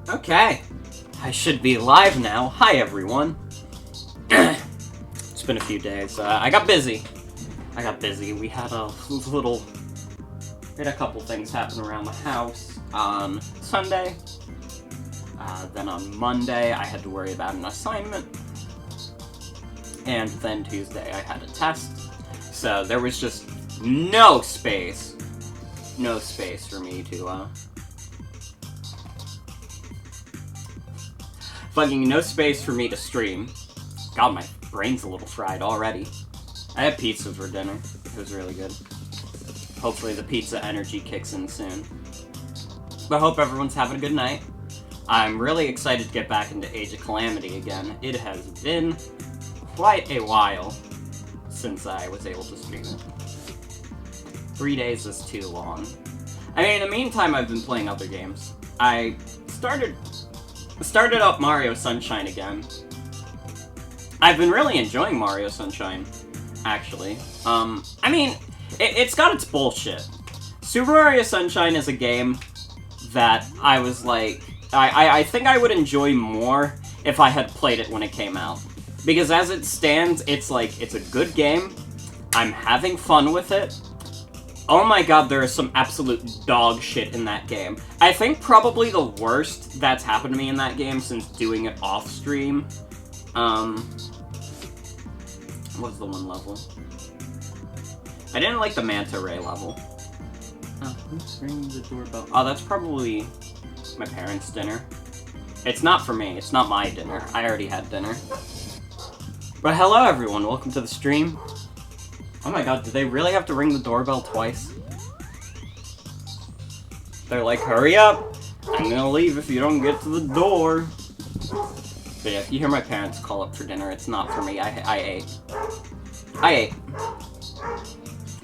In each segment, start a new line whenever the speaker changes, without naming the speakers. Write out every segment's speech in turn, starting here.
Okay, I should be live now. Hi, everyone. It's been a few days. I got busy. We had a couple things happen around the house on Sunday. Then on Monday, I had to worry about an assignment. And then Tuesday, I had a test. So there was just no space for me to, fucking no space for me to stream. God, my brain's a little fried already. I had pizza for dinner. It was really good. Hopefully the pizza energy kicks in soon. But I hope everyone's having a good night. I'm really excited to get back into Age of Calamity again. It has been quite a while since I was able to stream it. 3 days is too long. I mean, in the meantime, I've been playing other games. I started up Mario Sunshine again. I've been really enjoying Mario Sunshine, actually. I mean, it's got its bullshit. Super Mario Sunshine is a game that I was like, I think I would enjoy more if I had played it when it came out. Because as it stands, it's like, it's a good game. I'm having fun with it. Oh my god, there is some absolute dog shit in that game. I think probably the worst that's happened to me in that game since doing it off-stream. What's the one level? I didn't like the Manta Ray level. Oh, who's ringing the doorbell? Oh, that's probably my parents' dinner. It's not for me. It's not my dinner. I already had dinner. But hello, everyone. Welcome to the stream. Oh my god, did they really have to ring the doorbell twice? They're like, hurry up! I'm gonna leave if you don't get to the door. But yeah, if you hear my parents call up for dinner, it's not for me. I ate.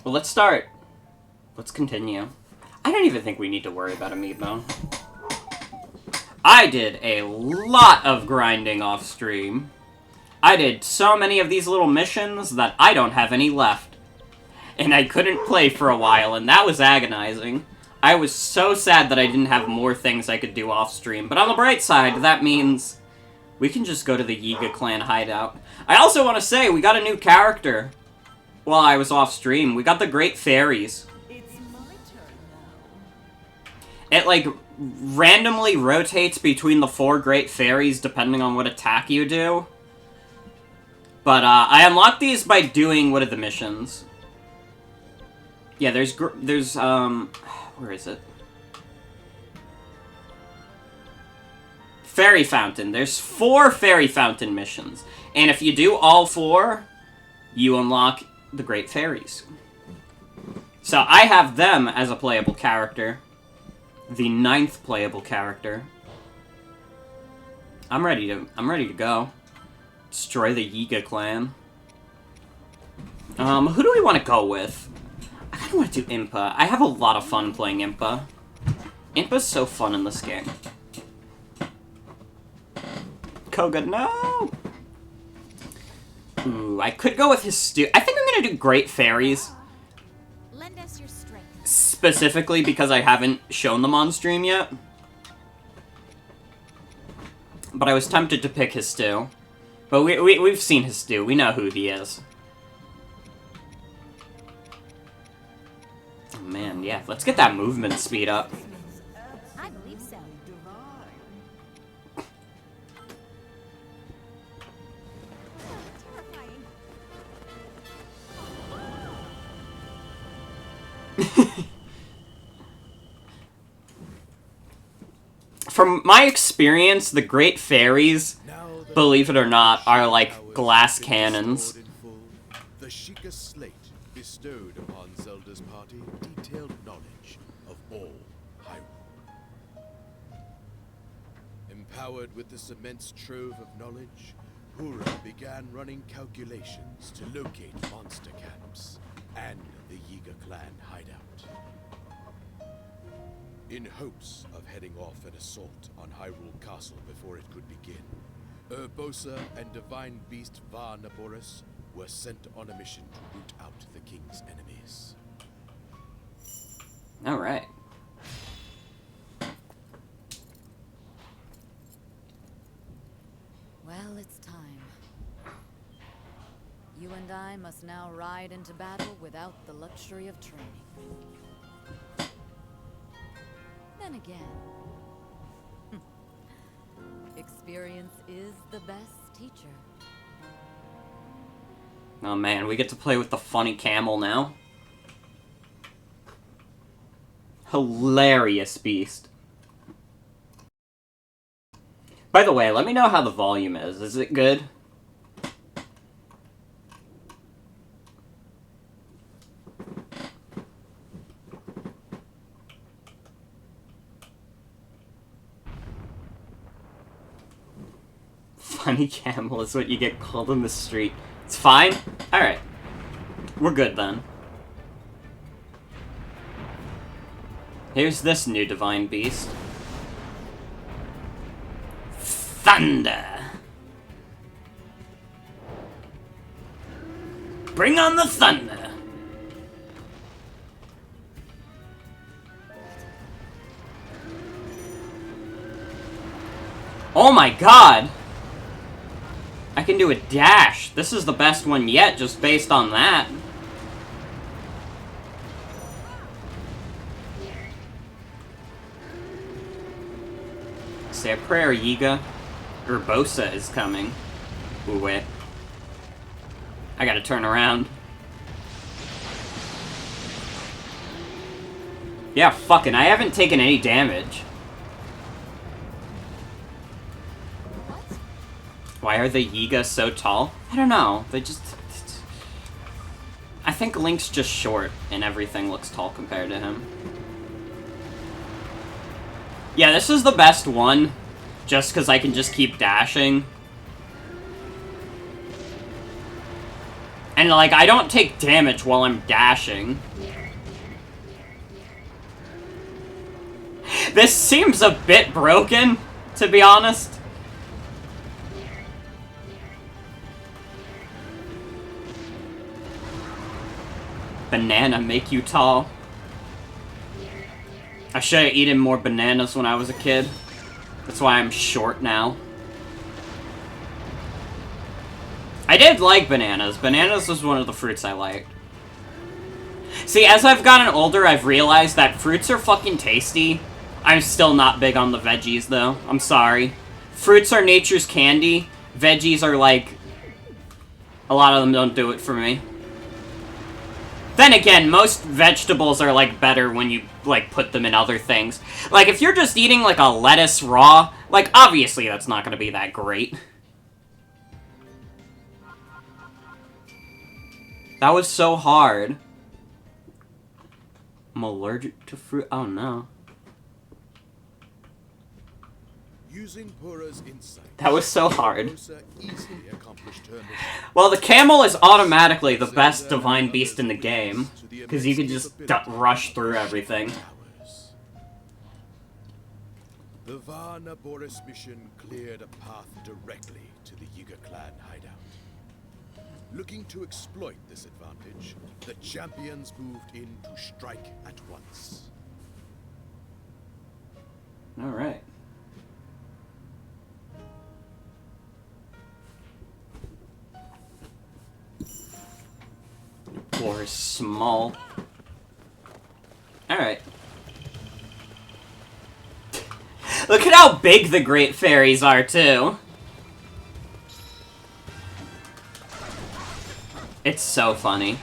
Well, let's start. Let's continue. I don't even think we need to worry about Amiibo. I did a lot of grinding off stream. I did so many of these little missions that I don't have any left. And I couldn't play for a while, and that was agonizing. I was so sad that I didn't have more things I could do off stream. But on the bright side, that means we can just go to the Yiga clan hideout. I also want to say, we got a new character while I was off stream. We got the Great Fairies.
It's my turn now.
It, like, randomly rotates between the 4 Great Fairies depending on what attack you do. But, I unlocked these by doing, what are the missions? Yeah, there's, where is it? Fairy Fountain. There's 4 Fairy Fountain missions. And if you do all 4, you unlock the Great Fairies. So I have them as a playable character. The 9th playable character. I'm ready to go. Destroy the Yiga clan. Who do we want to go with? I kind of want to do Impa. I have a lot of fun playing Impa. Impa's so fun in this game. Koga, no! Ooh, I could go with his stew. I think I'm gonna do Great Fairies.
Lend us your strength.
Specifically because I haven't shown them on stream yet. But I was tempted to pick his stew. But we've seen his stew. We know who he is. Oh man, yeah. Let's get that movement speed up.
I believe so. Terrifying.
From my experience, the Great Fairies, believe it or not, are like glass cannons.
The Sheikah slate bestowed upon Zelda's party detailed knowledge of all Hyrule. Empowered with this immense trove of knowledge, HYEAH began running calculations to locate monster camps and the Yiga clan hideout. In hopes of heading off an assault on Hyrule Castle before it could begin, Urbosa and Divine Beast Va Naboris were sent on a mission to root out the king's enemies.
Alright.
and I must now ride into battle without the luxury of training. Then again, experience is the best teacher.
Oh man, we get to play with the funny camel now. Hilarious beast. By the way, let me know how the volume is. Is it good? Funny camel is what you get called in the street. It's fine? Alright. We're good then. Here's this new divine beast. Thunder! Bring on the thunder! Oh my god! I can do a dash. This is the best one yet, just based on that. Say a prayer, Yiga. Urbosa is coming. Ooh, wait. I gotta turn around. Yeah, fucking, I haven't taken any damage. Why are the Yiga so tall? I don't know. They just... I think Link's just short, and everything looks tall compared to him. Yeah, this is the best one, just because I can just keep dashing. And, like, I don't take damage while I'm dashing. This seems a bit broken, to be honest. Banana make you tall. I should have eaten more bananas when I was a kid. That's why I'm short now. I did like bananas. Bananas was one of the fruits I liked. See, as I've gotten older, I've realized that fruits are fucking tasty. I'm still not big on the veggies, though. I'm sorry. Fruits are nature's candy. Veggies are, like... a lot of them don't do it for me. Then again, most vegetables are, like, better when you, like, put them in other things. Like, if you're just eating, like, a lettuce raw, like, obviously that's not gonna be that great. That was so hard. I'm allergic to fruit. Oh, no.
Using Pura's insight,
That was so hard.
Urbosa easily accomplished her mission.
Well, the camel is automatically the best divine beast in the game, because you can just rush through everything.
The Varna Boris mission cleared a path directly to the Yiga clan hideout. Looking to exploit this advantage, the champions moved in to strike at once.
Alright. Floor is small. Alright. Look at how big the Great Fairies are, too. It's so funny.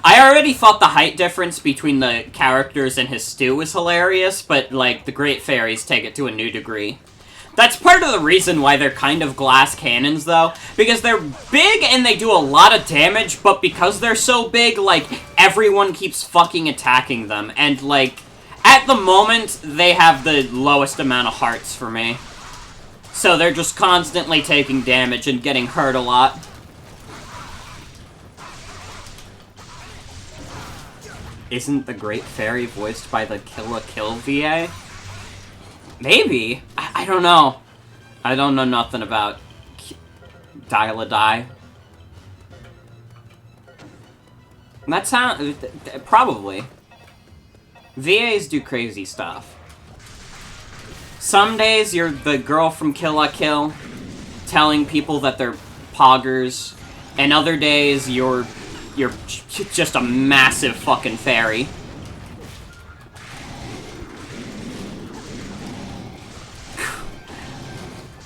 I already thought the height difference between the characters and his stew was hilarious, but, like, the Great Fairies take it to a new degree. That's part of the reason why they're kind of glass cannons, though, because they're big and they do a lot of damage, but because they're so big, like, everyone keeps fucking attacking them, and, like, at the moment, they have the lowest amount of hearts for me. So they're just constantly taking damage and getting hurt a lot. Isn't the Great Fairy voiced by the Kill la Kill VA? Maybe. I don't know. I don't know nothing about Dial a Die. That sound... probably. VAs do crazy stuff. Some days you're the girl from Kill la Kill telling people that they're poggers. and other days you're just a massive fucking fairy.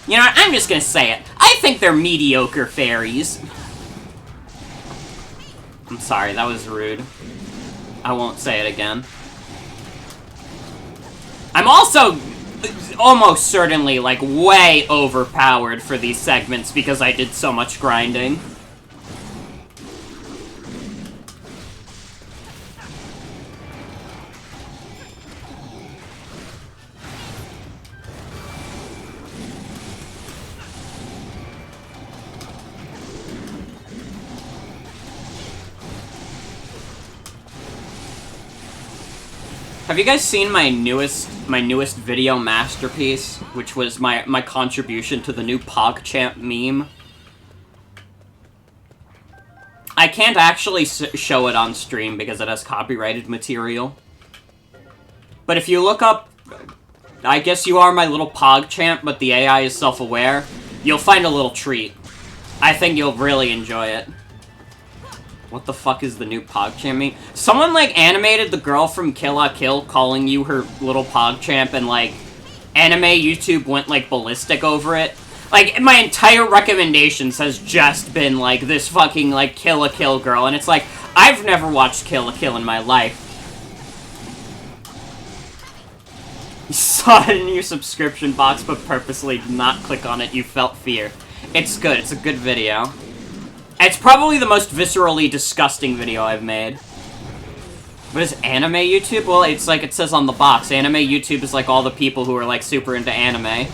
You know what? I'm just gonna say it. I think they're mediocre fairies. I'm sorry, that was rude. I won't say it again. I'm also almost certainly, like, way overpowered for these segments because I did so much grinding. Have you guys seen my newest video masterpiece, which was my contribution to the new PogChamp meme? I can't actually show it on stream because it has copyrighted material. But if you look up, I guess you are my little PogChamp, but the AI is self-aware, you'll find a little treat. I think you'll really enjoy it. What the fuck is the new PogChamp meme? Someone, like, animated the girl from Kill la Kill calling you her little PogChamp, and, like, anime YouTube went, like, ballistic over it. Like, my entire recommendations has just been, like, this fucking, like, Kill la Kill girl, and it's like, I've never watched Kill la Kill in my life. You saw it in your subscription box, but purposely did not click on it. You felt fear. It's good. It's a good video. It's probably the most viscerally disgusting video I've made. What is anime YouTube? Well, it's like it says on the box. Anime YouTube is like all the people who are like super into anime.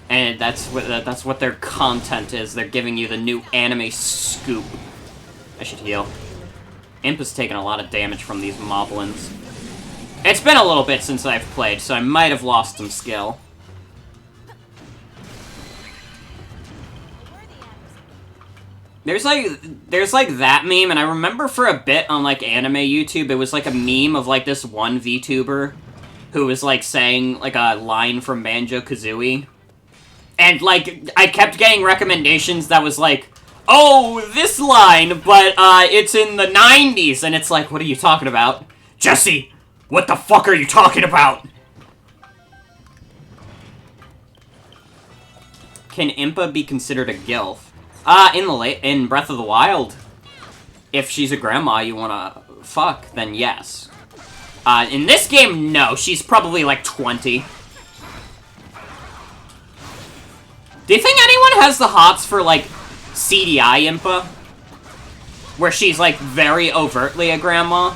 And that's what their content is. They're giving you the new anime scoop. I should heal. Imp has taken a lot of damage from these moblins. It's been a little bit since I've played, so I might have lost some skill. There's like that meme, and I remember for a bit on, like, anime YouTube, it was, like, a meme of, like, this one VTuber who was, like, saying, like, a line from Banjo-Kazooie. And, like, I kept getting recommendations that was, like, oh, this line, but, it's in the 90s, and it's like, what are you talking about? Jesse, what the fuck are you talking about? Can Impa be considered a gilf? In Breath of the Wild, if she's a grandma you wanna fuck, then yes. In this game, no. She's probably, like, 20. Do you think anyone has the hots for, like, CDI Impa? Where she's, like, very overtly a grandma?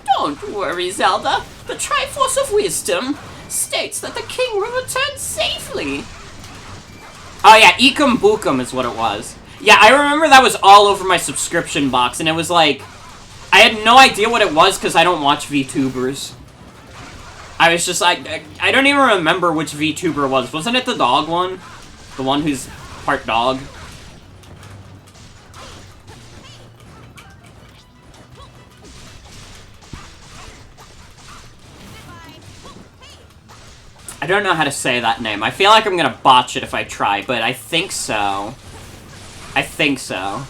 Don't worry, Zelda. The Triforce of Wisdom states that the king will return safely. Oh yeah, Ekum Bookum is what it was. Yeah, I remember that was all over my subscription box, and it was like... I had no idea what it was, because I don't watch VTubers. I was just like... I don't even remember which VTuber it was. Wasn't it the dog one? The one who's part dog? I don't know how to say that name. I feel like I'm gonna botch it if I try, but I think so. I think so.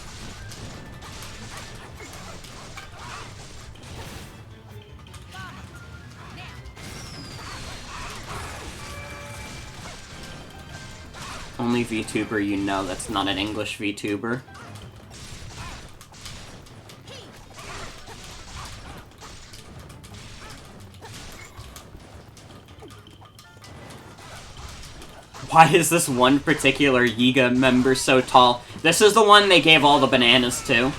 Only VTuber you know that's not an English VTuber. Why is this one particular yiga member so tall? This is the one they gave all the bananas to.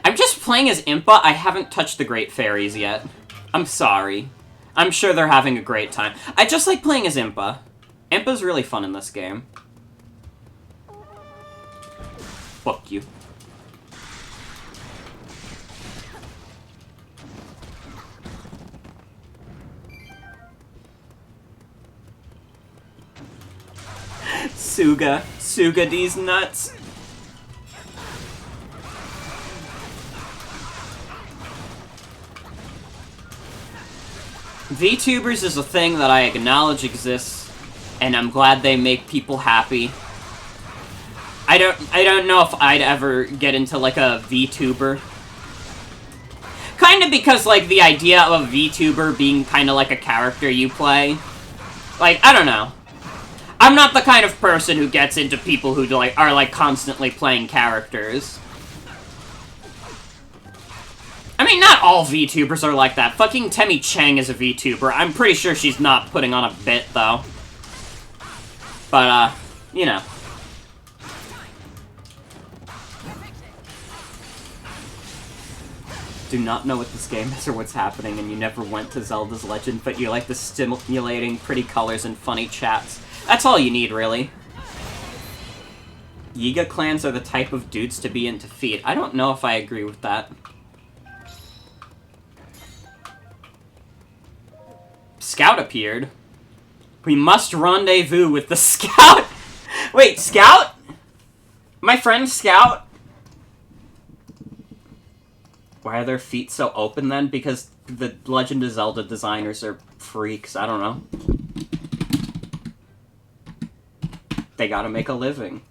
I'm just playing as Impa. I haven't touched the Great Fairies yet. I'm sorry. I'm sure they're having a great time. I just like playing as Impa. Impa's really fun in this game. Fuck you. Suga these nuts. VTubers is a thing that I acknowledge exists, and I'm glad they make people happy. I don't know if I'd ever get into, like, a VTuber. Kind of because, like, the idea of a VTuber being kind of like a character you play. Like, I don't know. I'm not the kind of person who gets into people who, like, are, like, constantly playing characters. I mean, not all VTubers are like that. Fucking Temmie Chang is a VTuber. I'm pretty sure she's not putting on a bit, though. But, you know. Do not know what this game is or what's happening, and you never went to Zelda's Legend, but you like the stimulating, pretty colors and funny chats. That's all you need, really. Yiga clans are the type of dudes to be into feet. I don't know if I agree with that. Scout appeared. We must rendezvous with the Scout! Wait, Scout? My friend Scout? Why are their feet so open, then? Because the Legend of Zelda designers are freaks. I don't know. They gotta make a living.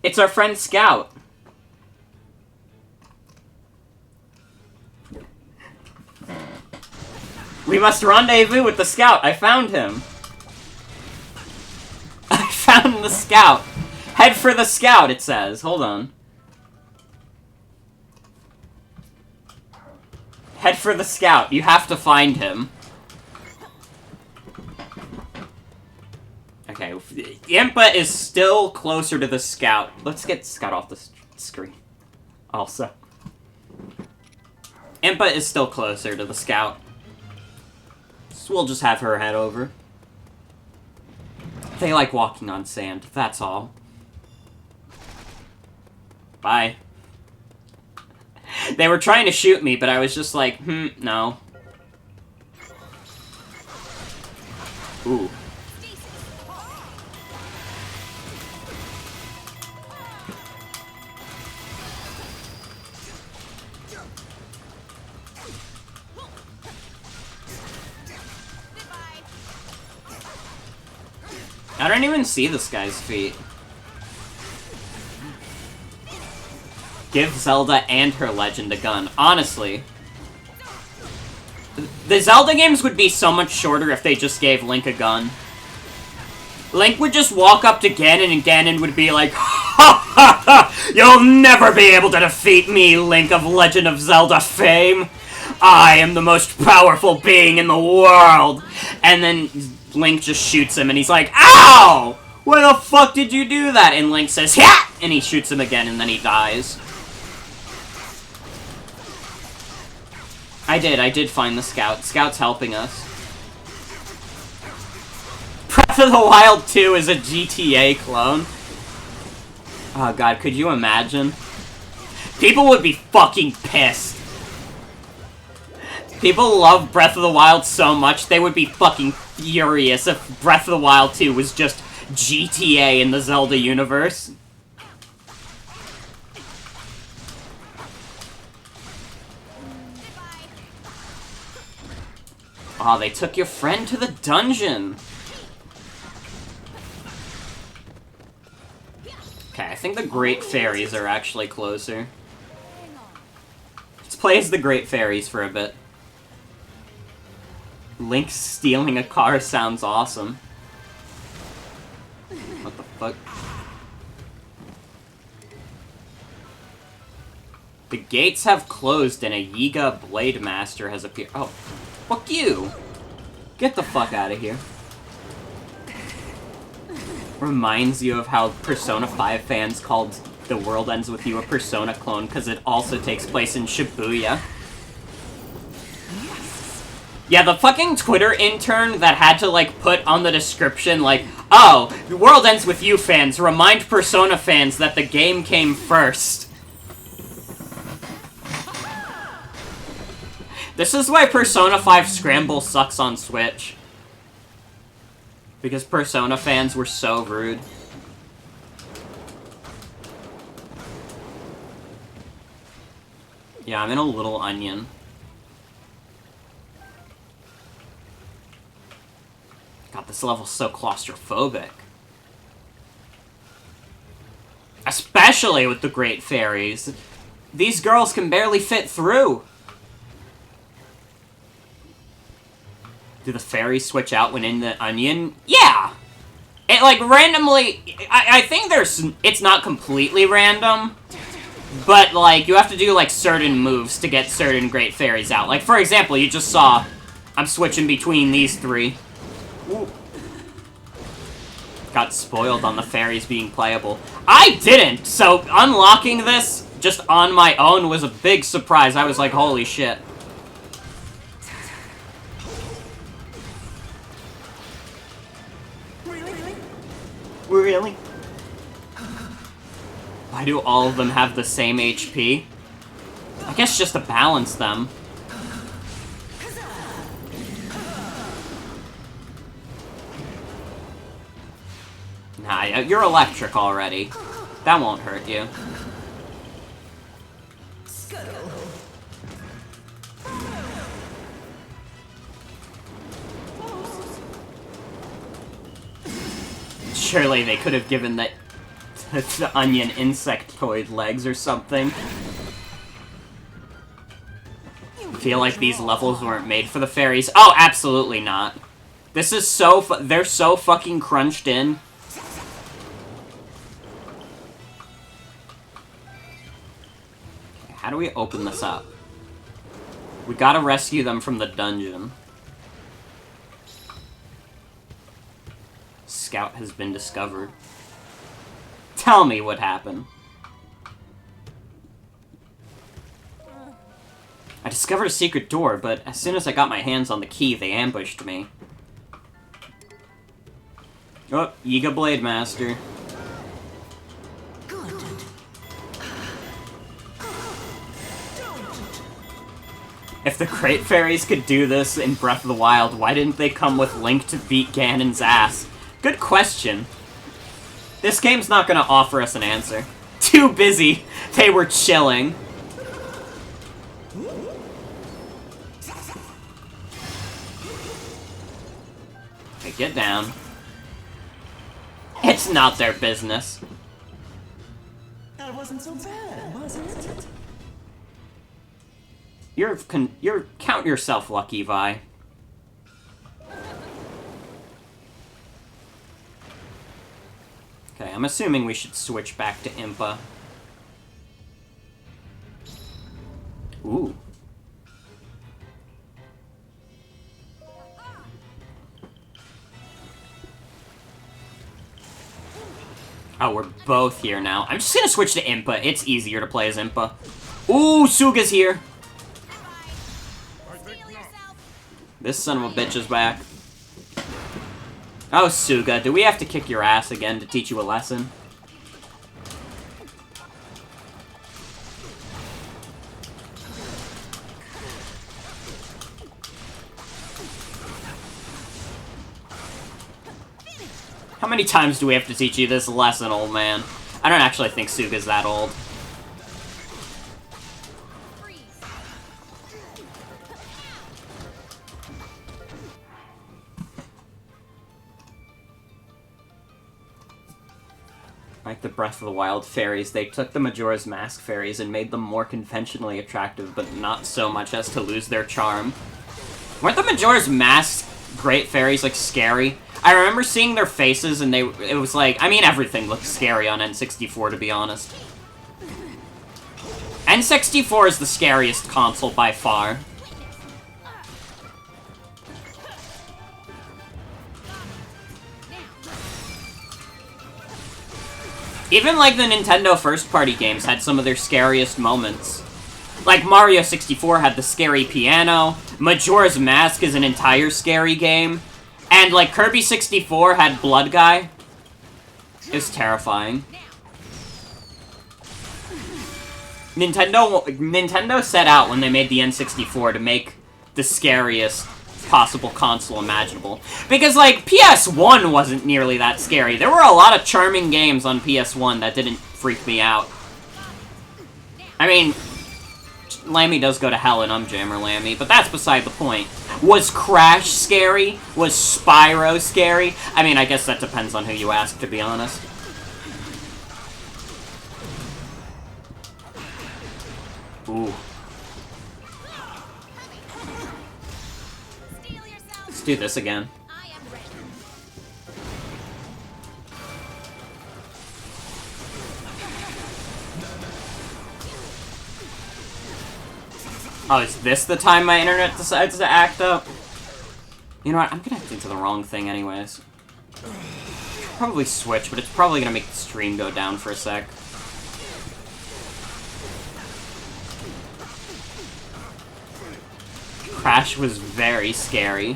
It's our friend Scout. We must rendezvous with the Scout. I found him. I found the Scout. Head for the Scout, it says. Hold on. Head for the Scout. You have to find him. Okay, Impa is still closer to the Scout. Let's get Scout off the screen. Also. Impa is still closer to the Scout. So we'll just have her head over. They like walking on sand, that's all. Bye. They were trying to shoot me, but I was just like, no. Ooh. I don't even see this guy's feet. Give Zelda and her Legend a gun. Honestly. The Zelda games would be so much shorter if they just gave Link a gun. Link would just walk up to Ganon and Ganon would be like, ha ha ha! You'll never be able to defeat me, Link of Legend of Zelda fame! I am the most powerful being in the world! And then Link just shoots him and he's like, ow! Why the fuck did you do that? And Link says, yeah! And he shoots him again and then he dies. I did find the Scout. Scout's helping us. Breath of the Wild 2 is a GTA clone. Oh god, could you imagine? People would be fucking pissed. People love Breath of the Wild so much, they would be fucking furious if Breath of the Wild 2 was just GTA in the Zelda universe. Aw, they took your friend to the dungeon! Okay, I think the Great Fairies are actually closer. Let's play as the Great Fairies for a bit. Link stealing a car sounds awesome. What the fuck? The gates have closed and a Yiga Blade Master has appeared. Oh, fuck you! Get the fuck out of here. Reminds you of how Persona 5 fans called The World Ends With You a Persona clone because it also takes place in Shibuya. Yeah, the fucking Twitter intern that had to, like, put on the description, like, oh, The World Ends With You fans, remind Persona fans that the game came first. This is why Persona 5 Scramble sucks on Switch. Because Persona fans were so rude. Yeah, I'm in a little onion. God, this level's so claustrophobic. Especially with the Great Fairies. These girls can barely fit through. Do the fairies switch out when in the onion? Yeah! It, like, randomly... I think it's not completely random. But, like, you have to do, like, certain moves to get certain Great Fairies out. Like, for example, you just saw... I'm switching between these three. Ooh. Got spoiled on the fairies being playable. I didn't! So, unlocking this just on my own was a big surprise. I was like, holy shit. Really? Why do all of them have the same HP? I guess just to balance them. Nah, you're electric already. That won't hurt you. Surely they could have given the onion insectoid legs or something. Feel like these levels weren't made for the fairies. Oh, absolutely not. This is so they're so fucking crunched in. How do we open this up? We gotta rescue them from the dungeon. Scout has been discovered. Tell me what happened. I discovered a secret door, but as soon as I got my hands on the key, they ambushed me. Oh, Yiga Blade Master. If the Great Fairies could do this in Breath of the Wild, why didn't they come with Link to beat Ganon's ass? Good question. This game's not gonna offer us an answer. Too busy. They were chilling. Okay, get down. It's not their business.
That wasn't so bad, was it?
You're count yourself lucky, Vi. Okay, I'm assuming we should switch back to Impa. Ooh. Oh, we're both here now. I'm just gonna switch to Impa. It's easier to play as Impa. Ooh, Suga's here. This son of a bitch is back. Oh, Suga, do we have to kick your ass again to teach you a lesson? How many times do we have to teach you this lesson, old man? I don't actually think Suga's that old. Like the Breath of the Wild fairies, they took the Majora's Mask fairies and made them more conventionally attractive, but not so much as to lose their charm. Weren't the Majora's Mask great fairies, like, scary? I remember seeing their faces and it was like, I mean, everything looked scary on N64, to be honest. N64 is the scariest console by far. Even, like, the Nintendo first-party games had some of their scariest moments. Like, Mario 64 had the scary piano, Majora's Mask is an entire scary game, and, like, Kirby 64 had Blood Guy. It was terrifying. Nintendo set out when they made the N64 to make the scariest possible console imaginable. Because, like, PS1 wasn't nearly that scary. There were a lot of charming games on PS1 that didn't freak me out. I mean, Lammy does go to hell and Jammer Lammy, but that's beside the point. Was Crash scary? Was Spyro scary? I mean, I guess that depends on who you ask, to be honest. Ooh. Let's do this again. Oh, is this the time my internet decides to act up? You know what? I'm connecting to the wrong thing anyways. Probably switch, but it's probably gonna make the stream go down for a sec. Crash was very scary.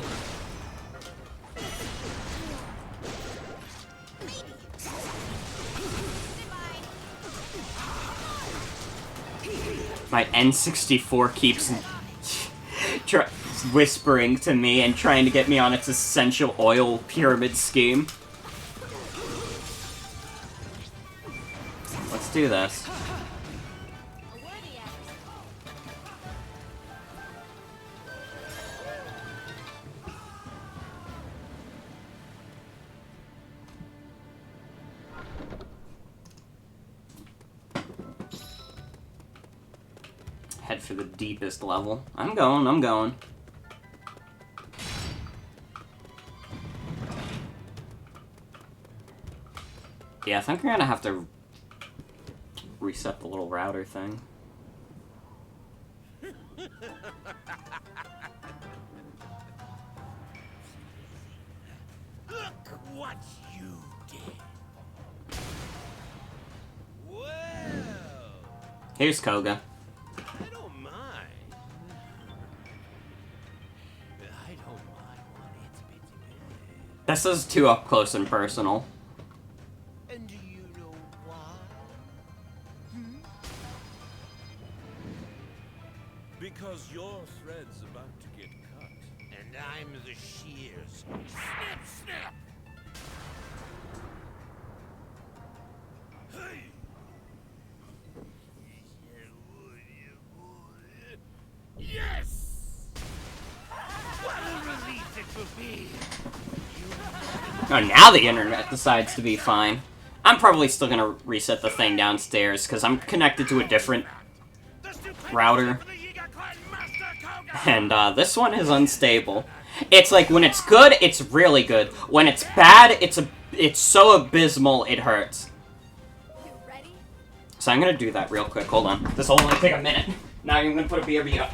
My N64 keeps whispering to me and trying to get me on its essential oil pyramid scheme. Let's do this. Head for the deepest level. I'm going. Yeah, I think we're gonna have to reset the little router thing.
Look what you did. Well,
Here's Koga.
I don't mind. I don't mind one itsy bitsy bit.
This is too up close and personal.
And do you know why? Because your thread's about to get cut. And I'm the shears. Snip, snap! Hey! Yes! What a relief it will be!
Oh, now the internet decides to be fine. I'm probably still gonna reset the thing downstairs, because I'm connected to a different router. And, this one is unstable. It's like, when it's good, it's really good. When it's bad, it's so abysmal, it hurts. So I'm gonna do that real quick. Hold on. This will only take a minute. Now I'm gonna put a BRB up.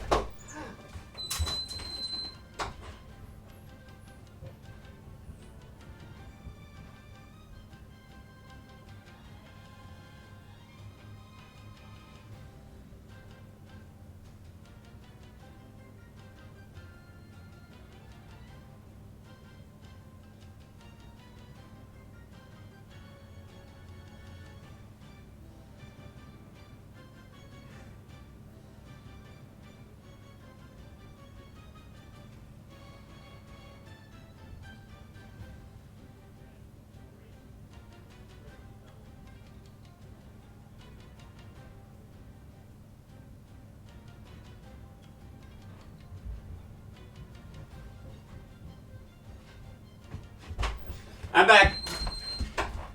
I'm back.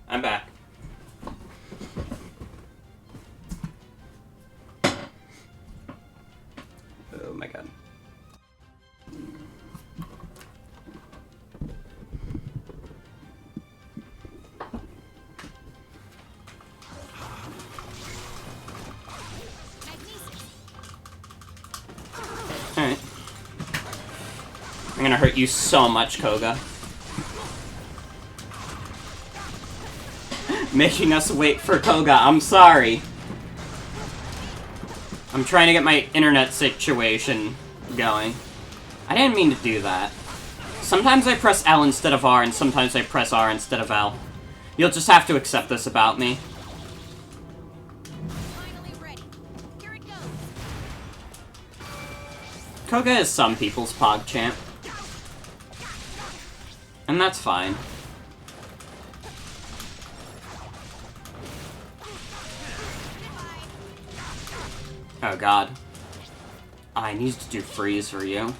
I'm back. Oh my god. Alright. I'm gonna hurt you so much, Koga. Making us wait for Koga, I'm sorry. I'm trying to get my internet situation going. I didn't mean to do that. Sometimes I press L instead of R, and sometimes I press R instead of L. You'll just have to accept this about me.
Finally ready. Here it goes.
Koga is some people's PogChamp. And that's fine. Oh god. I need to do freeze for you.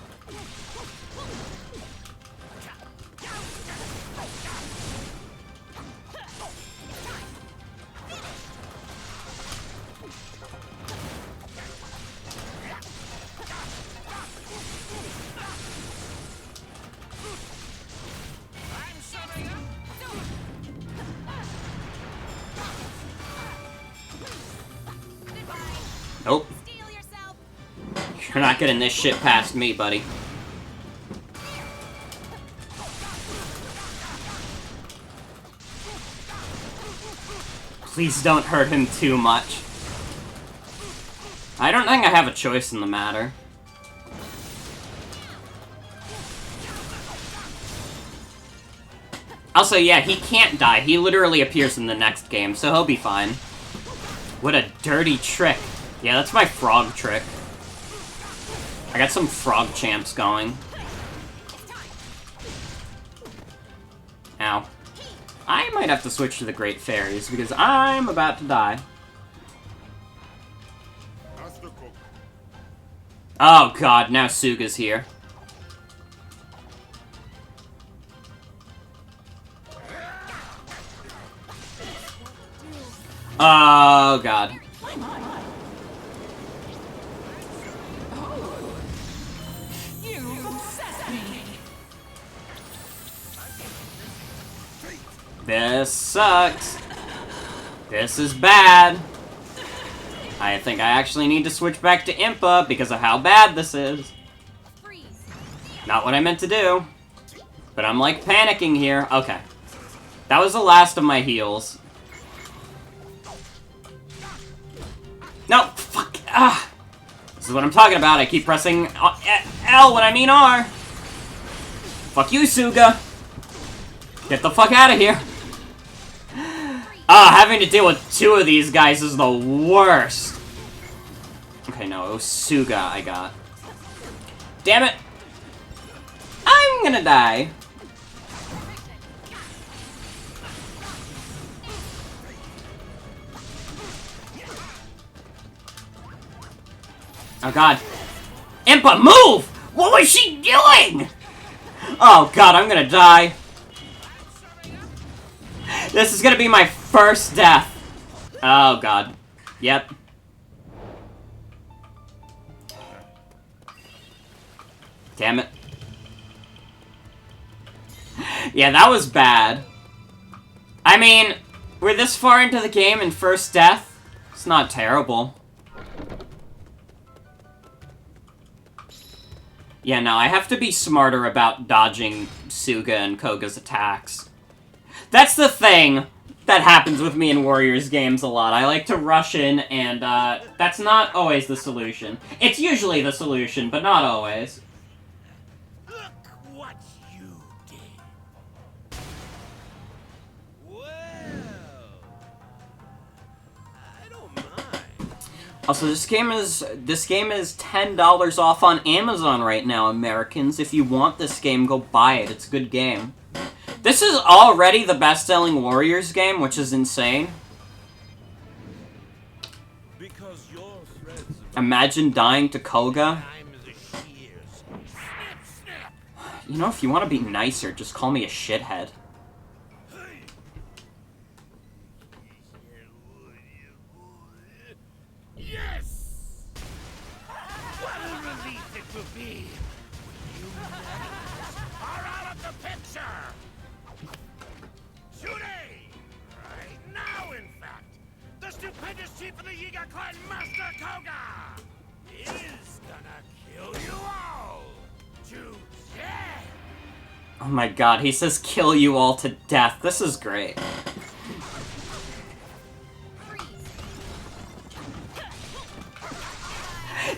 Nope.
Steal yourself.
You're not getting this shit past me, buddy. Please don't hurt him too much. I don't think I have a choice in the matter. Also, yeah, he can't die. He literally appears in the next game, so he'll be fine. What a dirty trick. Yeah, that's my frog trick. I got some frog champs going. Ow. I might have to switch to the Great Fairies, because I'm about to die. Oh god, now Suga's here. Oh god. This sucks. This is bad. I think I actually need to switch back to Impa because of how bad this is.
Freeze.
Not what I meant to do. But I'm like panicking here. Okay. That was the last of my heals. No, fuck. Ah. This is what I'm talking about. I keep pressing L when I mean R. Fuck you, Suga. Get the fuck out of here. Ah, having to deal with two of these guys is the worst. Okay, no, it was Suga I got. Damn it. I'm gonna die. Oh god. Impa, move! What was she doing? Oh god, I'm gonna die. This is gonna be my first death. Oh god. Yep. Damn it. Yeah, that was bad. I mean, we're this far into the game and first death. It's not terrible. Yeah, no, I have to be smarter about dodging Suga and Koga's attacks. That's the thing that happens with me in Warriors games a lot. I like to rush in, and that's not always the solution. It's usually the solution, but not always.
Look what you did. Well, I don't mind.
Also, this game is $10 off on Amazon right now, Americans. If you want this game, go buy it. It's a good game. This is already the best-selling Warriors game, which is insane.
Because your threads of
Imagine dying to Koga.
time is a shears. Snip, snip.
You know, if you want to be nicer, just call me a shithead.
Yes! What a relief it will be when you are out of the picture! Today! Right now, in fact! The stupendous chief of the Yiga clan, Master Koga! Is gonna kill you all! To death!
Oh my god, he says kill you all to death. This is great.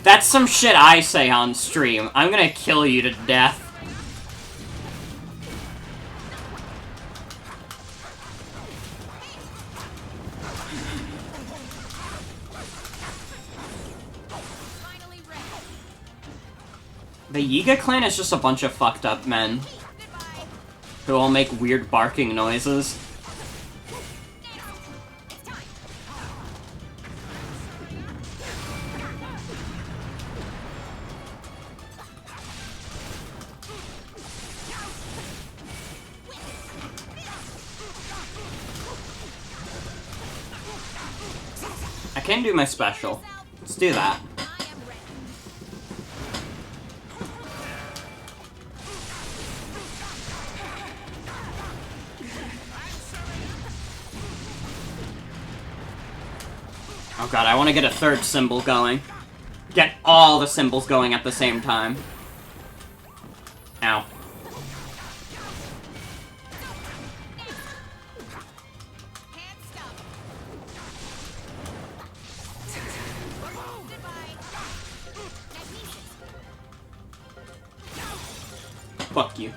That's some shit I say on stream. I'm gonna kill you to death.
Finally ready.
The Yiga clan is just a bunch of fucked up men
Goodbye.
who all make weird barking noises. can do my special. Let's do that.
I am ready.
Oh god, I want to get a third symbol going. Get all the symbols going at the same time. Ow.
Can't stop. Goodbye. Magnesis.
Fuck you.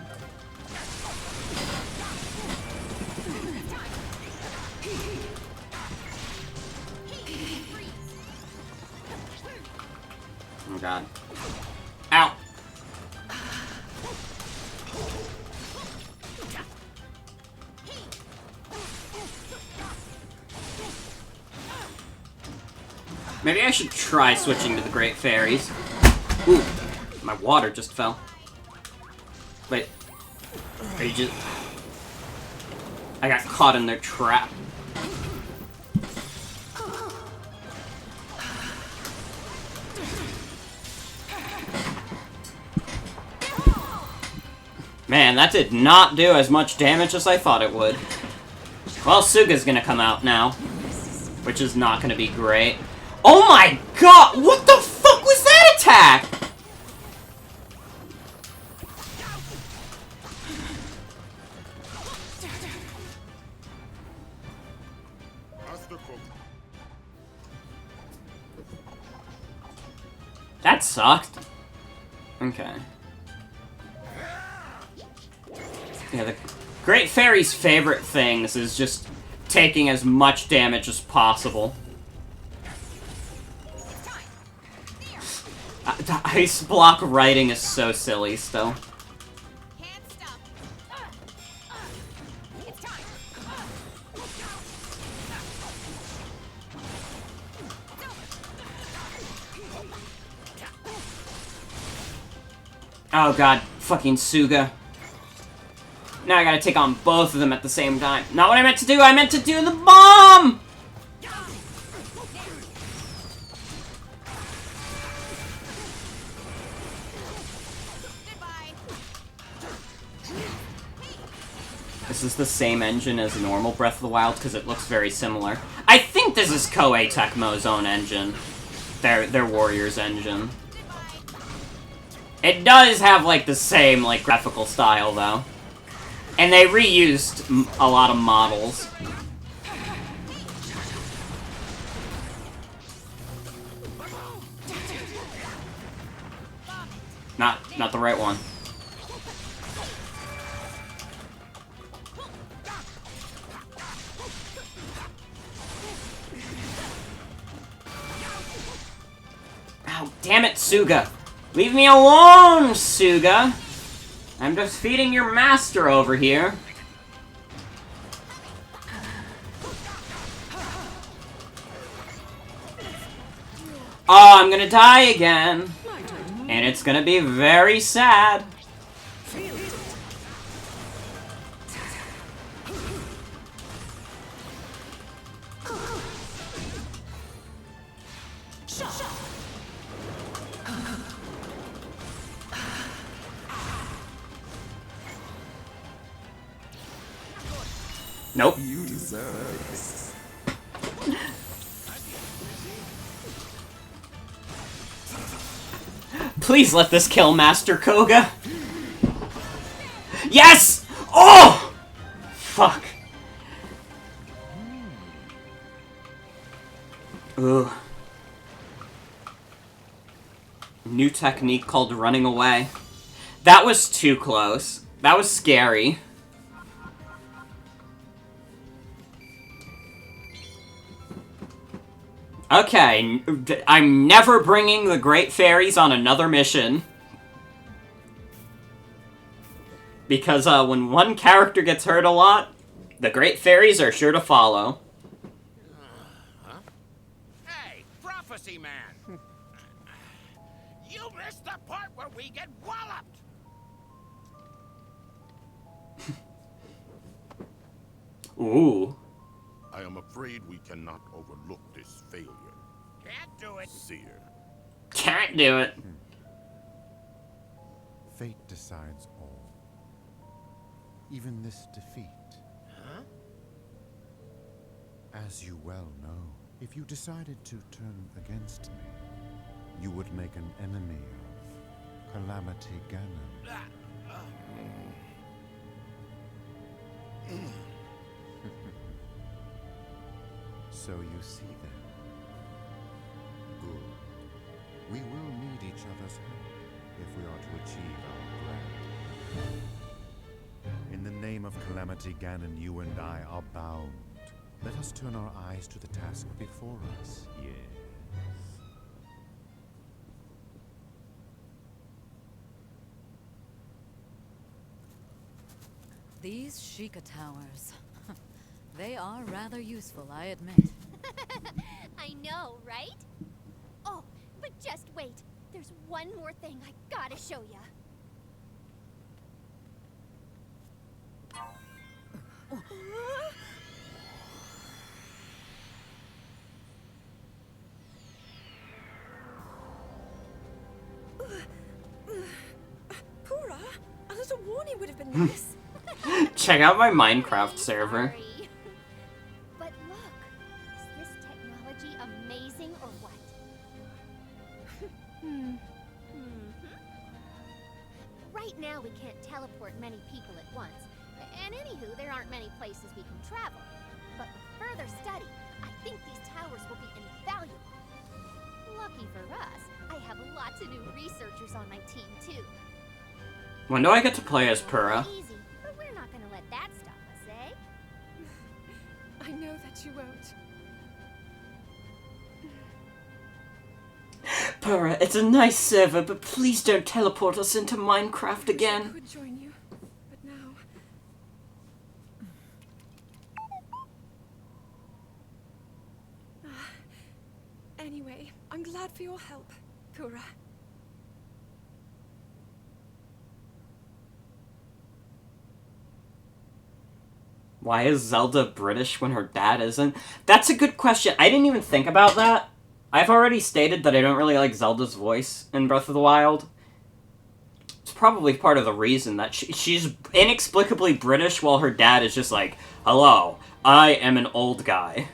Oh god. Ow! Maybe I should try switching to the Great Fairies. Ooh, my water just fell. Wait. Are you just... I got caught in their trap. Man, that did not do as much damage as I thought it would. Well, Suga's gonna come out now, which is not gonna be great. Oh my god! What the fuck was that attack? That sucked. Okay. Yeah, the Great Fairy's favorite things is just taking as much damage as possible. The ice block writing is so silly still.
Can't stop. It's time.
Oh god, fucking Suga. Now I gotta take on both of them at the same time. Not what I meant to do, I meant to do the bomb!
Goodbye.
This is the same engine as normal Breath of the Wild because it looks very similar. I think this is Koei Tecmo's own engine. Their Warriors engine. It does have, like, the same, like, graphical style, though. And they reused a lot of models. Not the right one. Ow, damn it, Suga! Leave me alone, Suga! I'm just feeding your master over here. Oh, I'm gonna die again. And it's gonna be very sad. Nope.
You deserve this.
Please let this kill Master Koga. Yes! Oh! Fuck. Ooh. New technique called running away. That was too close. That was scary. Okay, I'm never bringing the Great Fairies on another mission. Because when one character gets hurt a lot, the Great Fairies are sure to follow.
Hey, Prophecy Man! You missed the part where we get walloped!
Ooh.
I am afraid we cannot overlook this failure.
Can't do it.
Seer.
Can't do it.
Fate decides all. Even this defeat.
Huh?
As you well know, if you decided to turn against me, you would make an enemy of Calamity Ganon. So you see then. Good. We will need each other's help if we are to achieve our grand. In the name of Calamity Ganon, you and I are bound. Let us turn our eyes to the task before us. Yes.
These Sheikah towers. They are rather useful, I admit.
I know, right? Oh, but just wait. There's one more thing I gotta show ya.
Pura, a little warning would have been nice.
Check out my Minecraft server.
Sorry. But look, is this technology amazing or what? Right now we can't teleport many people at once. And anywho, there aren't many places we can travel. But with further study, I think these towers will be invaluable. Lucky for us, I have lots of new researchers on my team too.
When do I get to play as Purah?
Easy, but we're not gonna let that stop us, eh?
I know that you won't.
Purah, it's a nice server, but please don't teleport us into Minecraft
I
again.
could join you, but now. Anyway, I'm glad for your help, Pura.
Why is Zelda British when her dad isn't? That's a good question. I didn't even think about that. I've already stated that I don't really like Zelda's voice in Breath of the Wild. It's probably part of the reason that she's inexplicably British while her dad is just like, hello, I am an old guy.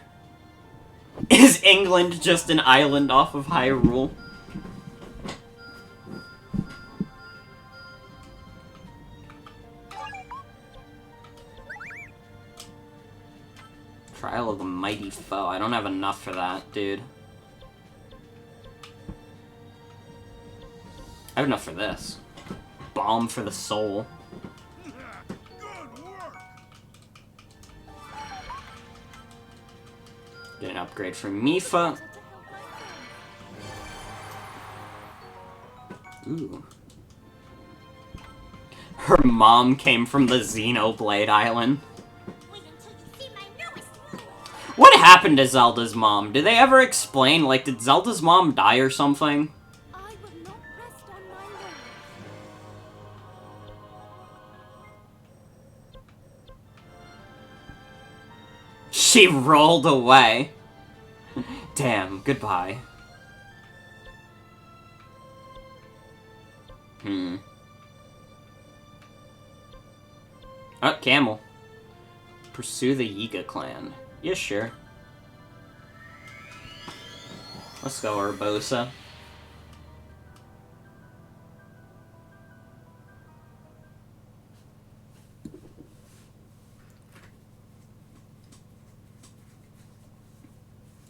Is England just an island off of Hyrule? Trial of the Mighty Foe. I don't have enough for that, dude. I have enough for this. Balm for the soul.
Good work.
Get an upgrade for Mifa. Ooh. Her mom came from the Xenoblade Island.
Wait until you see my newest move.
What happened to Zelda's mom? Did they ever explain? Like, did Zelda's mom die or something?
I will not rest on my laurels.
She rolled away. Damn, goodbye. Oh, camel. Pursue the Yiga clan. Yeah, sure. Let's go, Urbosa.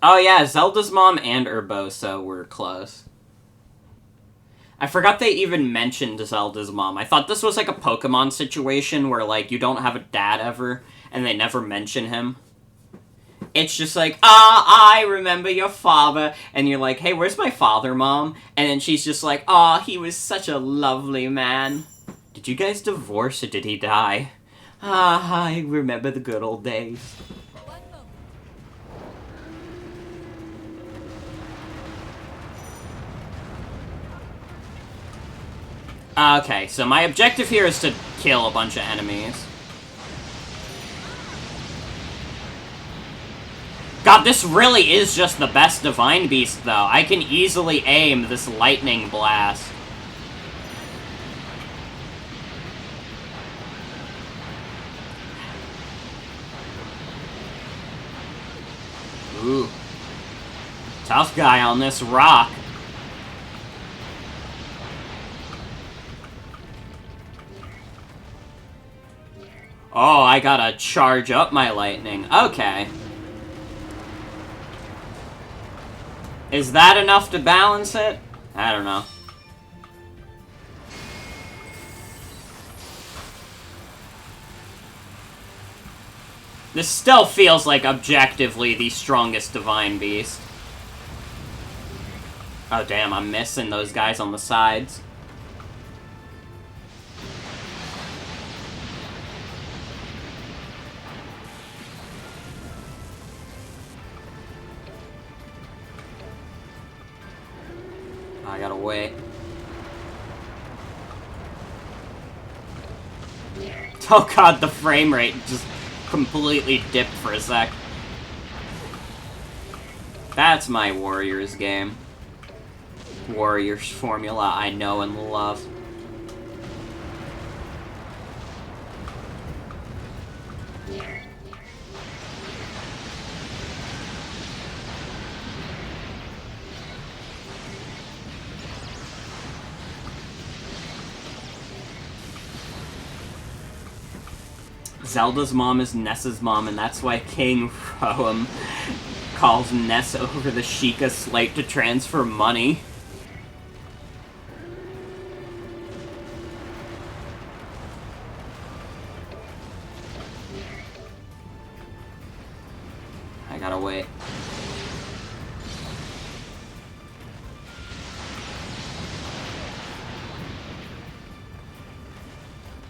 Oh yeah, Zelda's mom and Urbosa were close. I forgot they even mentioned Zelda's mom. I thought this was like a Pokemon situation where, like, you don't have a dad ever, and they never mention him. It's just like, I remember your father, and you're like, hey, where's my father, Mom? And then she's just like, he was such a lovely man. Did you guys divorce, or did he die? I remember the good old days. Okay, so my objective here is to kill a bunch of enemies. God, this really is just the best Divine Beast, though. I can easily aim this lightning blast. Ooh. Tough guy on this rock. Oh, I gotta charge up my lightning. Okay. Is that enough to balance it? I don't know. This still feels like objectively the strongest Divine Beast. Oh damn, I'm missing those guys on the sides. I gotta wait. Oh god, the frame rate just completely dipped for a sec. That's my Warriors game. Warriors formula I know and love. Zelda's mom is Ness's mom, and that's why King Roam calls Ness over the Sheikah slate to transfer money. I gotta wait.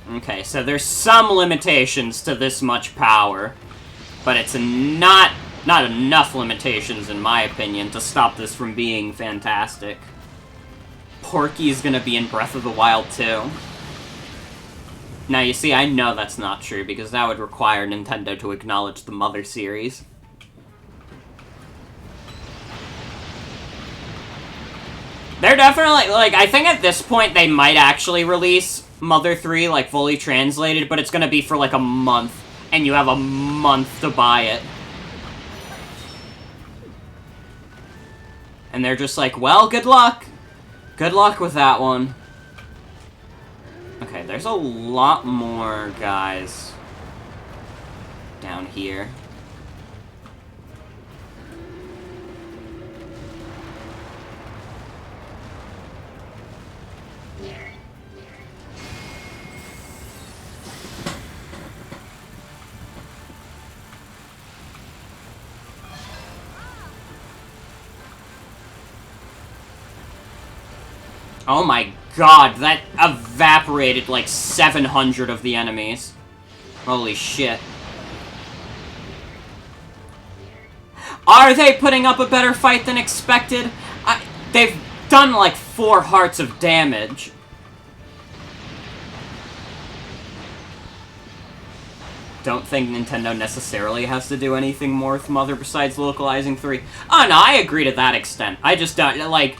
Okay, so there's some limitations to this much power, but it's not enough limitations, in my opinion, to stop this from being fantastic. Porky's gonna be in Breath of the Wild too. Now, you see, I know that's not true, because that would require Nintendo to acknowledge the Mother series. They're definitely, like, I think at this point they might actually release Mother 3, like, fully translated, but it's gonna be for, like, a month, and you have a month to buy it. And they're just like, well, good luck! Good luck with that one. Okay, there's a lot more guys down here. Oh my god, that evaporated like 700 of the enemies. Holy shit. Are they putting up a better fight than expected? They've done like 4 hearts of damage. Don't think Nintendo necessarily has to do anything more with Mother besides localizing 3. Oh no, I agree to that extent. I just don't, like...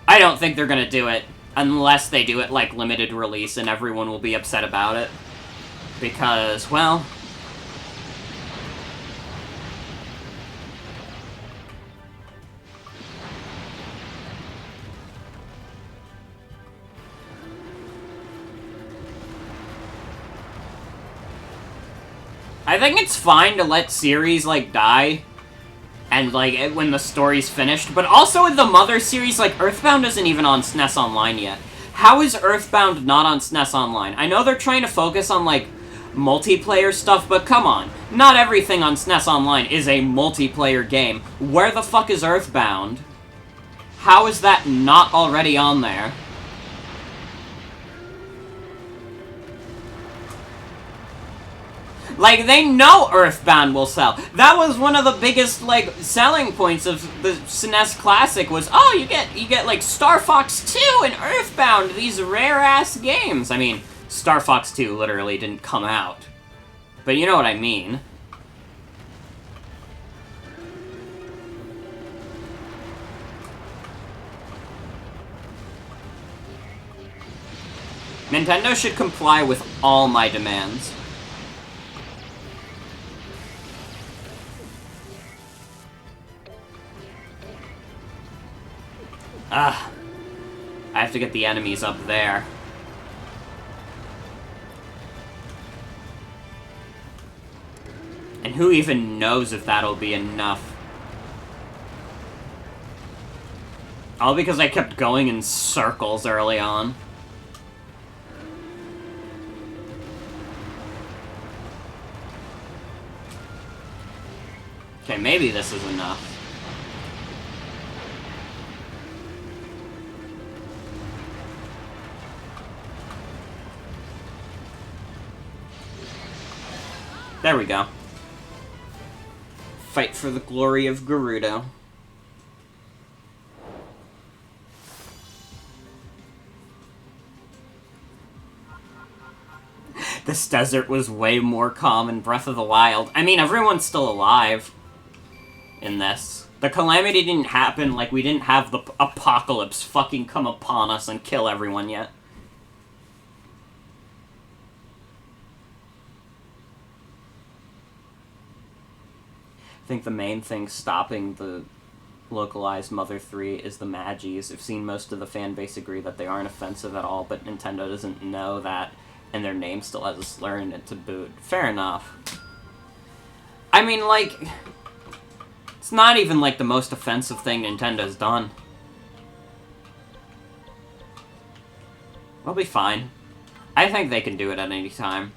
I don't think they're gonna do it unless they do it like limited release and everyone will be upset about it. Because, well... I think it's fine to let series, like, die. And, like, when the story's finished. But also with the Mother series, like, Earthbound isn't even on SNES Online yet. How is Earthbound not on SNES Online? I know they're trying to focus on, like, multiplayer stuff, but come on. Not everything on SNES Online is a multiplayer game. Where the fuck is Earthbound? How is that not already on there? Like, they know Earthbound will sell. That was one of the biggest, like, selling points of the SNES Classic was, oh, you get, like, Star Fox 2 and Earthbound, these rare-ass games. I mean, Star Fox 2 literally didn't come out. But you know what I mean. Nintendo should comply with all my demands. Ah. I have to get the enemies up there. And who even knows if that'll be enough? All because I kept going in circles early on. Okay, maybe this is enough. There we go. Fight for the glory of Gerudo. This desert was way more calm in Breath of the Wild. I mean, everyone's still alive in this. The Calamity didn't happen, like, we didn't have the apocalypse fucking come upon us and kill everyone yet. I think the main thing stopping the localized Mother 3 is the Magis. I've seen most of the fan base agree that they aren't offensive at all, but Nintendo doesn't know that, and their name still has a slur in it to boot. Fair enough. I mean, like, it's not even, like, the most offensive thing Nintendo's done. We'll be fine. I think they can do it at any time.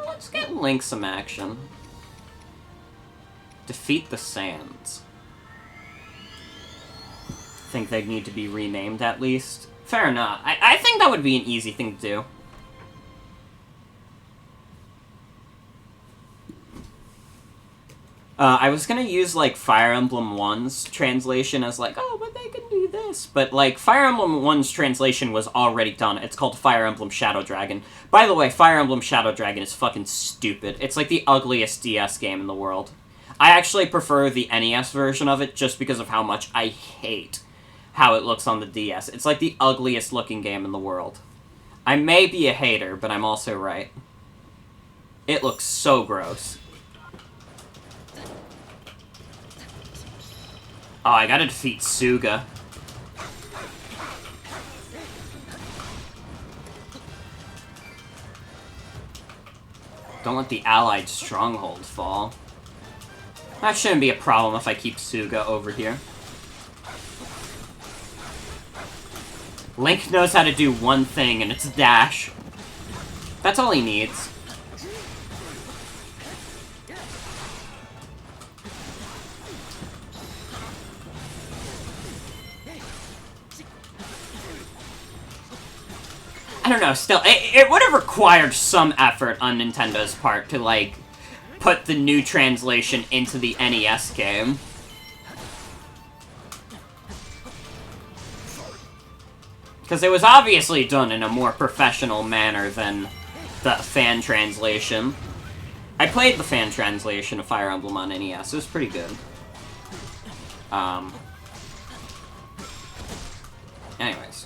Let's get Link some action. Defeat the Sands. Think they'd need to be renamed, at least. Fair enough. I think that would be an easy thing to do. I was gonna use, like, Fire Emblem 1's translation as, like, oh, but they can do this. But, like, Fire Emblem 1's translation was already done. It's called Fire Emblem Shadow Dragon. By the way, Fire Emblem Shadow Dragon is fucking stupid. It's, like, the ugliest DS game in the world. I actually prefer the NES version of it just because of how much I hate how it looks on the DS. It's, like, the ugliest looking game in the world. I may be a hater, but I'm also right. It looks so gross. Oh, I gotta defeat Suga. Don't let the allied stronghold fall. That shouldn't be a problem if I keep Suga over here. Link knows how to do one thing, and it's dash. That's all he needs. I don't know, still, it would have required some effort on Nintendo's part to, like, put the new translation into the NES game. Because it was obviously done in a more professional manner than the fan translation. I played the fan translation of Fire Emblem on NES, it was pretty good. Anyways.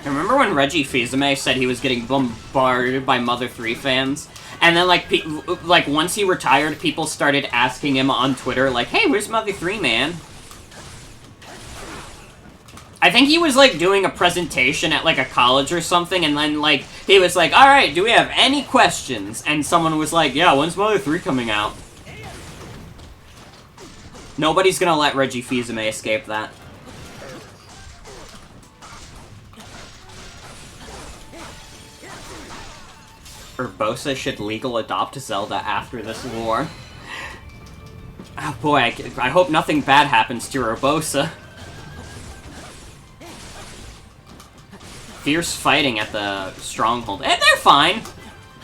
Remember when Reggie Fils-Aimé said he was getting bombarded by Mother 3 fans? And then, like, once he retired, people started asking him on Twitter, like, hey, where's Mother 3, man? I think he was, like, doing a presentation at, like, a college or something, and then, like, he was like, alright, do we have any questions? And someone was like, yeah, when's Mother 3 coming out? Nobody's gonna let Reggie Fils-Aimé escape that. Urbosa should legal adopt Zelda after this war. Oh boy, I hope nothing bad happens to Urbosa. Fierce fighting at the stronghold. They're fine.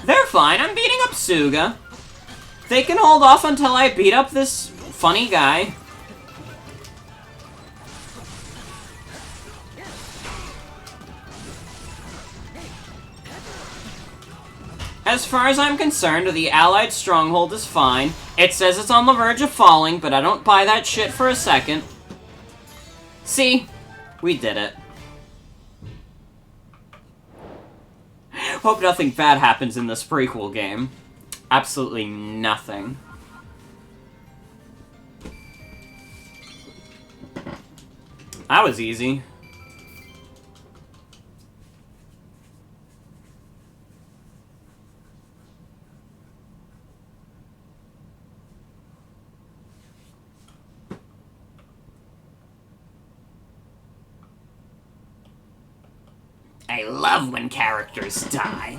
They're fine. I'm beating up Suga. They can hold off until I beat up this funny guy. As far as I'm concerned, the Allied stronghold is fine. It says it's on the verge of falling, but I don't buy that shit for a second. See? We did it. Hope nothing bad happens in this prequel game. Absolutely nothing. That was easy. I love when characters die.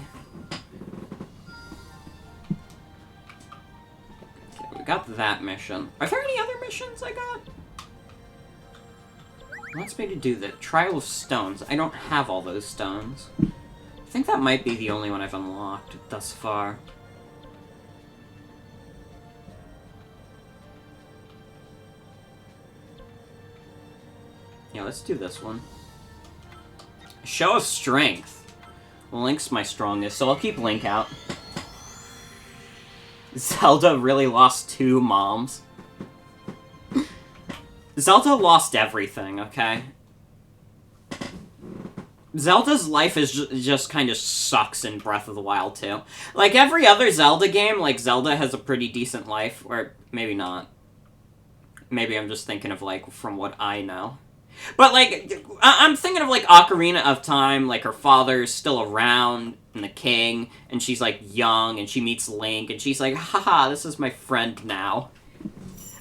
Okay, we got that mission. Are there any other missions I got? It wants me to do the Trial of Stones. I don't have all those stones. I think that might be the only one I've unlocked thus far. Yeah, let's do this one. Show of Strength. Well, Link's my strongest, so I'll keep Link out. Zelda really lost 2 moms. Zelda lost everything, okay? Zelda's life is just kind of sucks in Breath of the Wild, too. Like, every other Zelda game, like, Zelda has a pretty decent life, or maybe not. Maybe I'm just thinking of, like, from what I know. But, like, I'm thinking of, like, Ocarina of Time, like, her father's still around, and the king, and she's, like, young, and she meets Link, and she's like, haha, this is my friend now.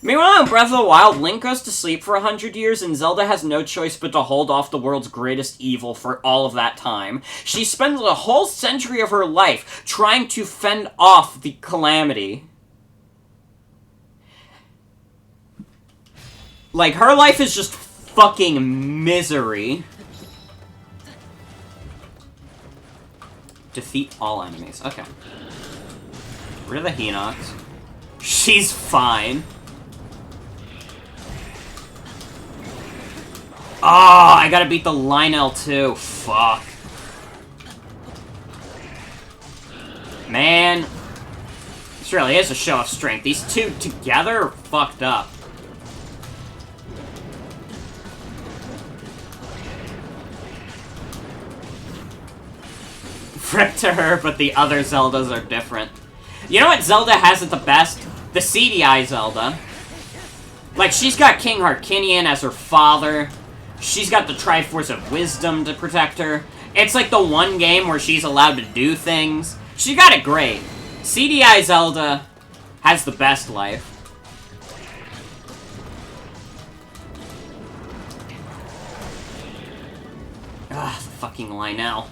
Meanwhile, in Breath of the Wild, Link goes to sleep for 100 years, and Zelda has no choice but to hold off the world's greatest evil for all of that time. She spends a whole century of her life trying to fend off the Calamity. Like, her life is just fucking misery. Defeat all enemies. Okay. Rid of the Hinox. She's fine. Oh, I gotta beat the Lionel too. Fuck. Man. This really is a show of strength. These two together are fucked up. Rip to her, but the other Zeldas are different. You know what Zelda has at the best? The CDI Zelda. Like, she's got King Harkinian as her father. She's got the Triforce of Wisdom to protect her. It's like the one game where she's allowed to do things. She got it great. CDI Zelda has the best life. Ah, the fucking Lionel.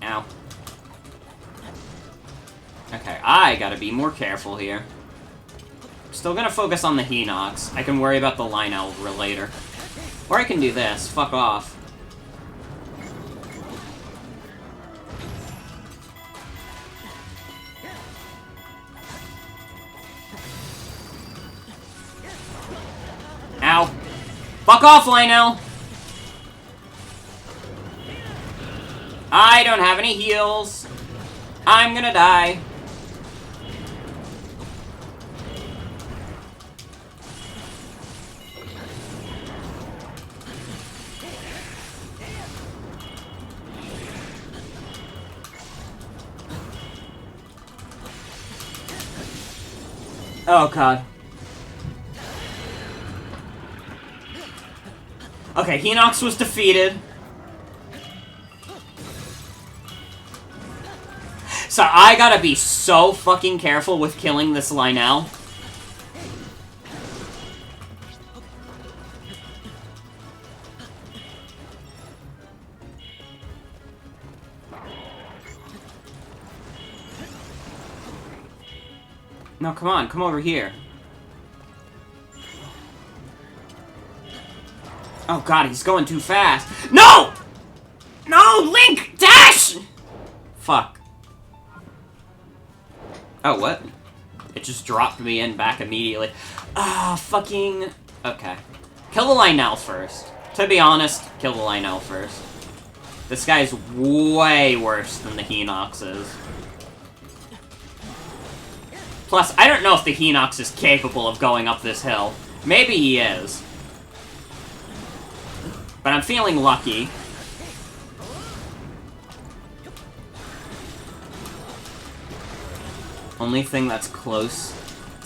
Ow. Okay, I gotta be more careful here. Still gonna focus on the Hinox. I can worry about the Lionel later. Or I can do this. Fuck off. Ow. Fuck off, Lionel! I don't have any heals. I'm gonna die. Oh, God. Okay, Hinox was defeated. So I gotta be so fucking careful with killing this Lionel. No, come on, come over here. Oh God, he's going too fast. No! No, Link, dash! Fuck. Oh, what? It just dropped me in back immediately. Ah, fucking... Okay. Kill the Lionel first. To be honest, kill the Lionel first. This guy's way worse than the Hinox is. Plus, I don't know if the Hinox is capable of going up this hill. Maybe he is. But I'm feeling lucky. Only thing that's close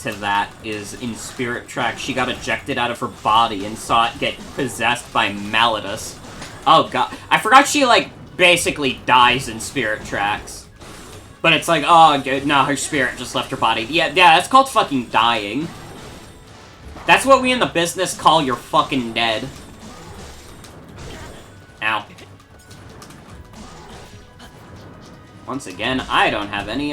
to that is in Spirit Track, she got ejected out of her body and saw it get possessed by Malladus. Oh god. I forgot she, like, basically dies in Spirit Tracks. But it's like, oh, no, her spirit just left her body. Yeah, that's called fucking dying. That's what we in the business call you're fucking dead. Ow. Once again, I don't have any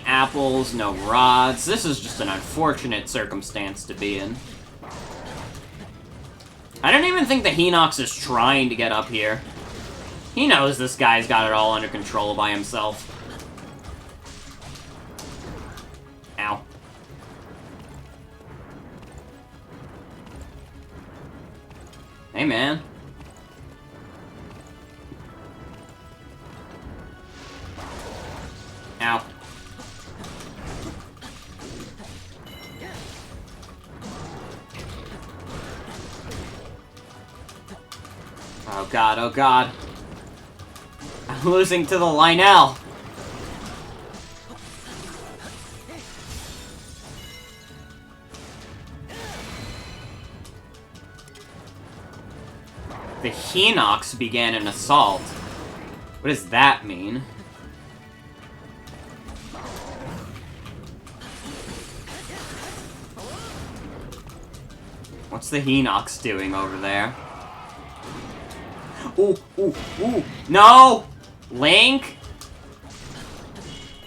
apples, no rods. This is just an unfortunate circumstance to be in. I don't even think the Hinox is trying to get up here. He knows this guy's got it all under control by himself. Ow. Hey, man. Ow. Oh god, oh god. I'm losing to the Lionel. The Hinox began an assault. What does that mean? What's the Hinox doing over there? Ooh, ooh, ooh. No! Link?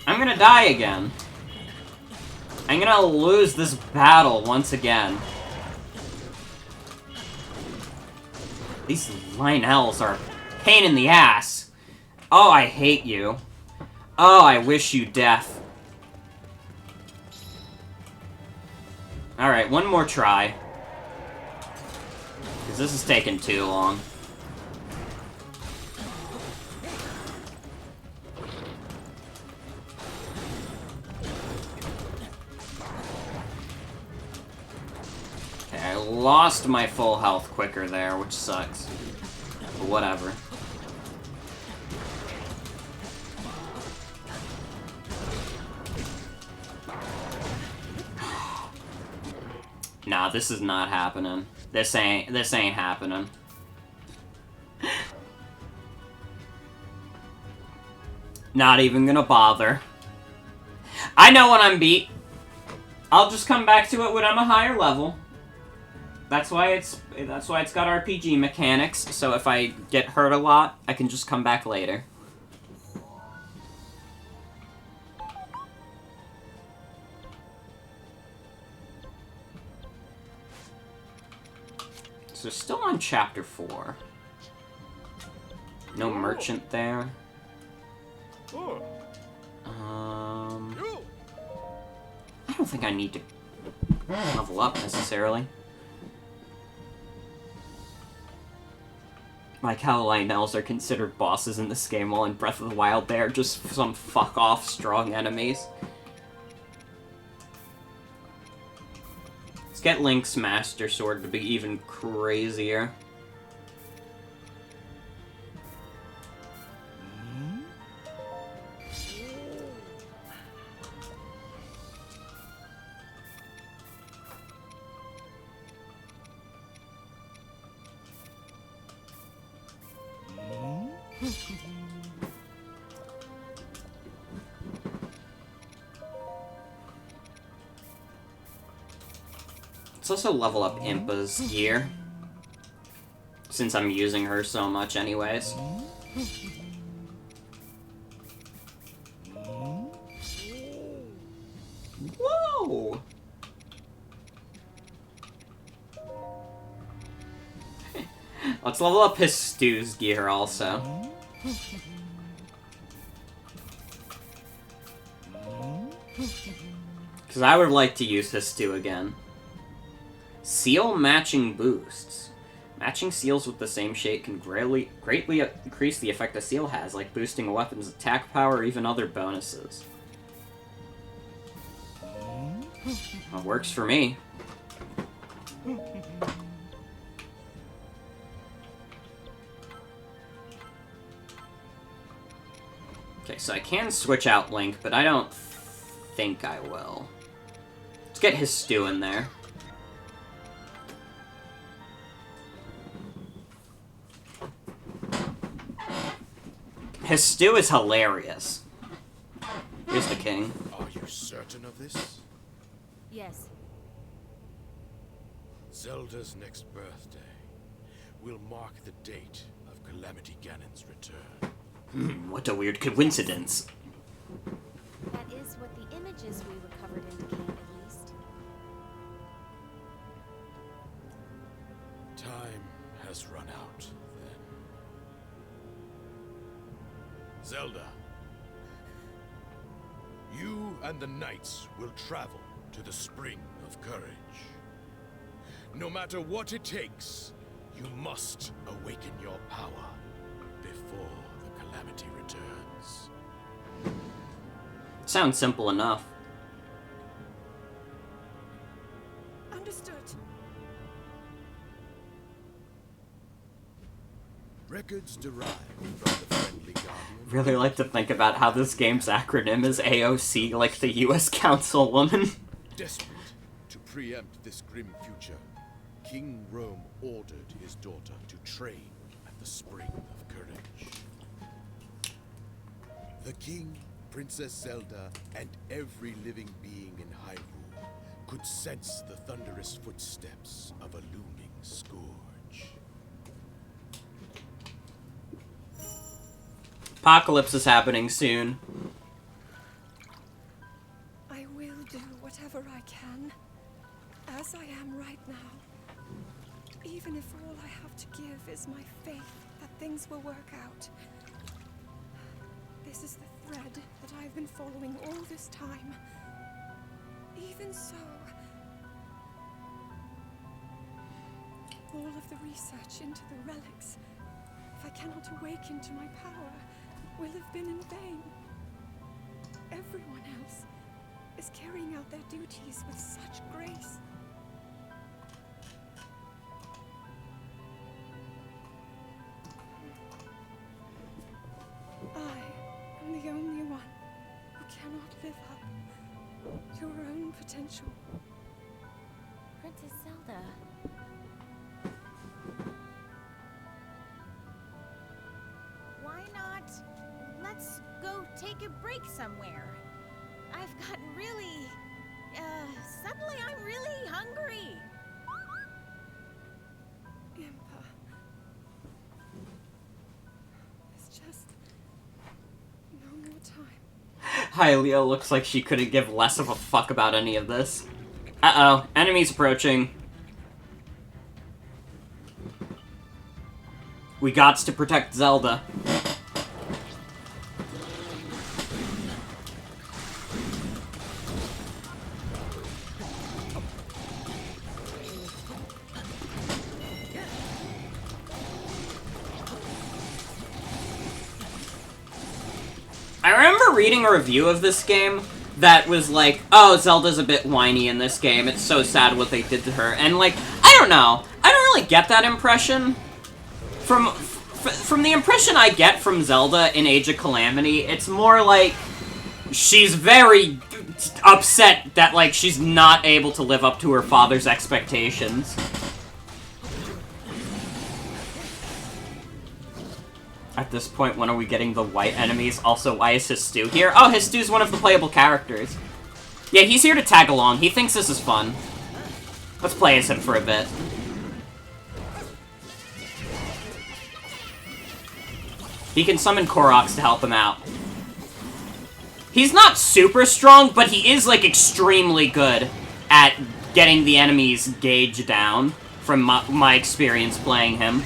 I'm gonna die again. I'm gonna lose this battle once again. These Lionels are a pain in the ass. Oh, I hate you. Oh, I wish you death. Alright, one more try. Because this is taking too long. Okay, I lost my full health quicker there, which sucks. But whatever. Nah, this is not happening. This ain't happening. Not even gonna bother. I know when I'm beat. I'll just come back to it when I'm a higher level. That's why it's got RPG mechanics, so if I get hurt a lot, I can just come back later. So still on chapter 4. No merchant there. I don't think I need to level up necessarily. Like how Lionels are considered bosses in this game, while in Breath of the Wild they're just some fuck-off strong enemies. Let's get Link's Master Sword to be even crazier. Let's also level up Impa's gear, since I'm using her so much anyways. Whoa! Let's level up his Stew's gear also. Because I would like to use his Stew again. Seal matching boosts. Matching seals with the same shape can greatly increase the effect a seal has, like boosting a weapon's attack power or even other bonuses. Well, works for me. Okay, so I can switch out Link, but I don't think I will. Let's get his stew in there. His stew is hilarious. Here's the king.
Are you certain of this?
Yes.
Zelda's next birthday will mark the date of Calamity Ganon's return.
What a weird coincidence.
That is what the images we recovered indicate, at least.
Time has run out, then. Zelda, you and the knights will travel to the Spring of Courage. No matter what it takes, you must awaken your power before the Calamity returns.
Sounds simple enough.
Understood.
Records derived from the Friendly Guardian.
Really like to think about how this game's acronym is AOC, like the US Councilwoman.
Desperate to preempt this grim future, King Rome ordered his daughter to train at the Spring of Courage. The king, Princess Zelda, and every living being in Hyrule could sense the thunderous footsteps of a looming scourge.
Apocalypse is happening soon.
I will do whatever I can, as I am right now. Even if all I have to give is my faith that things will work out. This is the thread that I've been following all this time. Even so, all of the research into the relics, if I cannot awaken to my power, will have been in vain. Everyone else is carrying out their duties with such grace. I am the only one who cannot live up to her own potential.
Princess Zelda. Why not? Let's go take a break somewhere. I've gotten really, suddenly I'm really hungry.
Impa. There's just no more time.
HYEAH looks like she couldn't give less of a fuck about any of this. Uh-oh, enemies approaching. We gots to protect Zelda. I remember reading a review of this game that was like, oh, Zelda's a bit whiny in this game, it's so sad what they did to her, and like, I don't know, I don't really get that impression. From the impression I get from Zelda in Age of Calamity, it's more like she's very upset that, like, she's not able to live up to her father's expectations. At this point, when are we getting the white enemies? Also, why is his stew here? Oh, his stew's one of the playable characters. Yeah, he's here to tag along. He thinks this is fun. Let's play as him for a bit. He can summon Koroks to help him out. He's not super strong, but he is, like, extremely good at getting the enemy's gauge down, from my experience playing him.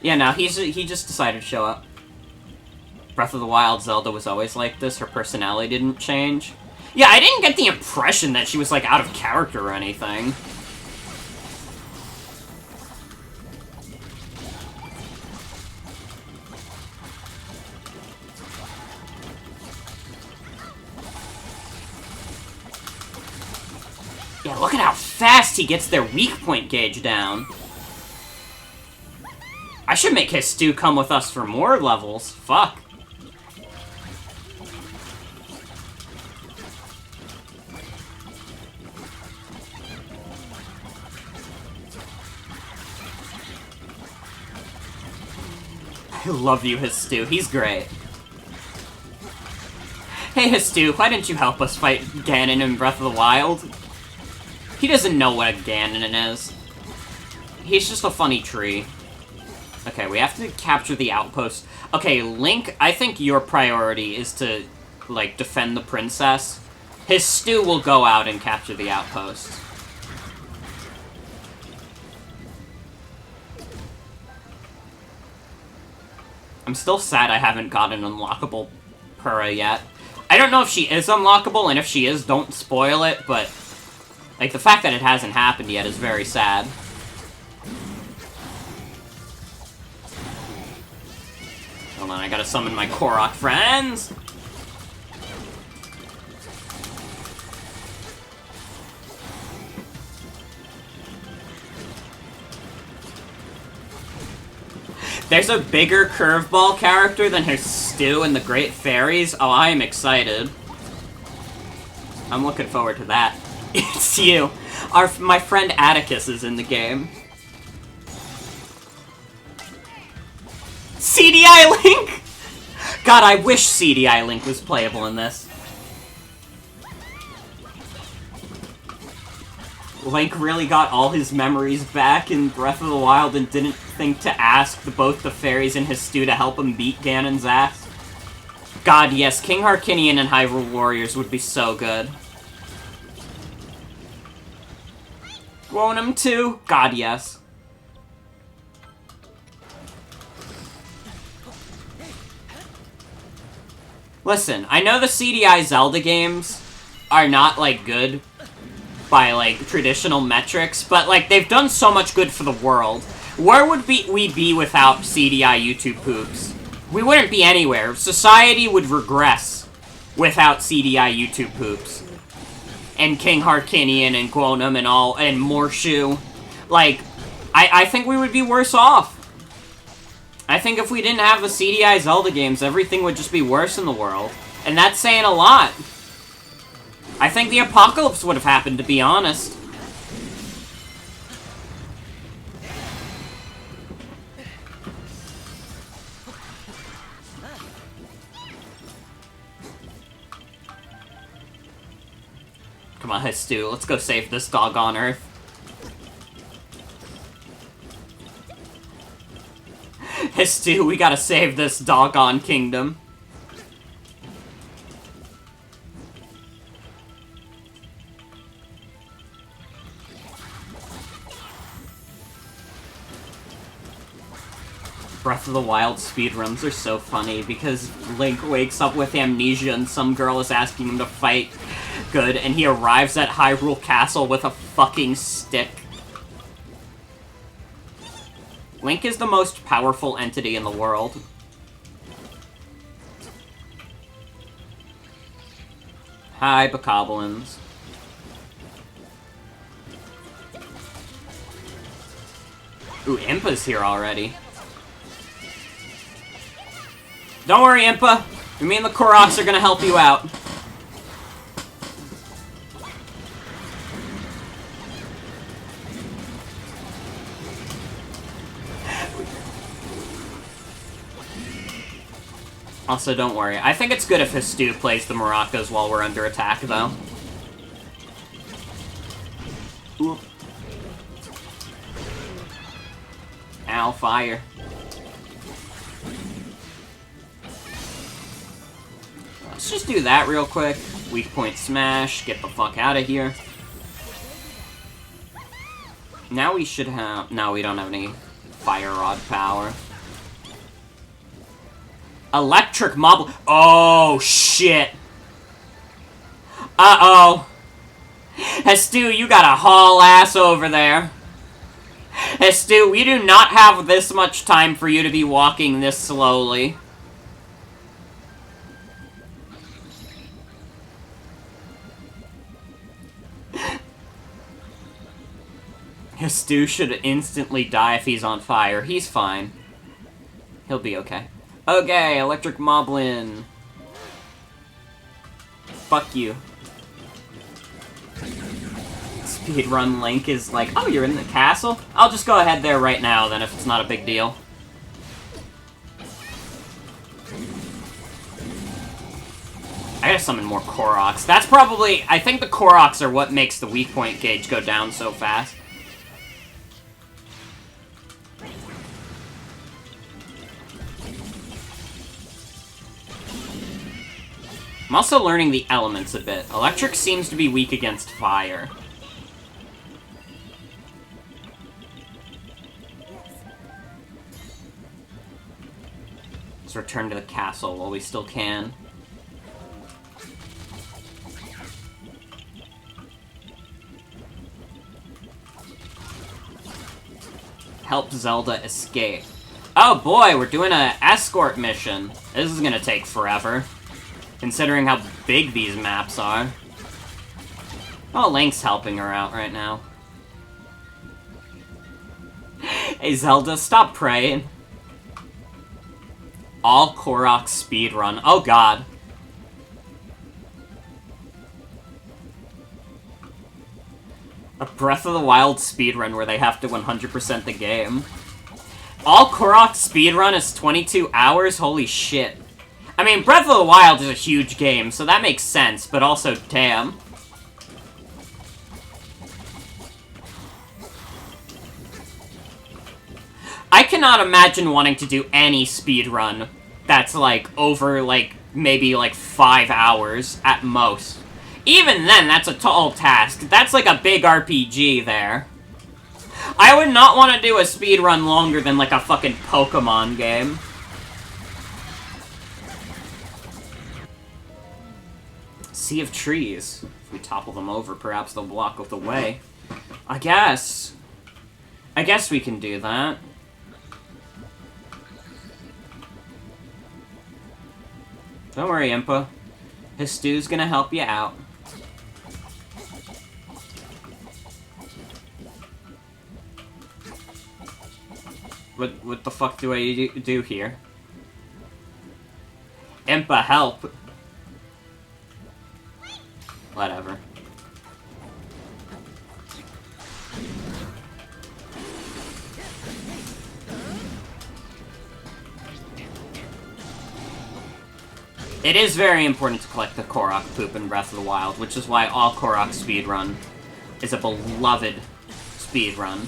Yeah, no, he just decided to show up. Breath of the Wild Zelda was always like this. Her personality didn't change. Yeah, I didn't get the impression that she was, like, out of character or anything. Yeah, look at how fast he gets their weak point gauge down. I should make his stew come with us for more levels. Fuck. I love you, his stew. He's great. Hey, his stew, why didn't you help us fight Ganon in Breath of the Wild? He doesn't know what a Ganon is. He's just a funny tree. Okay, we have to capture the outpost. Okay, Link, I think your priority is to, like, defend the princess. His stew will go out and capture the outpost. I'm still sad I haven't got an unlockable Purah yet. I don't know if she is unlockable, and if she is, don't spoil it, but... like, the fact that it hasn't happened yet is very sad. Hold on, I gotta summon my Korok friends! There's a bigger curveball character than her stew in the Great Fairies. Oh, I am excited. I'm looking forward to that. It's you. My friend Atticus is in the game. CDI Link! God, I wish CDI Link was playable in this. Link really got all his memories back in Breath of the Wild and didn't think to ask both the fairies and his stew to help him beat Ganon's ass. God, yes, King Harkinian and Hyrule Warriors would be so good. Want him too? God, yes. Listen, I know the CDI Zelda games are not, like, good by, like, traditional metrics, but, like, they've done so much good for the world. Where would we be without CDI YouTube poops? We wouldn't be anywhere. Society would regress without CDI YouTube poops. And King Harkinian and Gwonum and all, and Morshu. Like, I think we would be worse off. I think if we didn't have the CDI Zelda games, everything would just be worse in the world. And that's saying a lot. I think the apocalypse would have happened, to be honest. Come on, Stu, let's go save this dog on Earth. Stu, we gotta save this doggone kingdom. Breath of the Wild speedruns are so funny because Link wakes up with amnesia and some girl is asking him to fight good, and he arrives at Hyrule Castle with a fucking stick. Link is the most powerful entity in the world. Hi, Bokoblins. Ooh, Impa's here already. Don't worry, Impa. Me and the Koroks are gonna help you out. Also, don't worry. I think it's good if his stew plays the maracas while we're under attack, though. Ooh. Ow, fire. Let's just do that real quick. Weak point smash, get the fuck out of here. Now we should have... No, we don't have any fire rod power. Electric mob... Oh, shit! Uh-oh. Hestu, you gotta haul ass over there. Hestu, we do not have this much time for you to be walking this slowly. Hestu should instantly die if he's on fire. He's fine. He'll be okay. Okay, Electric Moblin. Fuck you. Speedrun Link is like, oh, you're in the castle? I'll just go ahead there right now, then, if it's not a big deal. I gotta summon more Koroks. That's probably... I think the Koroks are what makes the weak point gauge go down so fast. I'm also learning the elements a bit. Electric seems to be weak against fire. Let's return to the castle while we still can. Help Zelda escape. Oh boy, we're doing an escort mission. This is gonna take forever, considering how big these maps are. Oh, Link's helping her out right now. Hey Zelda, stop praying. All Korok speedrun. Oh god. A Breath of the Wild speedrun where they have to 100% the game. All Korok speedrun is 22 hours? Holy shit. I mean, Breath of the Wild is a huge game, so that makes sense, but also, damn. I cannot imagine wanting to do any speedrun that's, like, over, like, maybe, like, 5 hours at most. Even then, that's a tall task. That's like a big RPG there. I would not want to do a speedrun longer than, like, a fucking Pokemon game. Sea of trees. If we topple them over, perhaps they'll block the way. I guess we can do that. Don't worry, Impa. Hestu's gonna help you out. What the fuck do I do here? Impa, help! Whatever. It is very important to collect the Korok poop in Breath of the Wild, which is why all Korok speedrun is a beloved speedrun.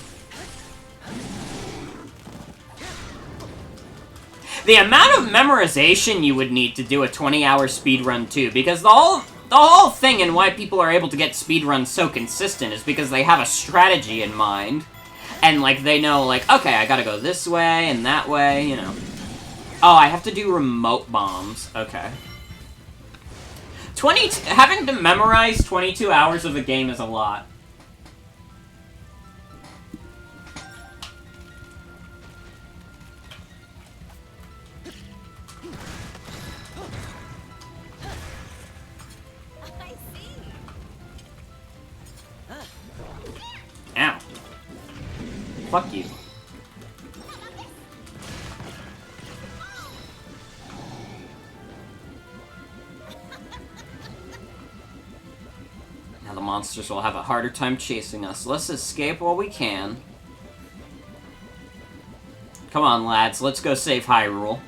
The amount of memorization you would need to do a 20-hour speedrun too, because the whole thing and why people are able to get speedruns so consistent is because they have a strategy in mind. And, like, they know, like, okay, I gotta go this way and that way, you know. Oh, I have to do remote bombs. Okay. Having to memorize 22 hours of a game is a lot. Ow. Fuck you. Now the monsters will have a harder time chasing us. Let's escape while we can. Come on, lads. Let's go save Hyrule.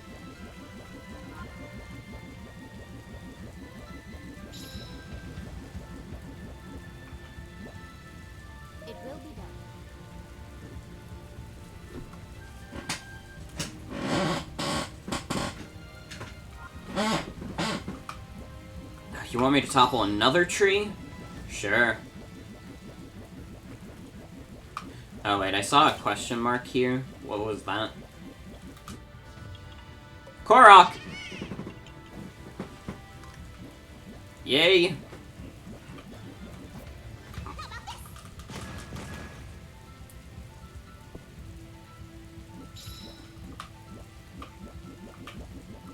It will be done.
You want me to topple another tree? Sure. Oh wait, I saw a question mark here. What was that? Korok! Yay!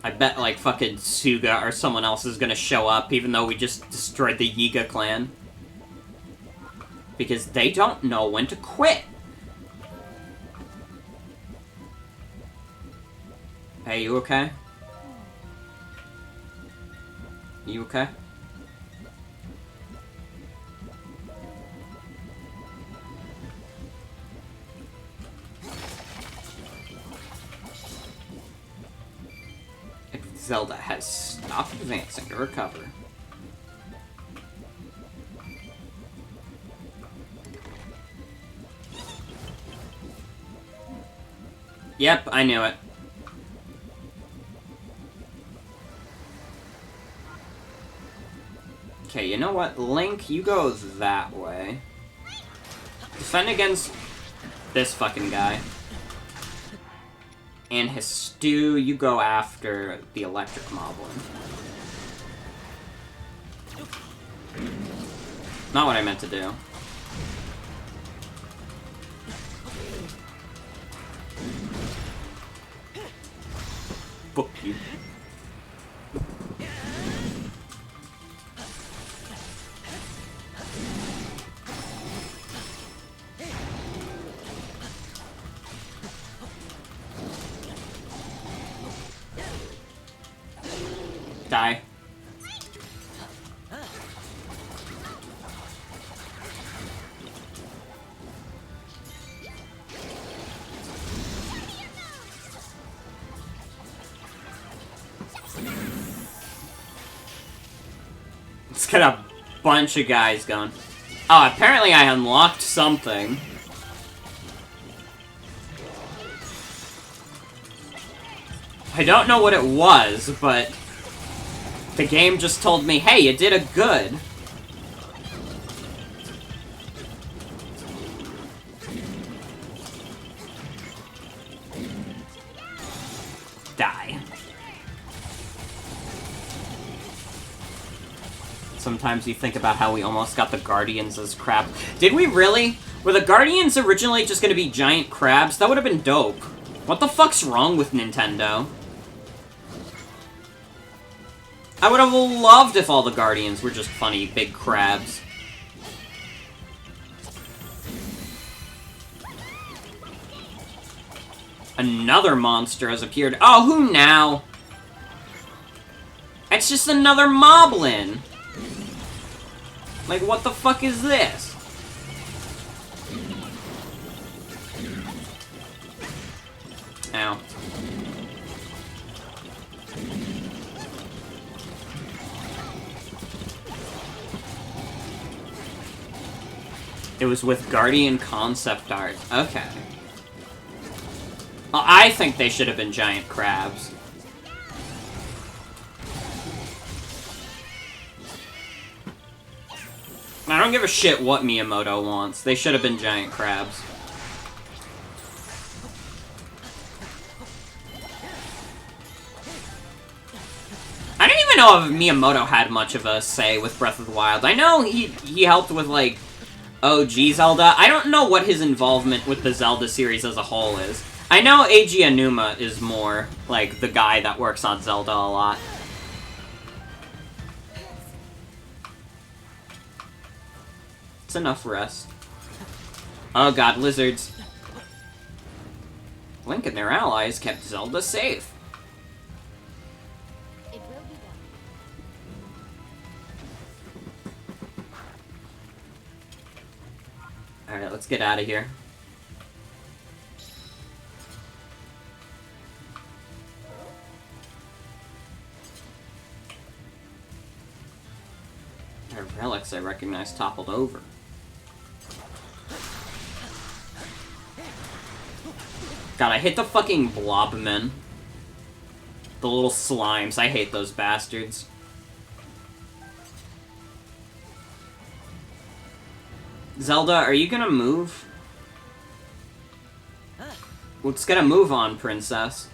I bet, like, fucking Suga or someone else is gonna show up, even though we just destroyed the Yiga clan. Because they don't know when to quit. Hey, you okay? You okay? Zelda has stopped advancing to recover. Yep, I knew it. Okay, you know what? Link, you go that way. Defend against this fucking guy. And his stew, you go after the electric moblin. Not what I meant to do. Fuck you. Die. It's got a bunch of guys going. Oh, apparently I unlocked something. I don't know what it was, but the game just told me, hey, you did a good. Die. Sometimes you think about how we almost got the Guardians as crap. Did we really? Were the Guardians originally just gonna be giant crabs? That would have been dope. What the fuck's wrong with Nintendo? I would have loved if all the Guardians were just funny, big crabs. Another monster has appeared. Oh, who now? It's just another moblin. Like, what the fuck is this? Ow. It was with Guardian concept art. Okay. Well, I think they should have been giant crabs. I don't give a shit what Miyamoto wants. They should have been giant crabs. I don't even know if Miyamoto had much of a say with Breath of the Wild. I know he helped with, like, OG Zelda. I don't know what his involvement with the Zelda series as a whole is. I know Eiji Aonuma is more, like, the guy that works on Zelda a lot. It's enough rest. Oh god, lizards. Link and their allies kept Zelda safe.
It will be done.
Alright, let's get out of here. Our relics I recognize toppled over. God, I hate the fucking blobmen. The little slimes. I hate those bastards. Zelda, are you gonna move? Let's get a move on, princess.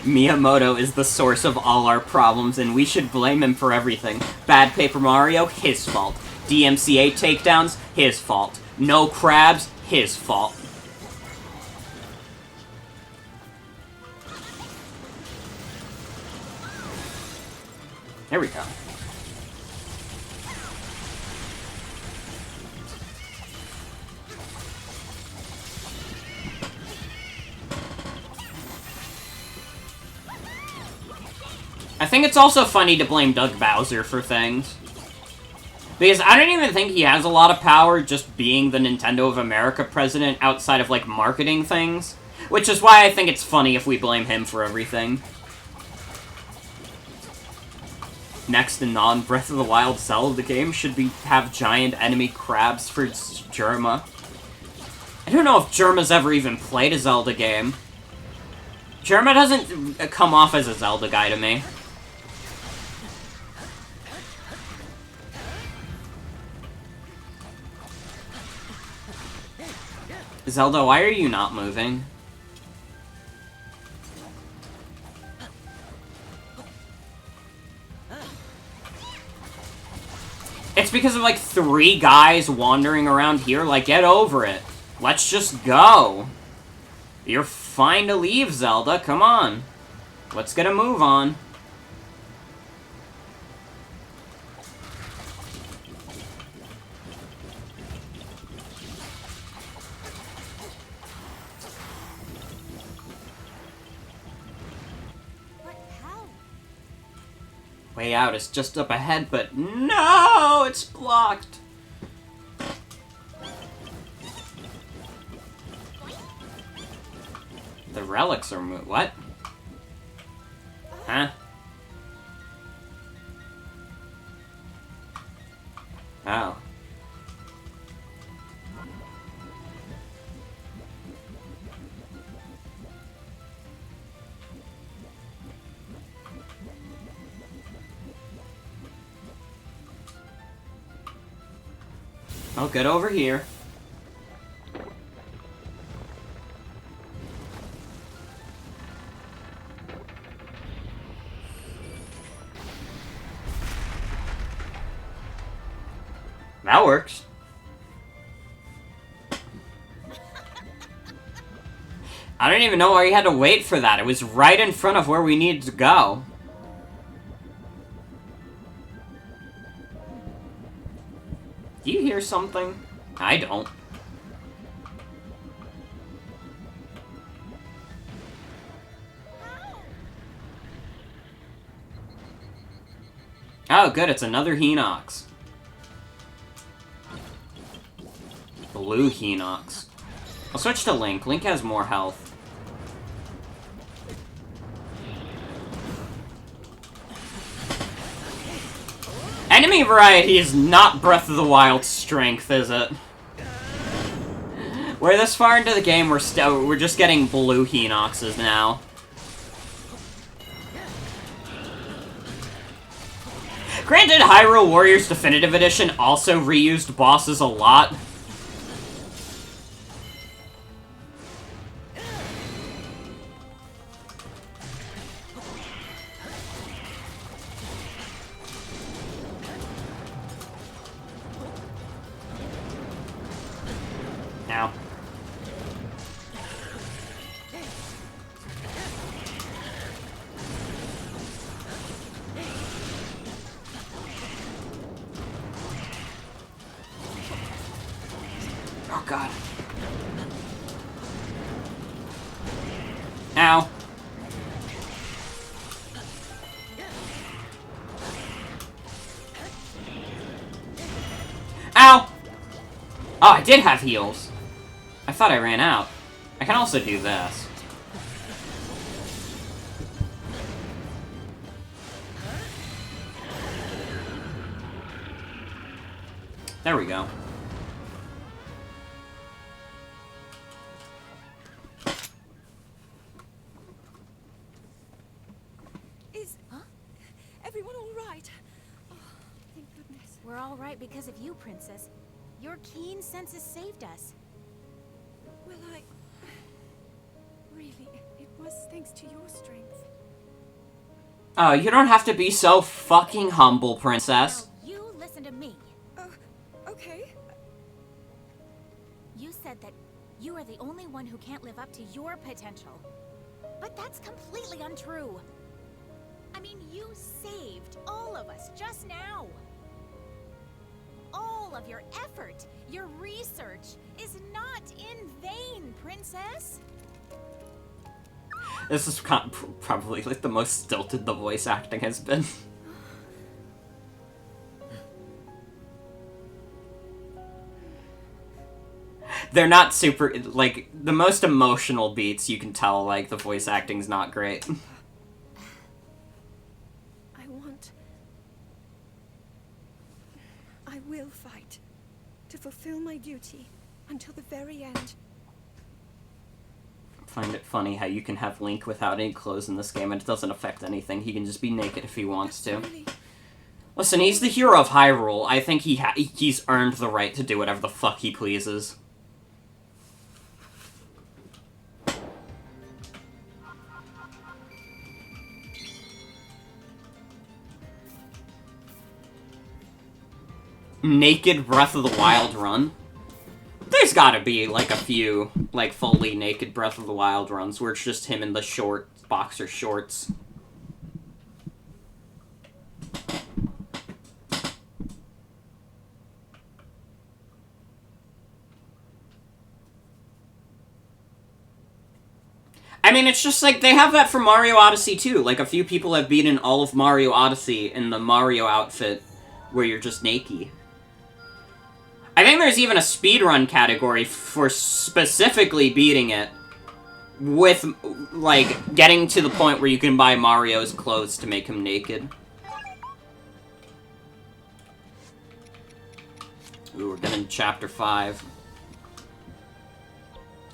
Miyamoto is the source of all our problems, and we should blame him for everything. Bad Paper Mario, his fault. DMCA takedowns, his fault. No crabs, his fault. There we go. I think it's also funny to blame Doug Bowser for things. Because I don't even think he has a lot of power just being the Nintendo of America president outside of, like, marketing things. Which is why I think it's funny if we blame him for everything. Next, the non-Breath of the Wild Zelda game should have giant enemy crabs for Jerma. I don't know if Jerma's ever even played a Zelda game. Jerma doesn't come off as a Zelda guy to me. Zelda, why are you not moving? It's because of, like, 3 guys wandering around here. Like, get over it. Let's just go. You're fine to leave, Zelda. Come on. Let's get a move on. Way out is just up ahead, but no, it's blocked. The relics are what? Huh? Oh. I'll get over here. That works. I don't even know why you had to wait for that. It was right in front of where we needed to go. Do you hear something? I don't. Oh, good, it's another Hinox. Blue Hinox. I'll switch to Link. Link has more health. Enemy variety is not Breath of the Wild's strength, is it? We're this far into the game, we're just getting blue Hinoxes now. Granted, Hyrule Warriors Definitive Edition also reused bosses a lot. Now. Oh, God. Ow. Ow! Oh, I did have heals. I thought I ran out. I can also do this. There we go.
Is everyone all right? Oh, thank goodness.
We're all right because of you, Princess. Your keen senses saved us.
Well, really, it was thanks to your strength.
Oh, you don't have to be so fucking humble, Princess.
Now, you listen to me.
said that you are the only one who can't live up to your potential. But that's completely untrue. I mean, you saved all of us just now. All of your effort, your research, is not in vain, Princess.
This is probably like the most stilted the voice acting has been. They're not super, like, the most emotional beats, you can tell, like, the voice acting's not great.
I will fight to fulfill my duty until the very end.
I find it funny how you can have Link without any clothes in this game and it doesn't affect anything. He can just be naked if he wants to. Listen, he's the hero of Hyrule. I think he's earned the right to do whatever the fuck he pleases. Naked Breath of the Wild run. There's gotta be, like, a few, like, fully naked Breath of the Wild runs where it's just him in the boxer shorts. I mean, it's just like, they have that for Mario Odyssey too. Like, a few people have beaten all of Mario Odyssey in the Mario outfit where you're just naked. I think there's even a speedrun category for specifically beating it with, like, getting to the point where you can buy Mario's clothes to make him naked. Ooh, we're getting to Chapter 5.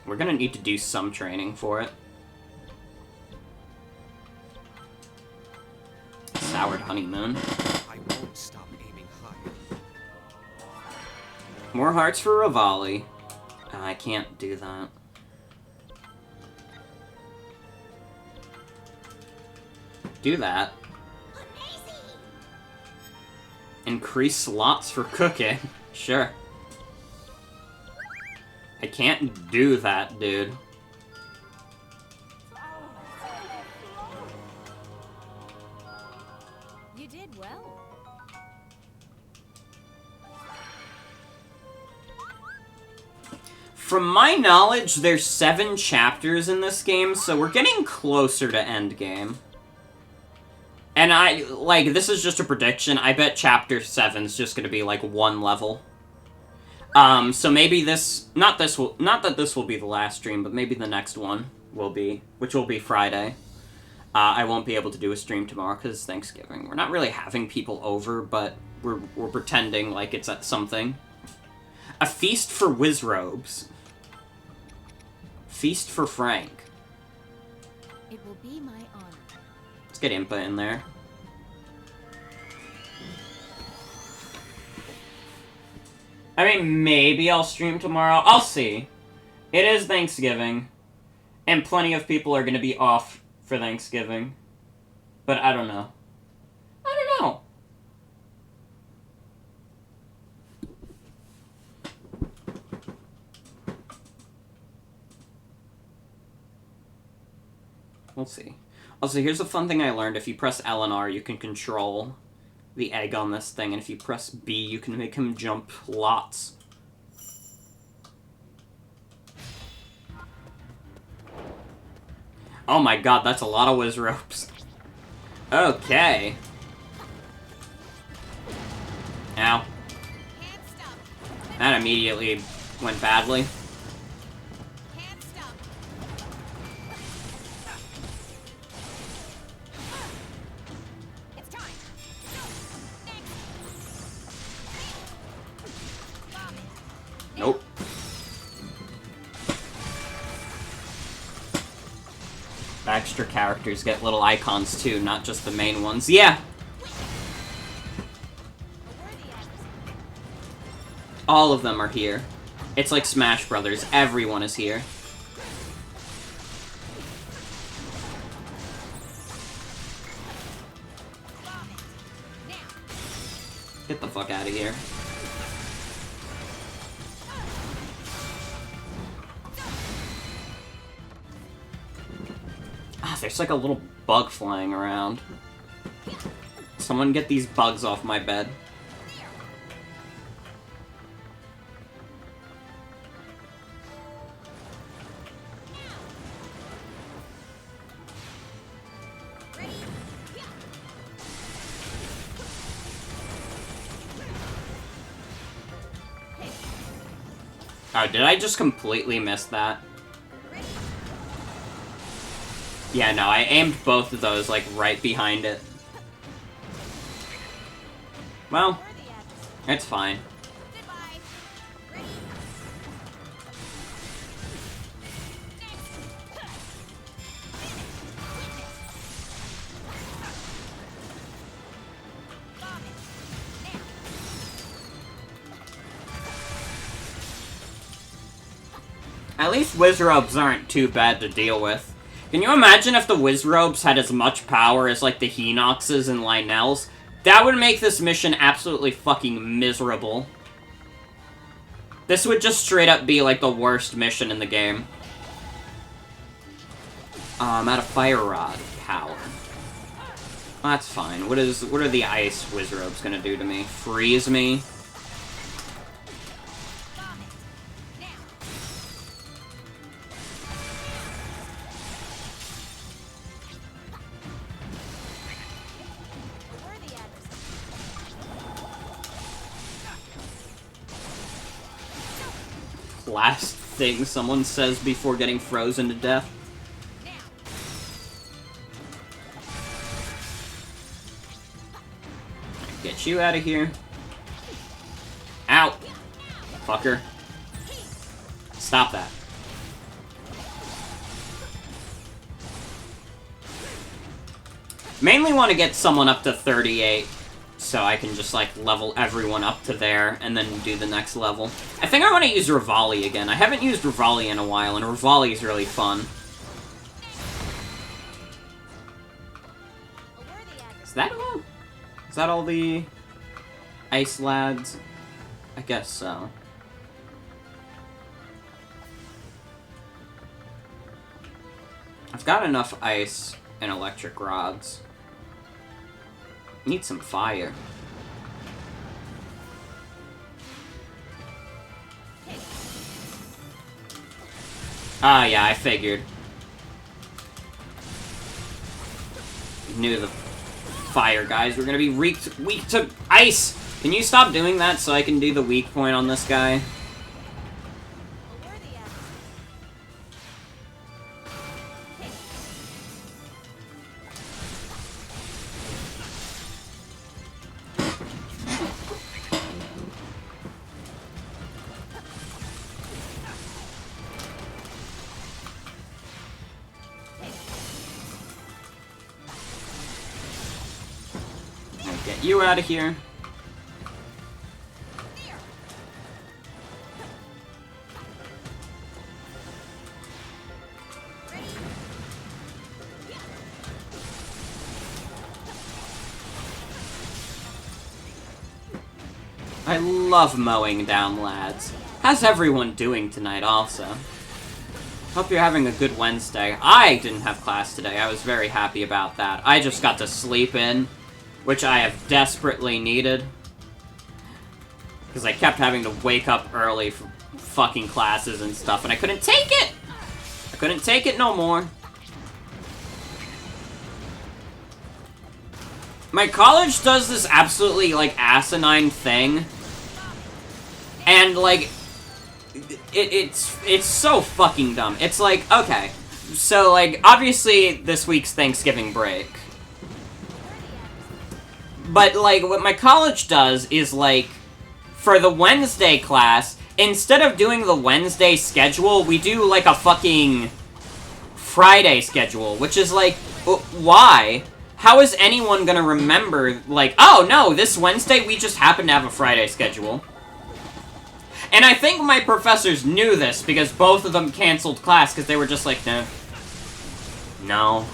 We're gonna need to do some training for it. Soured honeymoon.
I won't stop aiming high.
More hearts for Rivali. I can't do that. Do that. Increase slots for cooking. Sure. I can't do that, dude.
You did well.
From my knowledge, there's 7 chapters in this game, so we're getting closer to endgame. And this is just a prediction. I bet Chapter 7's just gonna be, like, 1 level. So maybe not that this will be the last stream, but maybe the next one will be, which will be Friday. I won't be able to do a stream tomorrow because it's Thanksgiving. We're not really having people over, but we're pretending like it's at something. A feast for Wizrobes. Feast for Frank.
It will be my honor.
Let's get Impa in there. I mean, maybe I'll stream tomorrow. I'll see. It is Thanksgiving. And plenty of people are going to be off for Thanksgiving. But I don't know. I don't know. We'll see. Also, here's a fun thing I learned. If you press L and R, you can control the egg on this thing, and if you press B, you can make him jump lots. Oh my god, that's a lot of Wizropes. Okay. Ow. That immediately went badly. Nope. Extra characters get little icons too, not just the main ones. Yeah! All of them are here. It's like Smash Brothers. Everyone is here. Get the fuck out of here. There's like a little bug flying around. Someone get these bugs off my bed. Oh, did I just completely miss that? Yeah, no, I aimed both of those, like, right behind it. Well, it's fine. At least Wizrobes aren't too bad to deal with. Can you imagine if the Wizrobes had as much power as, like, the Hinoxes and Lynels? That would make this mission absolutely fucking miserable. This would just straight up be, like, the worst mission in the game. I'm out of Fire Rod power. That's fine. What are the Ice Wizrobes gonna do to me? Freeze me? Last thing someone says before getting frozen to death. Get you out of here. Ow! Fucker. Stop that. Mainly want to get someone up to 38. So I can just, like, level everyone up to there, and then do the next level. I think I want to use Rivali again. I haven't used Rivali in a while, and Rivali is really fun. Is that all? Is that all the Ice Lads? I guess so. I've got enough ice and electric rods. Need some fire. Ah, yeah, I figured. Knew the fire guys were gonna be weak to ice! Can you stop doing that so I can do the weak point on this guy? Get you out of here. I love mowing down lads. How's everyone doing tonight also? Hope you're having a good Wednesday. I didn't have class today. I was very happy about that. I just got to sleep in, which I have desperately needed. Because I kept having to wake up early for fucking classes and stuff, and I couldn't take it! I couldn't take it no more. My college does this absolutely, like, asinine thing. And, like, it's so fucking dumb. It's like, okay, so, like, obviously this week's Thanksgiving break. But, like, what my college does is, like, for the Wednesday class, instead of doing the Wednesday schedule, we do, like, a fucking Friday schedule, which is, like, why? How is anyone gonna remember, like, oh, no, this Wednesday we just happen to have a Friday schedule? And I think my professors knew this, because both of them canceled class, because they were just like, no. No.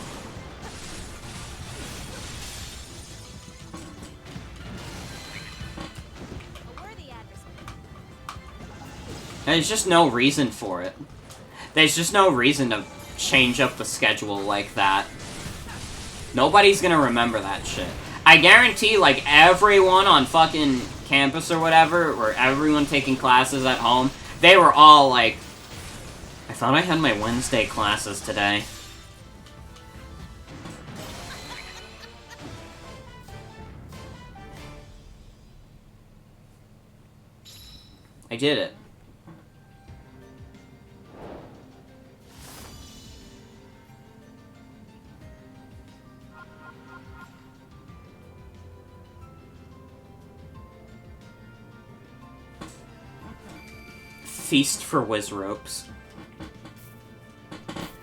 There's just no reason for it. There's just no reason to change up the schedule like that. Nobody's gonna remember that shit. I guarantee, like, everyone on fucking campus or whatever, or everyone taking classes at home, they were all like, I thought I had my Wednesday classes today. I did it. Feast for whiz ropes.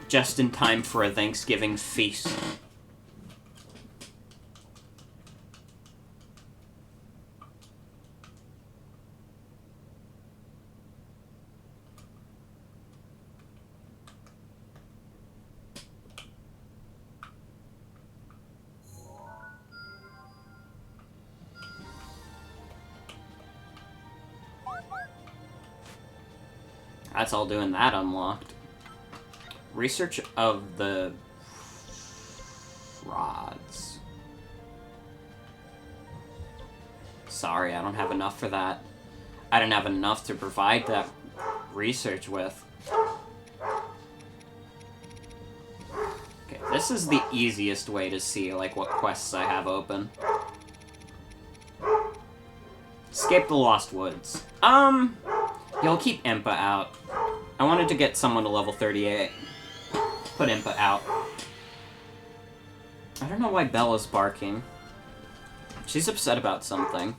Just in time for a Thanksgiving feast. That's all doing that unlocked. Research of the rods. Sorry, I don't have enough for that. I don't have enough to provide that research with. Okay, this is the easiest way to see, like, what quests I have open. Escape the Lost Woods. You'll keep Impa out. I wanted to get someone to level 38. Put Impa out. I don't know why Bella's barking. She's upset about something.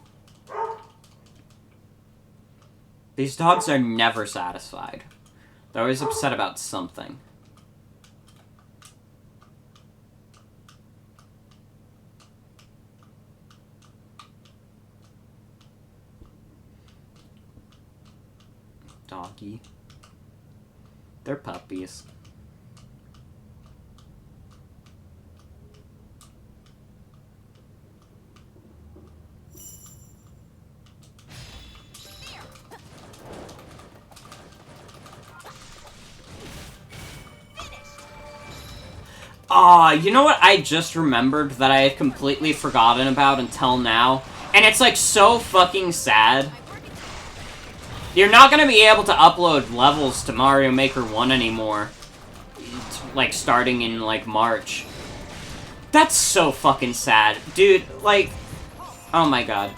These dogs are never satisfied. They're always upset about something. Doggy. They're puppies. You know what I just remembered that I had completely forgotten about until now? And it's, like, so fucking sad. You're not gonna be able to upload levels to Mario Maker 1 anymore. Like, starting in, like, March. That's so fucking sad. Dude, like... Oh my god.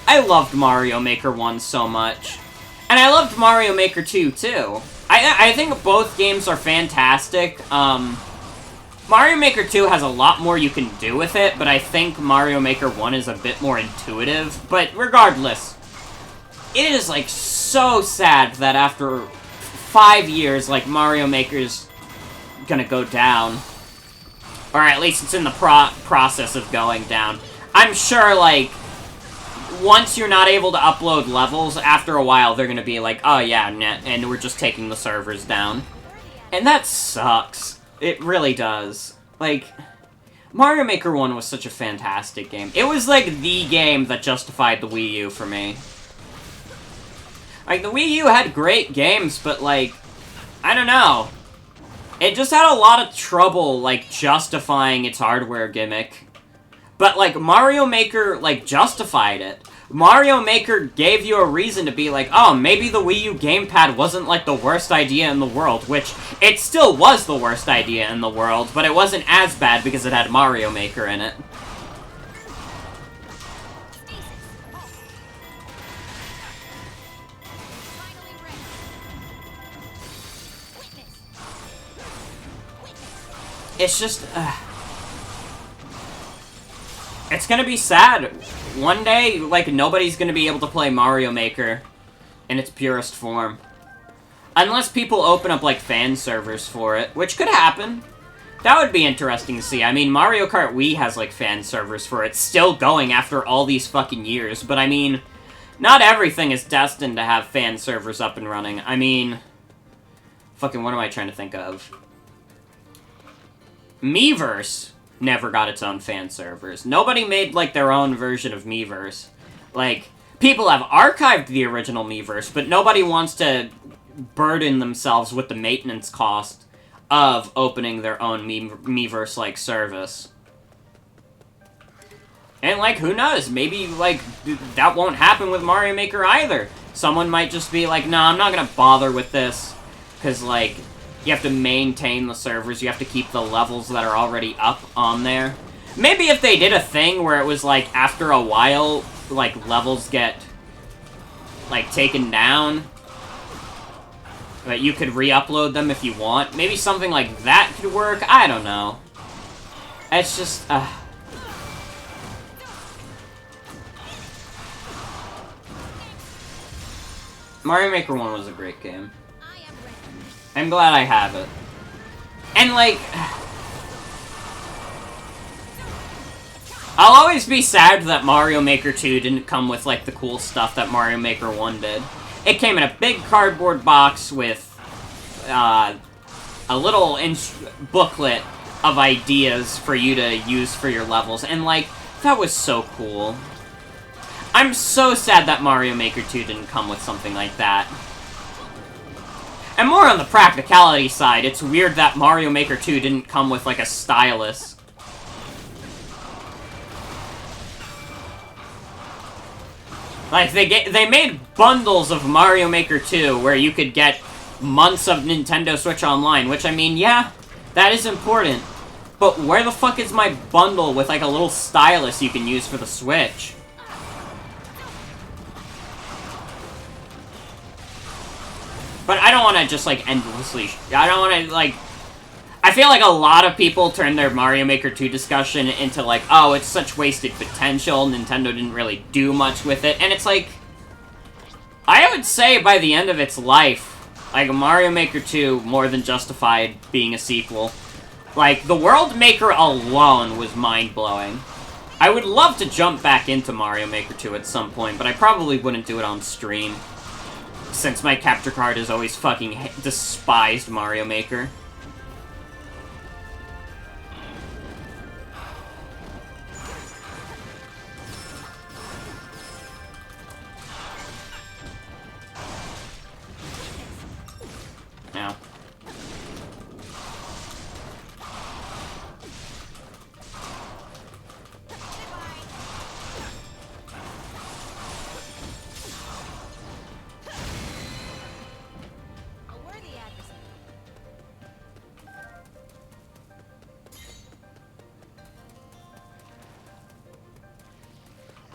I loved Mario Maker 1 so much. And I loved Mario Maker 2, too. I think both games are fantastic. Mario Maker 2 has a lot more you can do with it, but I think Mario Maker 1 is a bit more intuitive. But regardless, it is, like, so sad that after 5 years, like, Mario Maker's gonna go down. Or at least it's in the process of going down. I'm sure, like, once you're not able to upload levels, after a while they're gonna be like, oh yeah, and we're just taking the servers down. And that sucks. It really does. Like, Mario Maker 1 was such a fantastic game. It was, like, the game that justified the Wii U for me. Like, the Wii U had great games, but, like, I don't know. It just had a lot of trouble, like, justifying its hardware gimmick. But, like, Mario Maker, like, justified it. Mario Maker gave you a reason to be like, oh, maybe the Wii U gamepad wasn't, like, the worst idea in the world, which it still was the worst idea in the world, but it wasn't as bad because it had Mario Maker in it. It's just, it's gonna be sad. One day, like, nobody's gonna be able to play Mario Maker in its purest form. Unless people open up, like, fan servers for it, which could happen. That would be interesting to see. I mean, Mario Kart Wii has, like, fan servers for it, still going after all these fucking years, but I mean, not everything is destined to have fan servers up and running. I mean, fucking, what am I trying to think of? Miiverse never got its own fan servers. Nobody made, like, their own version of Miiverse. Like, people have archived the original Miiverse, but nobody wants to burden themselves with the maintenance cost of opening their own Miiverse-like service. And, like, who knows? Maybe, like, that won't happen with Mario Maker either. Someone might just be like, nah, I'm not gonna bother with this. Because, like, you have to maintain the servers. You have to keep the levels that are already up on there. Maybe if they did a thing where it was, like, after a while, like, levels get, like, taken down. But you could re-upload them if you want. Maybe something like that could work. I don't know. It's just, Mario Maker 1 was a great game. I'm glad I have it. And, like, I'll always be sad that Mario Maker 2 didn't come with, like, the cool stuff that Mario Maker 1 did. It came in a big cardboard box with, a little booklet of ideas for you to use for your levels, and, like, that was so cool. I'm so sad that Mario Maker 2 didn't come with something like that. And more on the practicality side, it's weird that Mario Maker 2 didn't come with, like, a stylus. Like, they made bundles of Mario Maker 2 where you could get months of Nintendo Switch Online, which, I mean, yeah, that is important. But where the fuck is my bundle with, like, a little stylus you can use for the Switch? But I don't want to just, like, endlessly... I don't want to, like... I feel like a lot of people turn their Mario Maker 2 discussion into, like, oh, it's such wasted potential, Nintendo didn't really do much with it, and it's like... I would say by the end of its life, like, Mario Maker 2 more than justified being a sequel. Like, the World Maker alone was mind-blowing. I would love to jump back into Mario Maker 2 at some point, but I probably wouldn't do it on stream. Since my capture card has always fucking despised Mario Maker. Now.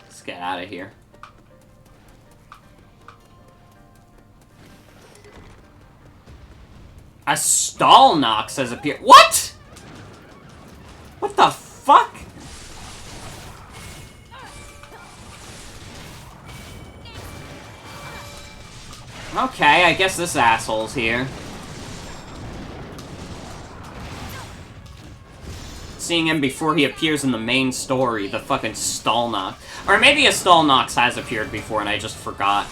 Let's get out of here. A stall Nox has appeared. What? What the fuck? Okay, I guess this asshole's here. Seeing him before he appears in the main story, the fucking stall Nox. Or maybe a stall Nox has appeared before and I just forgot.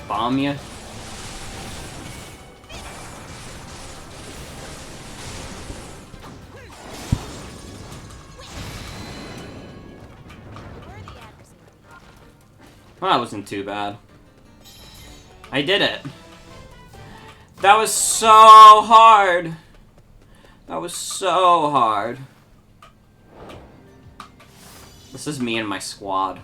Bomb ya? Well, that wasn't too bad. I did it. That was so hard. That was so hard. This is me and my squad.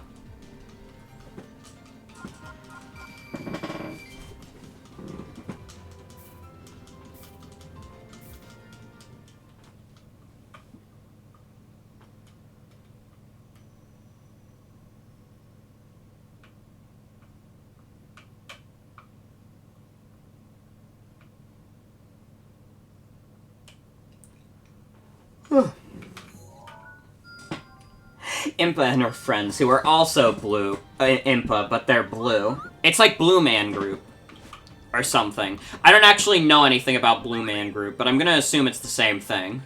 Impa and her friends, who are also blue. Impa, but they're blue. It's like Blue Man Group. Or something. I don't actually know anything about Blue Man Group, but I'm gonna assume it's the same thing.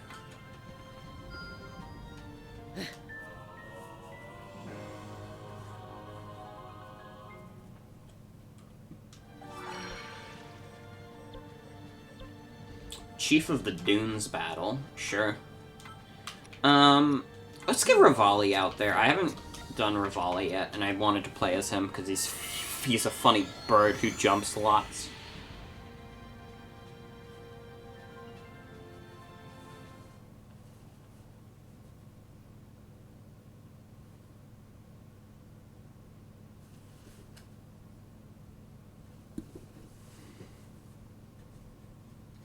Chief of the Dunes battle. Sure. Let's get Rivali out there. I haven't done Rivali yet, and I wanted to play as him because he's a funny bird who jumps lots.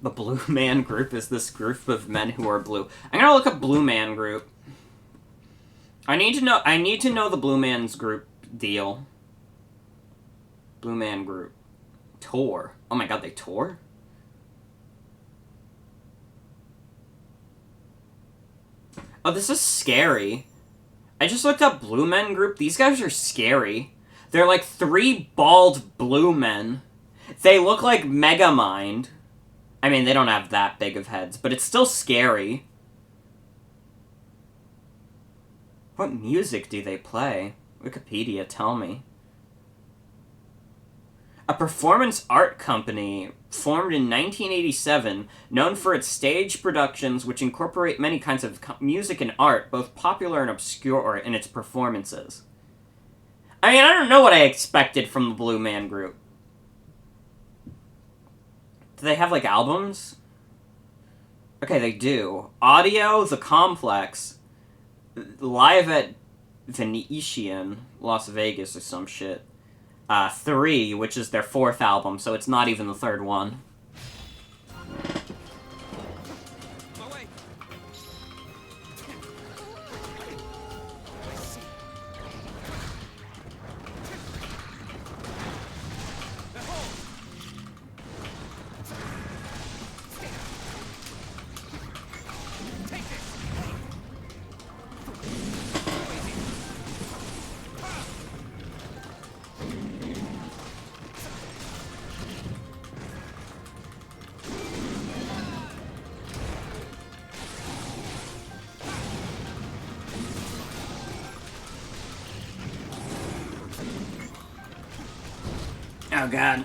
The Blue Man Group is this group of men who are blue. I'm gonna look up Blue Man Group. I need to know the Blue Man's Group deal. Blue Man Group. Tour. Oh my god, they tour? Oh, this is scary. I just looked up Blue Men Group. These guys are scary. They're like 3 bald blue men. They look like Megamind. I mean, they don't have that big of heads, but it's still scary. What music do they play? Wikipedia, tell me. A performance art company formed in 1987, known for its stage productions which incorporate many kinds of music and art, both popular and obscure, in its performances. I mean, I don't know what I expected from the Blue Man Group. Do they have, like, albums? Okay, they do. Audio, The Complex, live at Venetian, Las Vegas or some shit. 3, which is their 4th album, so it's not even the 3rd one. Oh god.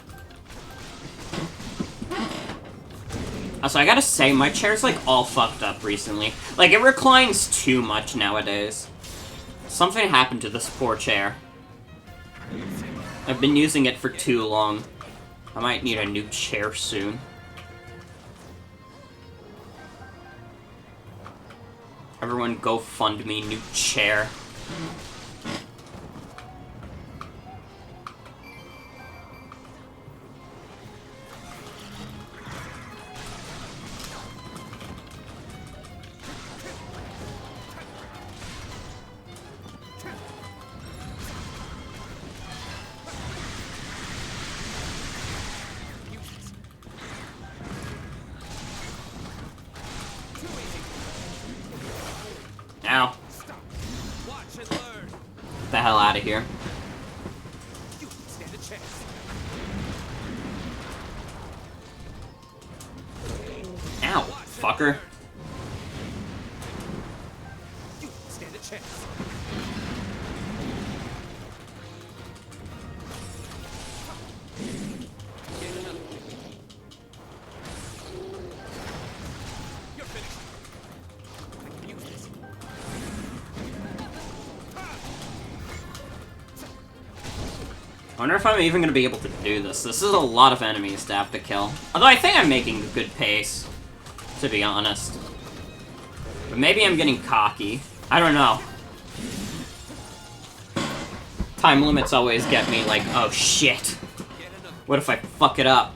Also, I gotta say, my chair's like all fucked up recently. Like, it reclines too much nowadays. Something happened to this poor chair. I've been using it for too long. I might need a new chair soon. Everyone go fund me new chair. Ow. Get the hell out of here. Ow, fucker. I wonder if I'm even going to be able to do this. This is a lot of enemies to have to kill. Although I think I'm making a good pace, to be honest. But maybe I'm getting cocky. I don't know. Time limits always get me like, oh shit. What if I fuck it up?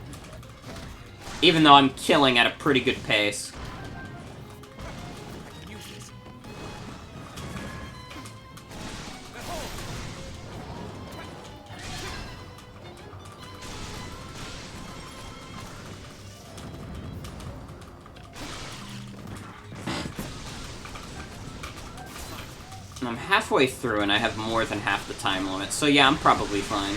Even though I'm killing at a pretty good pace. I'm halfway through and I have more than half the time limit, so yeah, I'm probably fine.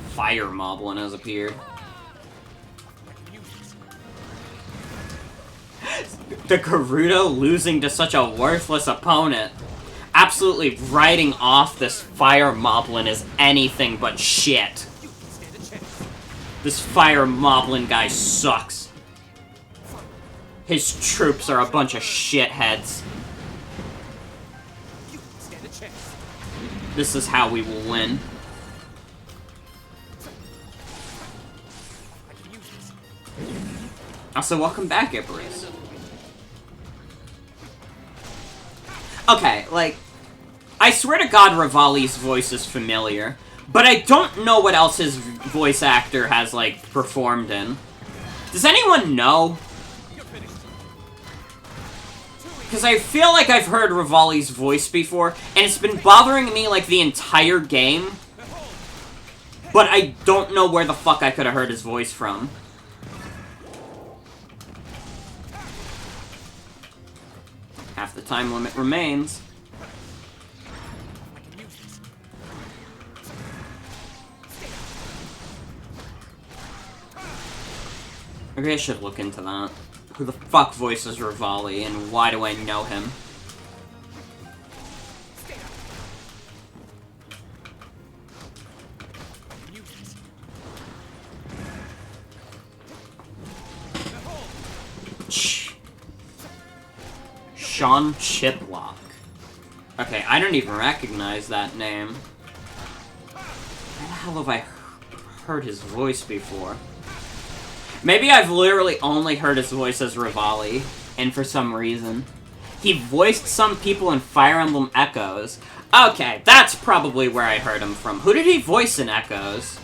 Fire Moblin has appeared. The Gerudo losing to such a worthless opponent. Absolutely writing off this Fire Moblin as anything but shit. This Fire Moblin guy sucks. His troops are a bunch of shitheads. This is how we will win. Also, welcome back, Icarus. Okay, like, I swear to God Rivali's voice is familiar, but I don't know what else his voice actor has, like, performed in. Does anyone know? Because I feel like I've heard Rivali's voice before, and it's been bothering me, like, the entire game. But I don't know where the fuck I could have heard his voice from. Half the time limit remains. Maybe I should look into that. Who the fuck voices Rivali, and why do I know him? Sean Chiplock. Okay, I don't even recognize that name. Where the hell have I heard his voice before? Maybe I've literally only heard his voice as Rivali, and for some reason. He voiced some people in Fire Emblem Echoes. Okay, that's probably where I heard him from. Who did he voice in Echoes?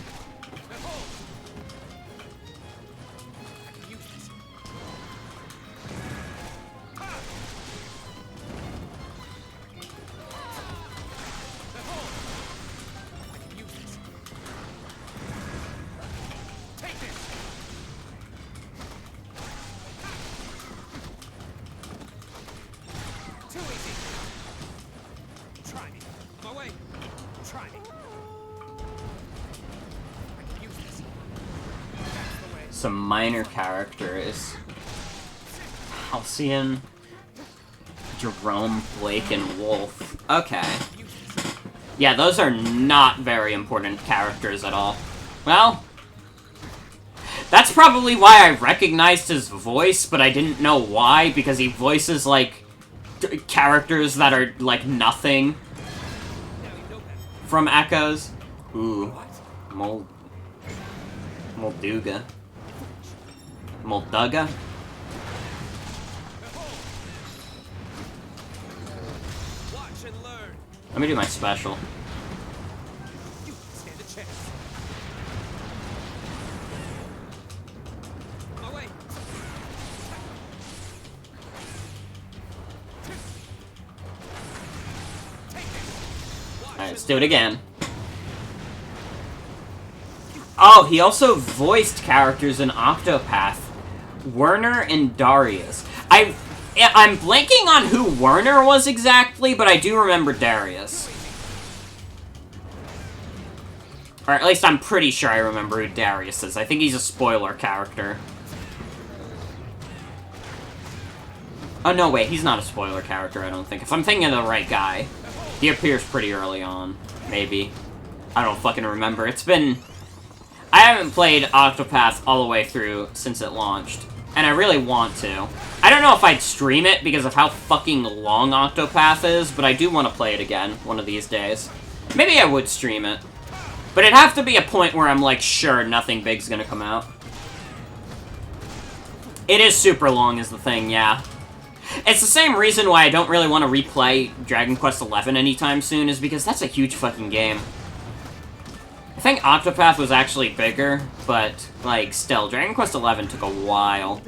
Some minor characters. Halcyon, Jerome, Blake, and Wolf. Okay. Yeah, those are not very important characters at all. Well, that's probably why I recognized his voice, but I didn't know why, because he voices, like, characters that are, like, nothing from Echoes. Ooh. Molduga. Molduga? Let me do my special. Alright, let's do it again. Oh, he also voiced characters in Octopath. Werner and Darius. I'm blanking on who Werner was exactly, but I do remember Darius. Or at least I'm pretty sure I remember who Darius is. I think he's a spoiler character. Oh, no, wait, he's not a spoiler character, I don't think. If I'm thinking of the right guy. He appears pretty early on. Maybe. I don't fucking remember. It's been... I haven't played Octopath all the way through since it launched. And I really want to. I don't know if I'd stream it because of how fucking long Octopath is, but I do want to play it again one of these days. Maybe I would stream it. But it'd have to be a point where I'm like, sure, nothing big's gonna come out. It is super long is the thing, yeah. It's the same reason why I don't really want to replay Dragon Quest XI anytime soon, is because that's a huge fucking game. I think Octopath was actually bigger, but, like, still, Dragon Quest XI took a while.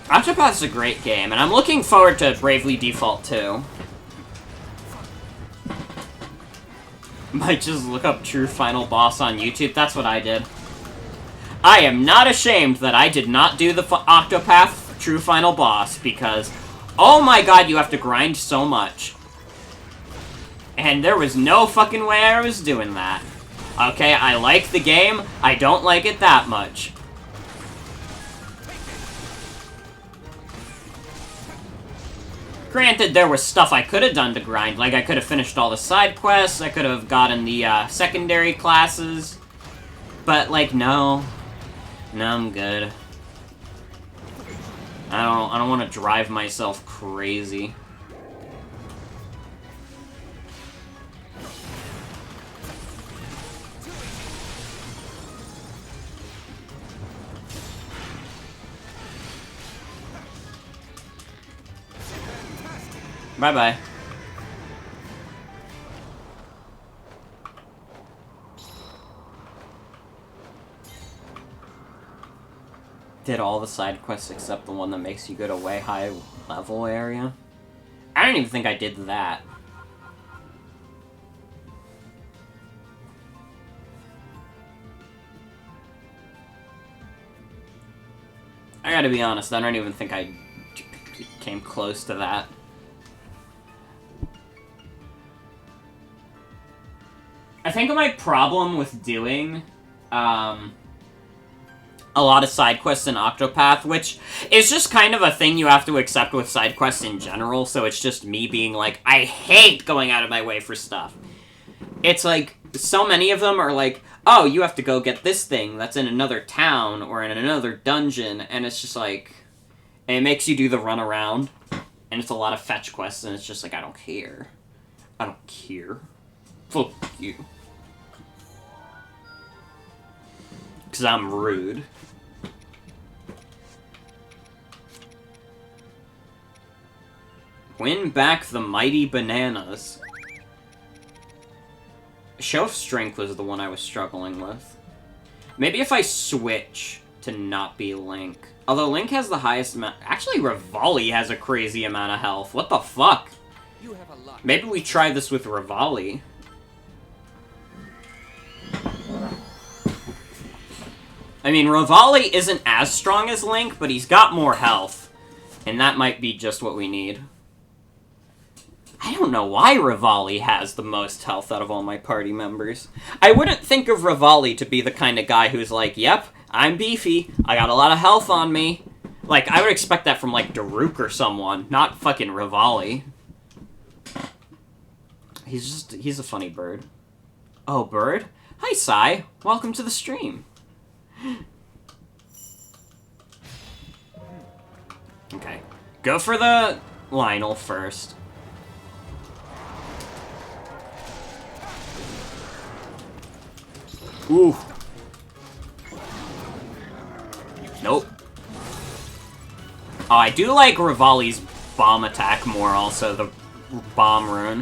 Octopath is a great game, and I'm looking forward to Bravely Default 2. Might just look up True Final Boss on YouTube. That's what I did. I am not ashamed that I did not do the Octopath True Final Boss, because, oh my god, you have to grind so much. And there was no fucking way I was doing that. Okay, I like the game. I don't like it that much. Granted, there was stuff I could have done to grind. Like, I could have finished all the side quests. I could have gotten the secondary classes. But, like, no. No, I'm good. I don't want to drive myself crazy. Bye-bye. Did all the side quests except the one that makes you go to way high level area? I don't even think I did that. I gotta be honest, I don't even think I came close to that. I think my problem with doing, a lot of side quests in Octopath, which is just kind of a thing you have to accept with side quests in general, so it's just me being like, I hate going out of my way for stuff. It's like, so many of them are like, oh, you have to go get this thing that's in another town or in another dungeon, and it's just like, it makes you do the run around, and it's a lot of fetch quests, and it's just like, I don't care. I don't care. Fuck you. Because I'm rude. Win back the mighty bananas. Show of Strength was the one I was struggling with. Maybe if I switch to not be Link. Although Link has the highest amount... Actually, Rivali has a crazy amount of health. What the fuck?
You have a lot.
Maybe we try this with Rivali. I mean, Rivali isn't as strong as Link, but he's got more health. And that might be just what we need. I don't know why Rivali has the most health out of all my party members. I wouldn't think of Rivali to be the kind of guy who's like, yep, I'm beefy, I got a lot of health on me. Like, I would expect that from, like, Daruk or someone, not fucking Rivali. He's a funny bird. Oh, bird? Hi, Sai. Welcome to the stream. Okay. Go for the Lionel first. Ooh. Nope. Oh, I do like Rivali's bomb attack more also, the bomb rune.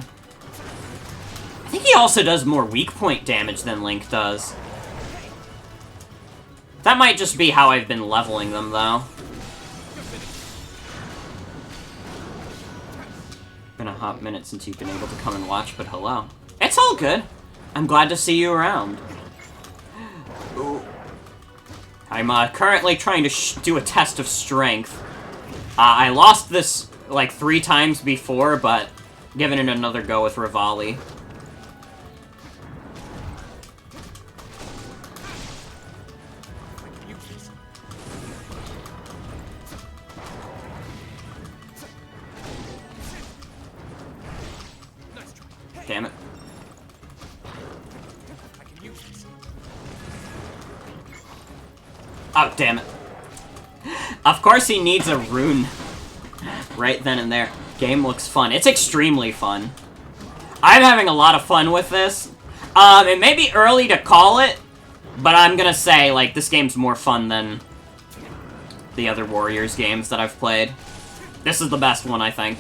I think he also does more weak point damage than Link does. That might just be how I've been leveling them, though. Been a hot minute since you've been able to come and watch, but hello. It's all good. I'm glad to see you around. Ooh. I'm currently trying to do a test of strength. I lost this like 3 times before, but giving it another go with Rivali. Damn it. Oh, damn it. Of course he needs a rune right then and there. Game looks fun. It's extremely fun. I'm having a lot of fun with this. It may be early to call it, but I'm gonna say, like, this game's more fun than the other Warriors games that I've played. This is the best one, I think.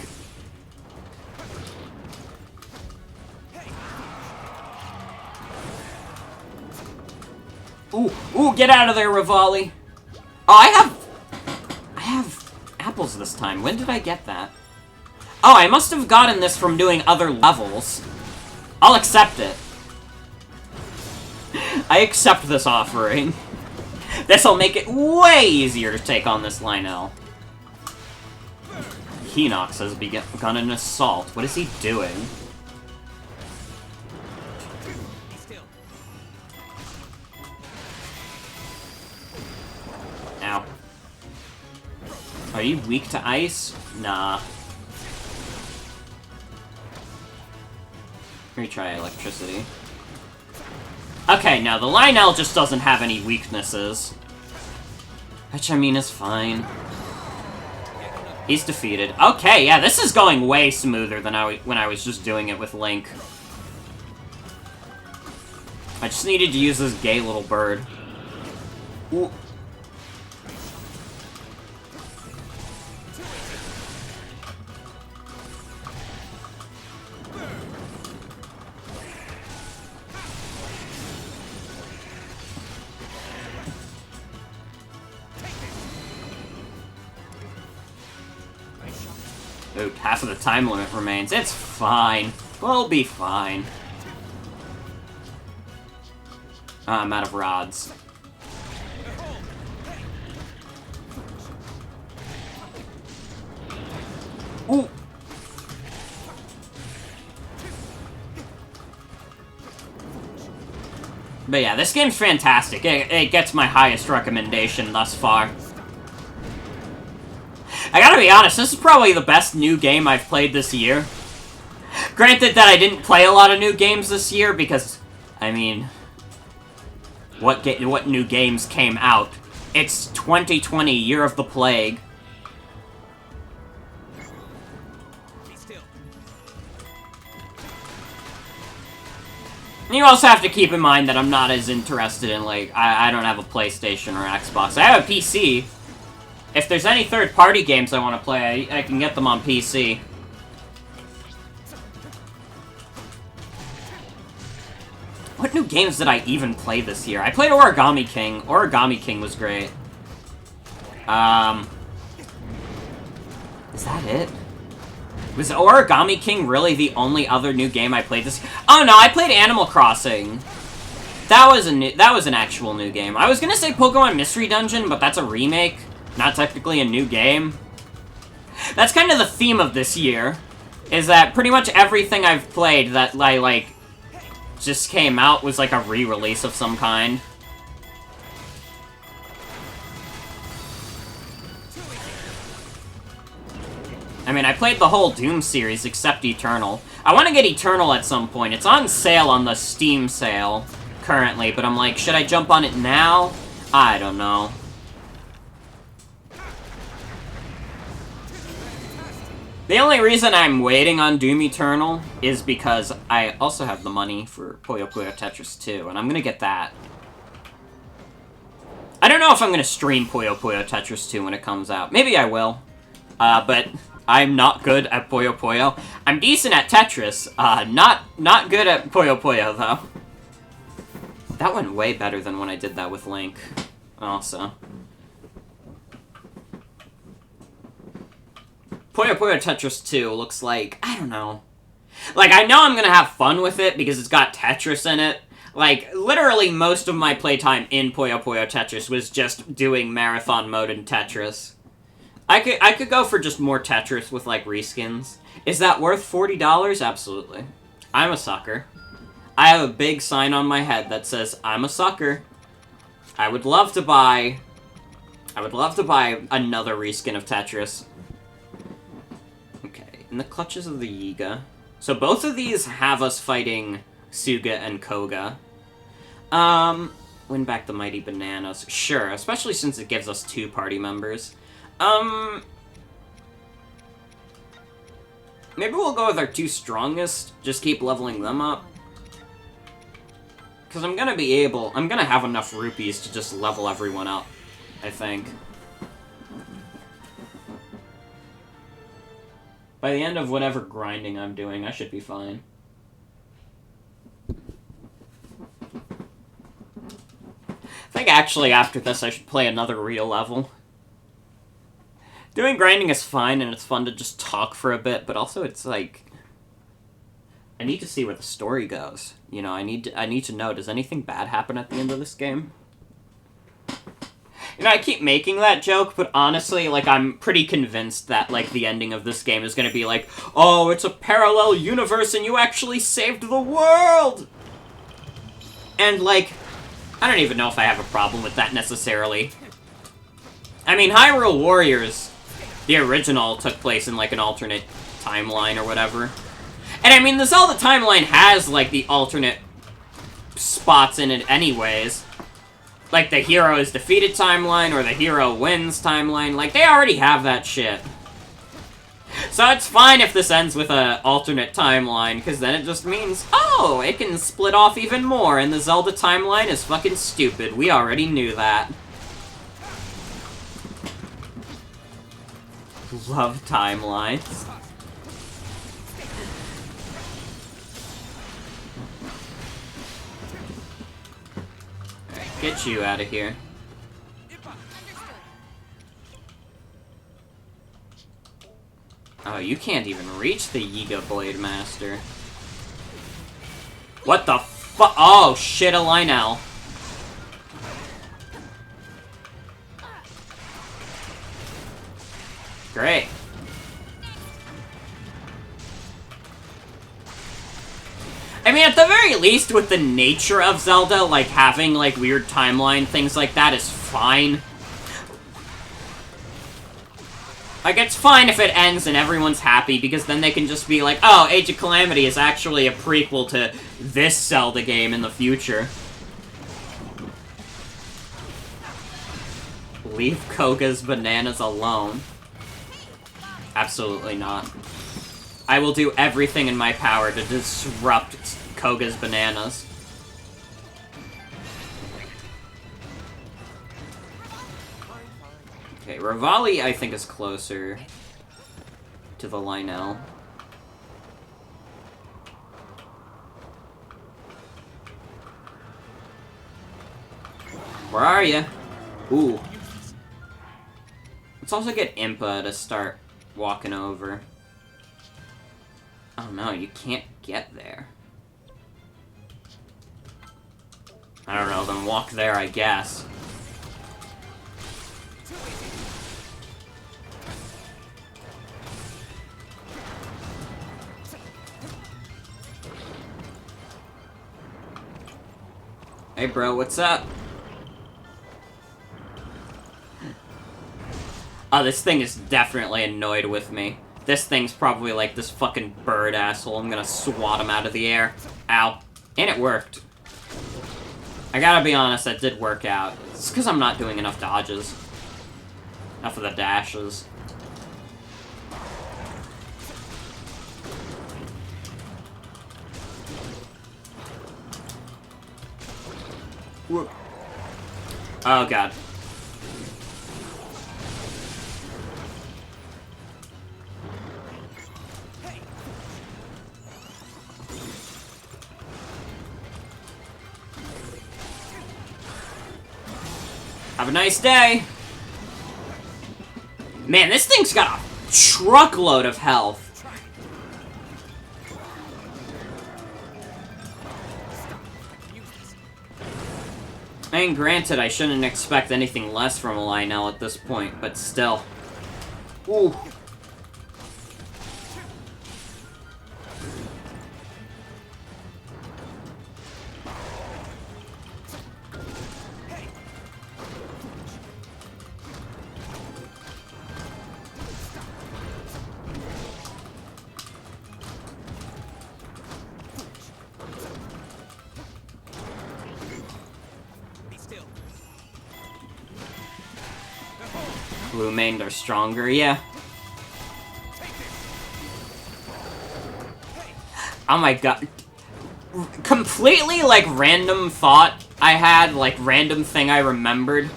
Ooh, ooh, get out of there, Rivali. Oh, I have apples this time. When did I get that? Oh, I must have gotten this from doing other levels. I'll accept it. I accept this offering. This'll make it way easier to take on this Lionel. Hinox has begun an assault. What is he doing? Are you weak to ice? Nah. Let me try electricity. Okay, now the Lionel just doesn't have any weaknesses. Which, I mean, is fine. He's defeated. Okay, yeah, this is going way smoother than when I was just doing it with Link. I just needed to use this gay little bird. Ooh. Ooh, half of the time limit remains. It's fine. We'll be fine. I'm out of rods. Ooh. But yeah, this game's fantastic. It gets my highest recommendation thus far. I gotta be honest, this is probably the best new game I've played this year. Granted that I didn't play a lot of new games this year because, I mean, what new games came out? It's 2020, Year of the Plague. You also have to keep in mind that I'm not as interested in, like, I don't have a PlayStation or Xbox. I have a PC. If there's any third-party games I want to play, I can get them on PC. What new games did I even play this year? I played Origami King. Origami King was great. Is that it? Was Origami King really the only other new game I played this year? Oh no, I played Animal Crossing. That was an actual new game. I was gonna say Pokemon Mystery Dungeon, but that's a remake. Not technically a new game. That's kind of the theme of this year, is that pretty much everything I've played that, like, just came out was, like, a re-release of some kind. I mean, I played the whole Doom series except Eternal. I want to get Eternal at some point. It's on sale on the Steam sale currently, but I'm like, should I jump on it now? I don't know. The only reason I'm waiting on Doom Eternal is because I also have the money for Puyo Puyo Tetris 2, and I'm gonna get that. I don't know if I'm gonna stream Puyo Puyo Tetris 2 when it comes out. Maybe I will. But I'm not good at Puyo Puyo. I'm decent at Tetris, not good at Puyo Puyo, though. That went way better than when I did that with Link, also. Puyo Puyo Tetris 2 looks like, I don't know. Like, I know I'm gonna have fun with it because it's got Tetris in it. Like, literally most of my playtime in Puyo Puyo Tetris was just doing marathon mode in Tetris. I could go for just more Tetris with, like, reskins. Is that worth $40? Absolutely. I'm a sucker. I have a big sign on my head that says, I'm a sucker. I would love to buy another reskin of Tetris. In the clutches of the Yiga. So both of these have us fighting Suga and Koga. Win back the Mighty Bananas. Sure, especially since it gives us 2 party members. Maybe we'll go with our 2 strongest. Just keep leveling them up. Because I'm gonna have enough rupees to just level everyone up, I think. By the end of whatever grinding I'm doing, I should be fine. I think actually after this I should play another real level. Doing grinding is fine and it's fun to just talk for a bit, but also it's like, I need to see where the story goes. You know, I need to know, does anything bad happen at the end of this game? You know, I keep making that joke, but honestly, like, I'm pretty convinced that, like, the ending of this game is gonna be like, oh, it's a parallel universe and you actually saved the world! And, like, I don't even know if I have a problem with that necessarily. I mean, Hyrule Warriors The original took place in, like, an alternate timeline or whatever. And, I mean, the Zelda timeline has, like, the alternate spots in it anyways. Like, the hero is defeated timeline, or the hero wins timeline. Like, they already have that shit. So it's fine if this ends with an alternate timeline, because then it just means, oh, it can split off even more, and the Zelda timeline is fucking stupid. We already knew that. Love timelines. Get you out of here. Oh, you can't even reach the Yiga Blade Master. What the fu- Oh, shit, a Lionel. Great. I mean, at the very least, with the nature of Zelda, like, having, like, weird timeline, things like that is fine. Like, it's fine if it ends and everyone's happy, because then they can just be like, oh, Age of Calamity is actually a prequel to this Zelda game in the future. Leave Koga's bananas alone. Absolutely not. I will do everything in my power to disrupt Koga's bananas. Okay, Rivali, I think, is closer to the Lionel. Where are you? Ooh. Let's also get Impa to start walking over. Oh no, you can't get there. I don't know, then walk there, I guess. Hey bro, what's up? Oh, this thing is definitely annoyed with me. This thing's probably like this fucking bird asshole. I'm gonna swat him out of the air. Ow. And it worked. I gotta be honest, that did work out. It's because I'm not doing enough dodges. Enough of the dashes. Whoop. Oh god. Have a nice day! Man, this thing's got a truckload of health. I mean, granted, I shouldn't expect anything less from a Lionel at this point, but still. Ooh. Blue mained are stronger, yeah. Oh my god. Completely, like, random thought I had, like, random thing I remembered.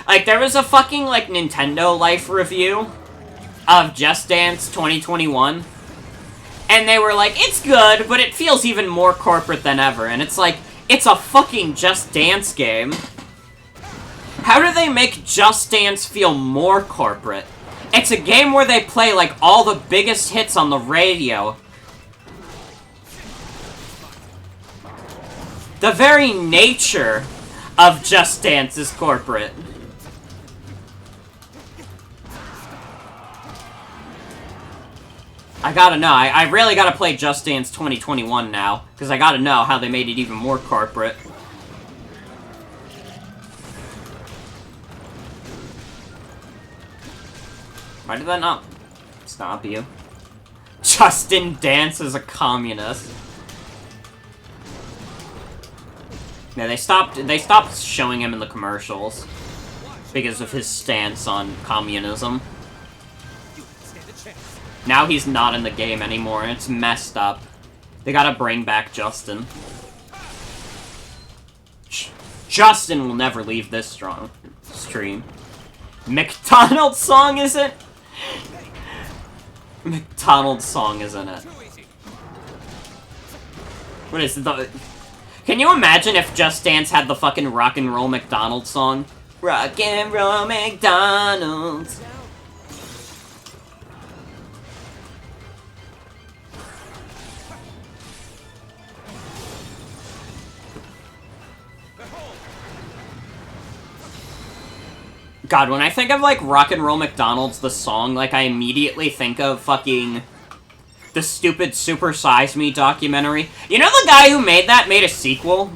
Like, there was a fucking, like, Nintendo Life review of Just Dance 2021. And they were like, it's good, but it feels even more corporate than ever. And it's like, it's a fucking Just Dance game. How do they make Just Dance feel more corporate? It's a game where they play, like, all the biggest hits on the radio. The very nature of Just Dance is corporate. I gotta know. I really gotta play Just Dance 2021 now, because I gotta know how they made it even more corporate. Why did that not stop you? Justin Dance as a communist. Yeah, they stopped showing him in the commercials because of his stance on communism. Now he's not in the game anymore, and it's messed up. They gotta bring back Justin. Justin will never leave this stream. McDonald's song isn't? McDonald's song isn't it? What is it? Can you imagine if Just Dance had the fucking rock and roll McDonald's song? Rock and roll McDonald's. God, when I think of, like, Rock and Roll McDonald's, the song, like, I immediately think of fucking the stupid Super Size Me documentary. You know the guy who made that made a sequel?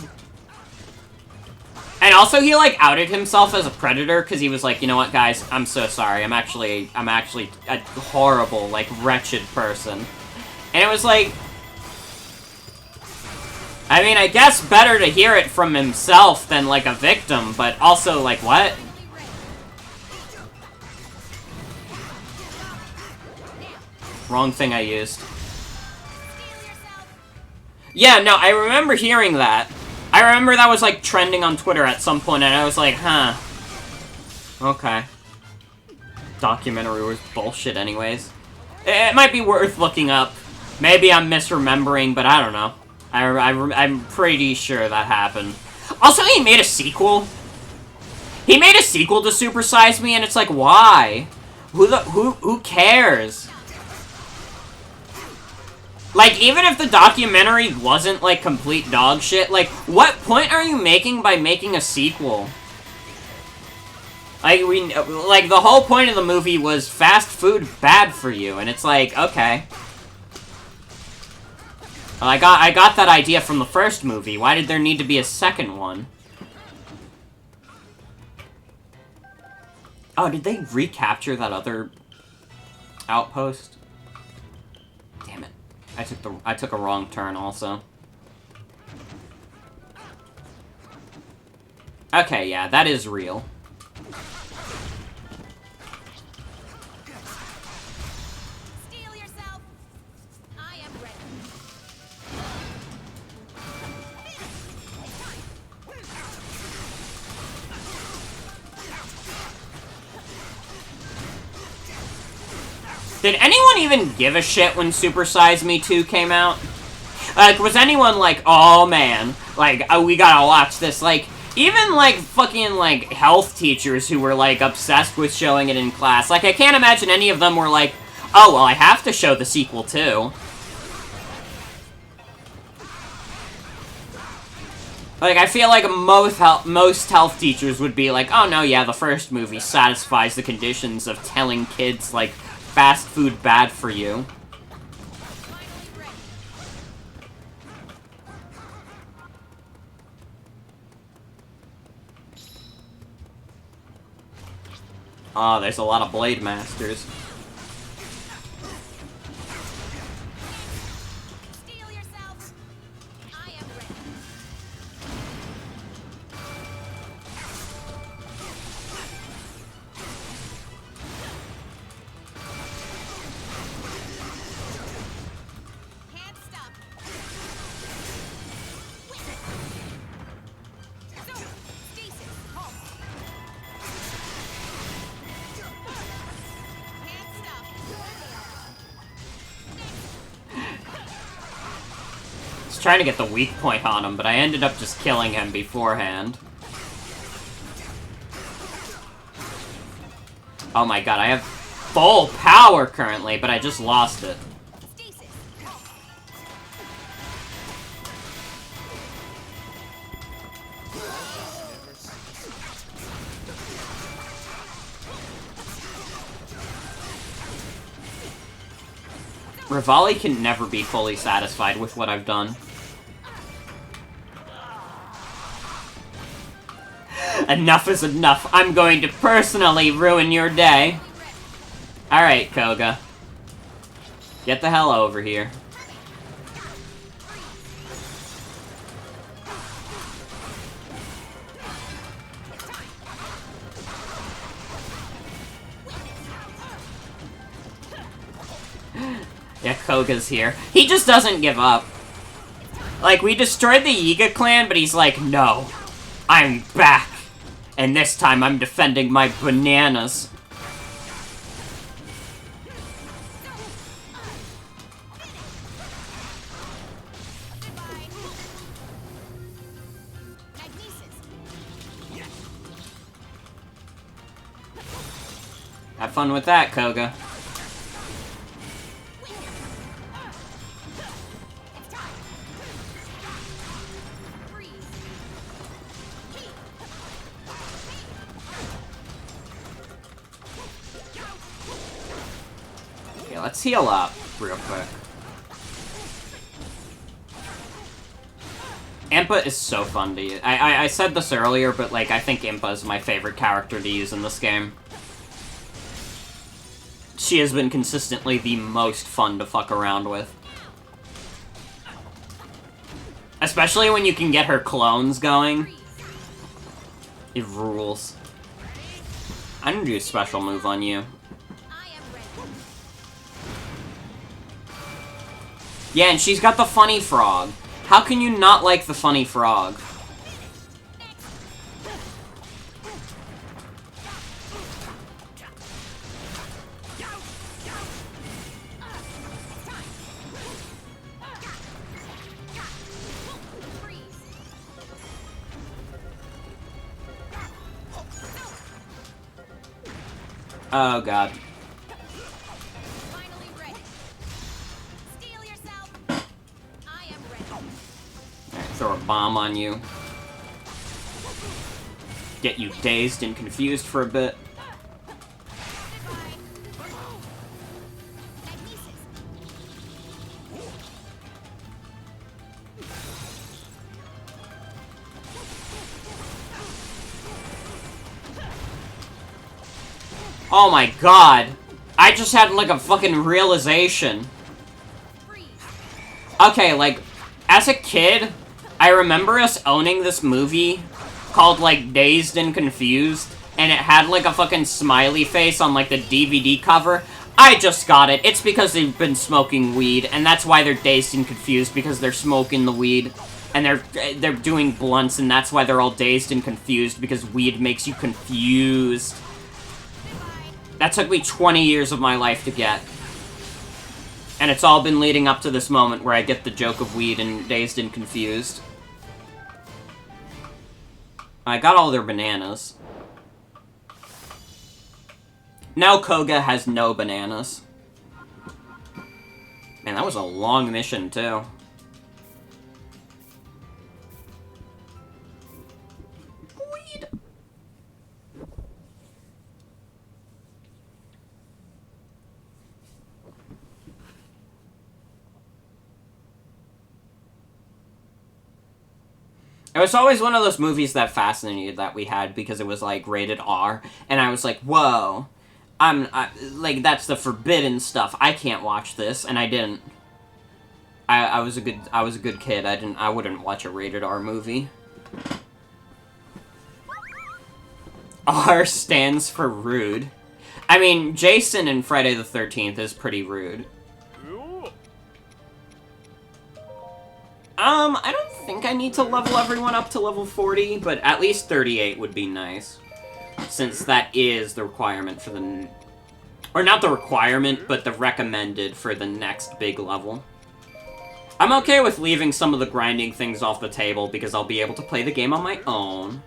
And also he, like, outed himself as a predator, because he was like, you know what, guys, I'm so sorry, I'm actually a horrible, like, wretched person. And it was like... I mean, I guess better to hear it from himself than, like, a victim, but also, like, what? Wrong thing I used. Yeah, no, I remember hearing that. I remember that was, like, trending on Twitter at some point, and I was like, huh. Okay. Documentary was bullshit anyways. It might be worth looking up. Maybe I'm misremembering, but I don't know. I'm pretty sure that happened. Also, he made a sequel. He made a sequel to Super Size Me, and it's like, why? Who cares? Like, even if the documentary wasn't, like, complete dog shit, like, what point are you making by making a sequel? Like, the whole point of the movie was fast food bad for you, and it's like, okay. Well, I got that idea from the first movie. Why did there need to be a second one? Oh, did they recapture that other outpost? Damn it. I took a wrong turn also. Okay, yeah, that is real.
Steel yourself. I am ready.
Did anyone even give a shit when Super Size Me 2 came out? Like, was anyone like, oh man, like, we gotta watch this? Like, even, like, fucking, like, health teachers who were, like, obsessed with showing it in class. Like, I can't imagine any of them were like, oh, well, I have to show the sequel, too. Like, I feel like most health teachers would be like, oh, no, yeah, the first movie satisfies the conditions of telling kids, like, fast food bad for you. Oh, there's a lot of Blade Masters.
Steel yourself. I am ready. Can't stop. So, stasis, halt. Can't stop.
I was trying to get the weak point on him, but I ended up just killing him beforehand. Oh my god, I have full power currently, but I just lost it.
Stasis.
Rivali can never be fully satisfied with what I've done. Enough is enough. I'm going to personally ruin your day. Alright, Koga. Get the hell over here. Yeah, Koga's here. He just doesn't give up. Like, we destroyed the Yiga clan, but he's like, no. I'm back. And this time I'm defending my bananas. Have fun with that, Koga. Okay, let's heal up real quick. Impa is so fun to use. I said this earlier, but like I think Impa is my favorite character to use in this game. She has been consistently the most fun to fuck around with. Especially when you can get her clones going. It rules. I'm gonna do a special move on you. Yeah, and she's got the funny frog. How can you not like the funny frog? Oh god.
Finally ready. Steel yourself. I am ready.
Alright, throw a bomb on you. Get you dazed and confused for a bit. Oh my god! I just had, like, a fucking realization. Okay, like, as a kid, I remember us owning this movie called, like, Dazed and Confused, and it had, like, a fucking smiley face on, like, the DVD cover. I just got it. It's because they've been smoking weed, and that's why they're dazed and confused, because they're smoking the weed. And they're doing blunts, and that's why they're all dazed and confused, because weed makes you confused. That took me 20 years of my life to get. And it's all been leading up to this moment where I get the joke of weed and dazed and confused. I got all their bananas. Now Koga has no bananas. Man, that was a long mission, too. Weed. It was always one of those movies that fascinated that we had because it was, like, rated R. And I was like, whoa. Like, that's the forbidden stuff. I can't watch this. And I didn't. I was a good kid. I wouldn't watch a rated R movie. R stands for rude. I mean, Jason in Friday the 13th is pretty rude. I don't think I need to level everyone up to level 40, but at least 38 would be nice. Since that is the requirement for the... Or not the requirement, but the recommended for the next big level. I'm okay with leaving some of the grinding things off the table, because I'll be able to play the game on my own.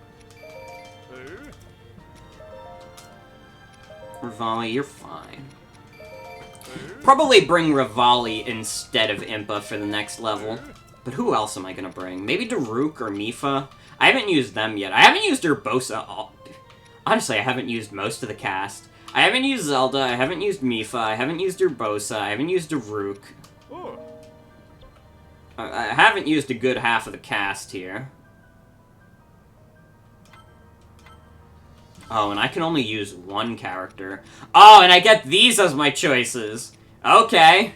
Rivali, you're fine. Probably bring Rivali instead of Impa for the next level. But who else am I gonna bring? Maybe Daruk or Mipha? I haven't used them yet. I haven't used Urbosa. Honestly, I haven't used most of the cast. I haven't used Zelda, I haven't used Mipha, I haven't used Urbosa, I haven't used Daruk. I haven't used a good half of the cast here. Oh, and I can only use one character. Oh, and I get these as my choices. Okay.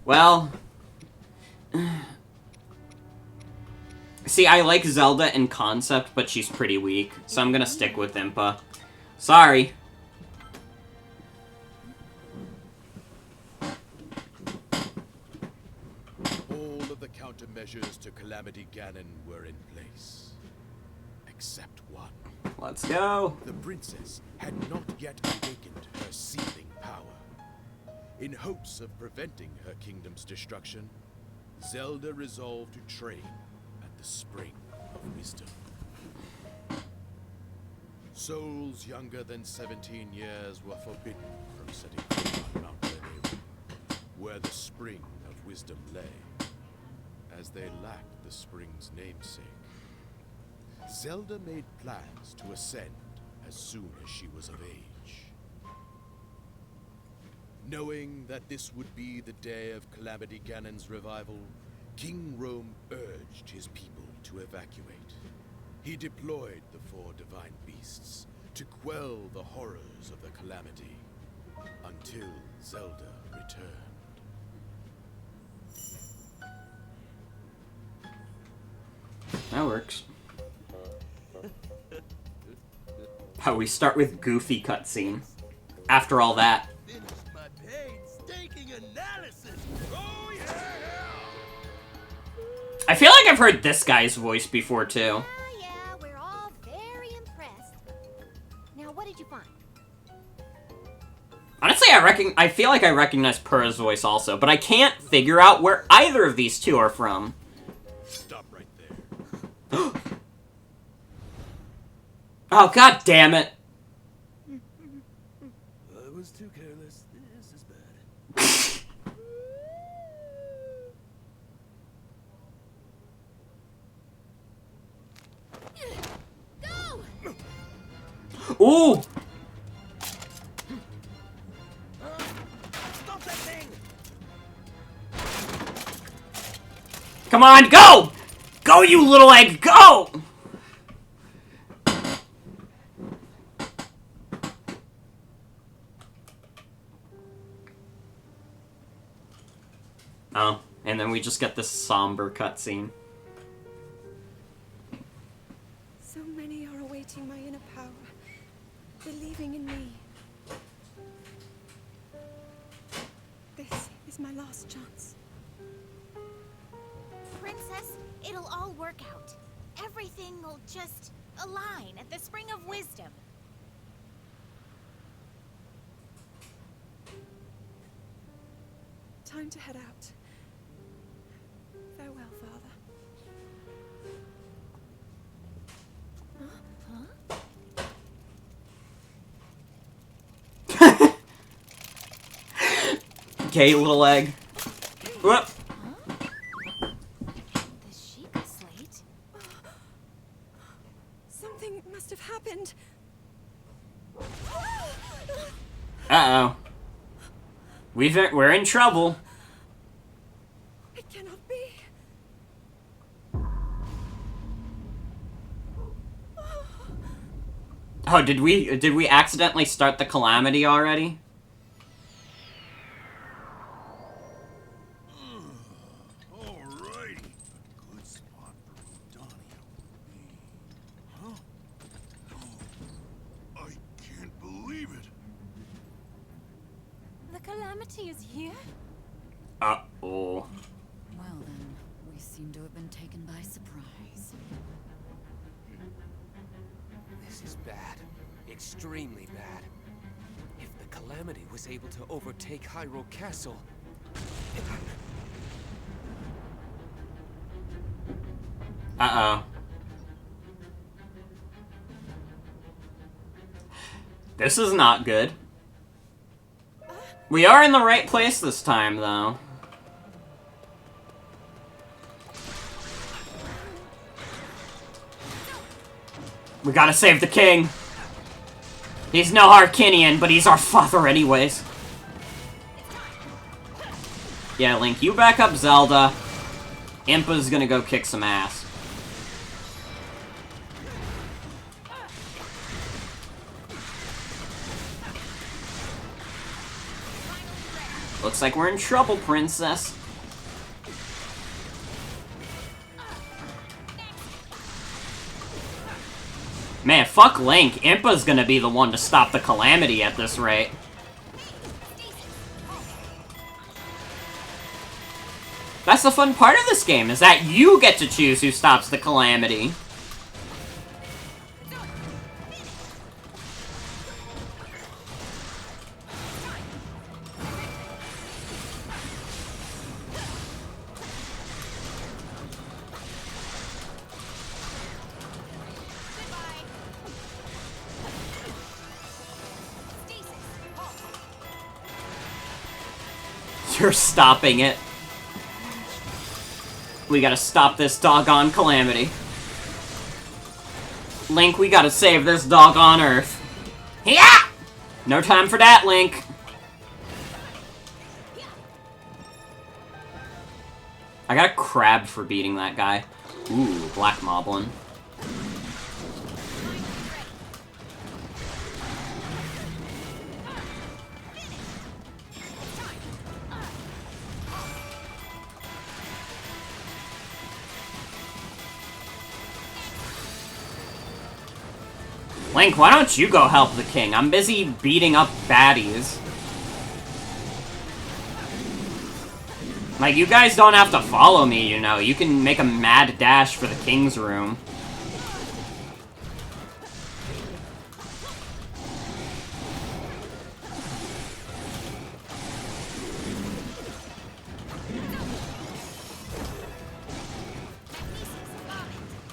Well. See, I like Zelda in concept, but she's pretty weak. So I'm gonna stick with Impa. Sorry.
All of the countermeasures to Calamity Ganon were in place. Except one.
Let's go.
The princess had not yet awakened her seething power. In hopes of preventing her kingdom's destruction, Zelda resolved to train at the Spring of Wisdom. Souls younger than 17 years were forbidden from setting foot on Mount Hyrule, where the Spring of Wisdom lay, as they lacked the spring's namesake. Zelda made plans to ascend as soon as she was of age. Knowing that this would be the day of Calamity Ganon's revival, King Rome urged his people to evacuate. He deployed the 4 divine beasts to quell the horrors of the Calamity until Zelda returned.
That works. How we start with goofy cutscene. After all that.
My painstaking analysis. Oh yeah!
I feel like I've heard this guy's voice before too.
Yeah, we're all very impressed. Now, what did you find?
Honestly, I feel like I recognize Purr's voice also, but I can't figure out where either of these two are from.
Stop right there.
Oh, god damn it.
I was too careless. This is bad.
Go!
Ooh!
Stop that thing!
Come on, go! Go, you little egg, go! Oh, and then we just get this somber cutscene.
So many are awaiting my inner power, believing in me. This is my last chance.
Princess, it'll all work out. Everything will just align at the Spring of Wisdom.
Time to head out. Farewell, Father.
Okay, little egg. Whoop.
The Sheikah slate?
Something must have happened.
Uh-oh. We're in trouble.
It cannot be.
Oh, did we accidentally start the Calamity already?
Alrighty. Good spot for Donnie. Huh? I can't believe it.
The Calamity is here?
Uh-oh.
Well then, we seem to have been taken by surprise.
This is bad. Extremely bad. If the Calamity was able to overtake Hyrule Castle...
Uh-oh. This is not good. We are in the right place this time, though. We gotta save the king. He's no Harkinian, but he's our father anyways. Yeah, Link, you back up Zelda. Impa's gonna go kick some ass. Looks like we're in trouble, princess. Man, fuck Link. Impa's gonna be the one to stop the Calamity at this rate. That's the fun part of this game, is that you get to choose who stops the Calamity. You're stopping it. We gotta stop this doggone Calamity. Link, we gotta save this doggone Earth. Yeah! No time for that, Link. I got a crab for beating that guy. Ooh, Black Moblin. Link, why don't you go help the king? I'm busy beating up baddies. Like, you guys don't have to follow me, you know. You can make a mad dash for the king's room.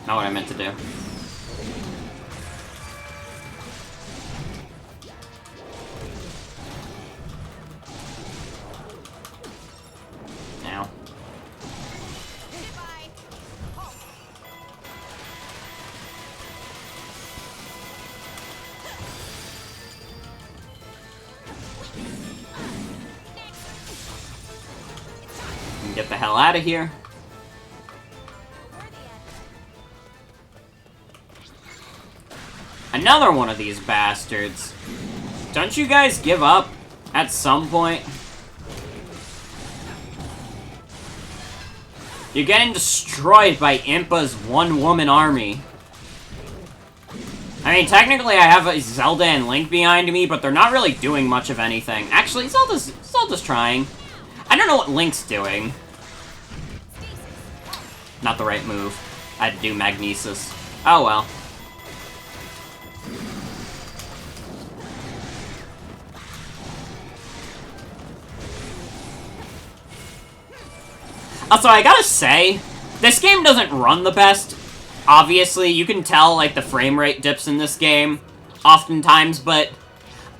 Not what I meant to do. Now. Get the hell out of here. Another one of these bastards. Don't you guys give up at some point? You're getting destroyed by Impa's one-woman army. I mean, technically I have a Zelda and Link behind me, but they're not really doing much of anything. Actually, Zelda's trying. I don't know what Link's doing. Not the right move. I had to do Magnesis. Oh well. Also, I gotta say, this game doesn't run the best. Obviously, you can tell, like, the frame rate dips in this game, oftentimes, but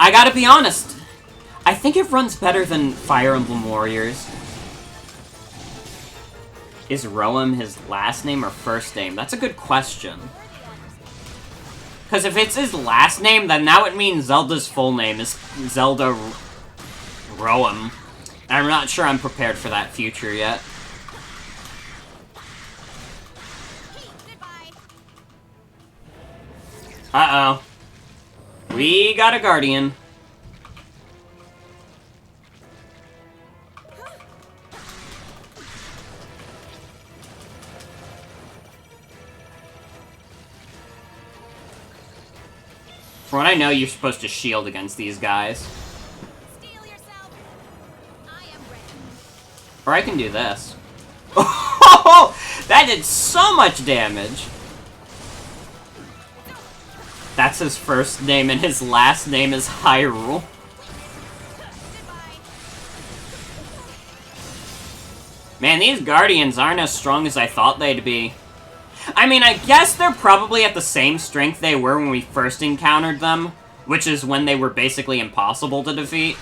I gotta be honest, I think it runs better than Fire Emblem Warriors. Is Roam his last name or first name? That's a good question. Because if it's his last name, then that would mean Zelda's full name is Zelda Roam. I'm not sure I'm prepared for that future yet. Uh-oh. We got a Guardian. For what I know, you're supposed to shield against these guys.
Steel yourself. I am ready.
Or I can do this. Oh, that did so much damage. That's his first name, and his last name is Hyrule. Man, these Guardians aren't as strong as I thought they'd be. I mean, I guess they're probably at the same strength they were when we first encountered them, which is when they were basically impossible to defeat.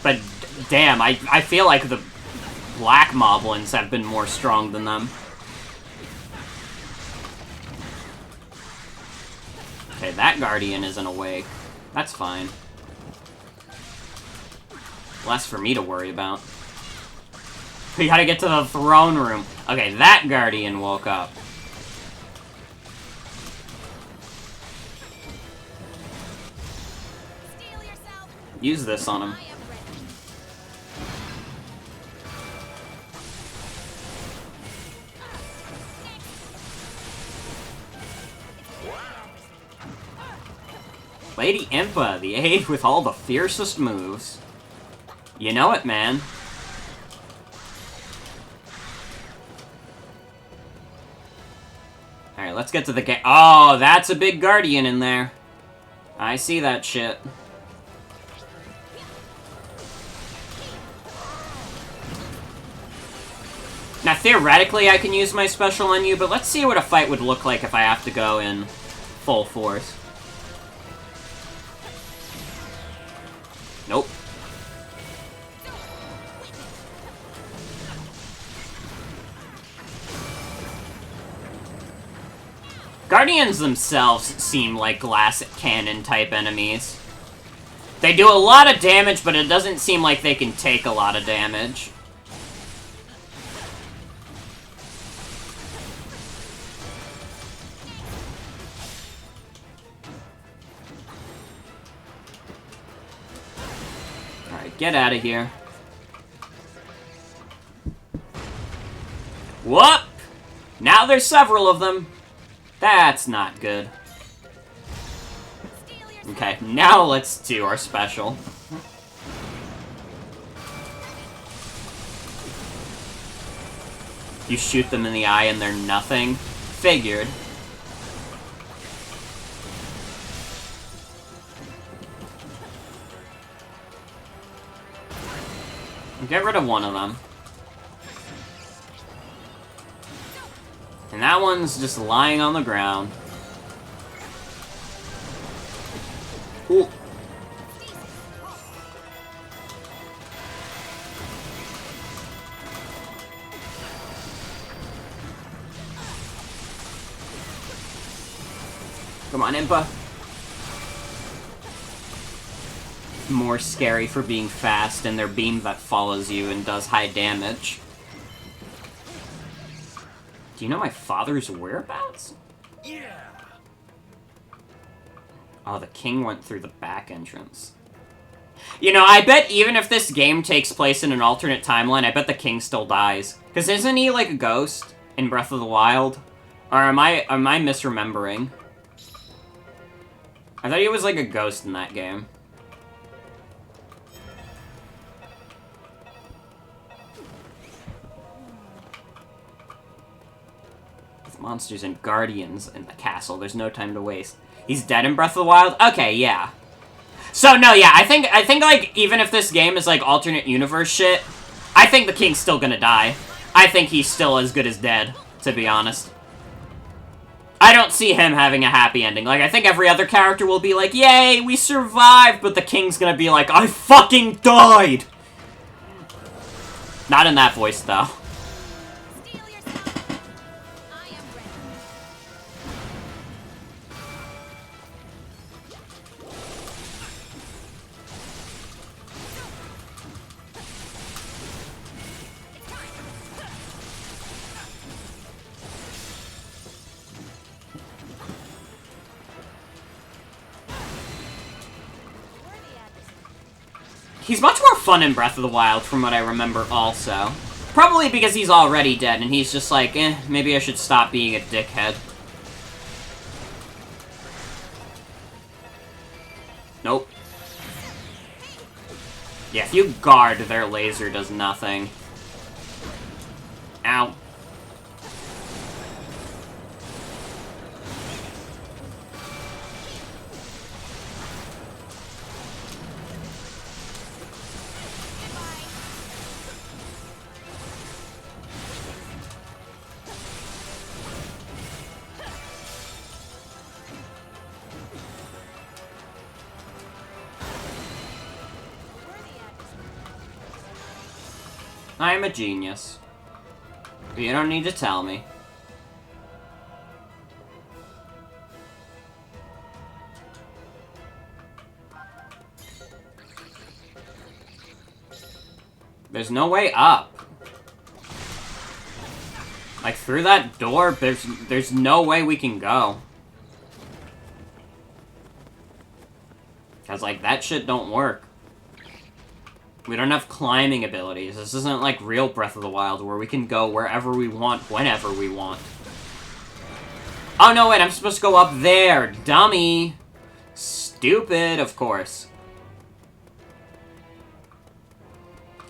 But, damn, I feel like the Black Moblins have been more strong than them. Okay, that Guardian isn't awake. That's fine. Less for me to worry about. We gotta get to the throne room. Okay, that Guardian woke up. Use this on him. Lady Impa, the aide with all the fiercest moves. You know it, man. Alright, let's get to the game. Oh, that's a big guardian in there. I see that shit. Now, theoretically, I can use my special on you, but let's see what a fight would look like if I have to go in full force. Nope. Guardians themselves seem like glass cannon type enemies. They do a lot of damage, but it doesn't seem like they can take a lot of damage. Alright, get out of here. Whoop! Now there's several of them. That's not good. Okay, now let's do our special. You shoot them in the eye and they're nothing. Figured. Get rid of one of them. And that one's just lying on the ground. Ooh. Come on, Impa. More scary for being fast and their beam that follows you and does high damage. Do you know my father's whereabouts?
Yeah.
Oh, the king went through the back entrance. You know, I bet even if this game takes place in an alternate timeline, I bet the king still dies. Because isn't he like a ghost in Breath of the Wild? Or am I misremembering? I thought he was like a ghost in that game. Monsters and guardians in the castle. There's no time to waste. He's dead in Breath of the Wild? Okay, yeah. So, no, yeah, I think, like, even if this game is, like, alternate universe shit, I think the king's still gonna die. I think he's still as good as dead, to be honest. I don't see him having a happy ending. Like, I think every other character will be like, yay, we survived, but the king's gonna be like, I fucking died! Not in that voice, though. He's much more fun in Breath of the Wild, from what I remember, also. Probably because he's already dead, and he's just like, maybe I should stop being a dickhead. Nope. Yeah, if you guard, their laser does nothing. Ow. I'm a genius. You don't need to tell me. There's no way up. Like, through that door, there's no way we can go. Cause, like, that shit don't work. We don't have climbing abilities. This isn't like real Breath of the Wild, where we can go wherever we want, whenever we want. Oh, no, wait, I'm supposed to go up there. Dummy. Stupid, of course.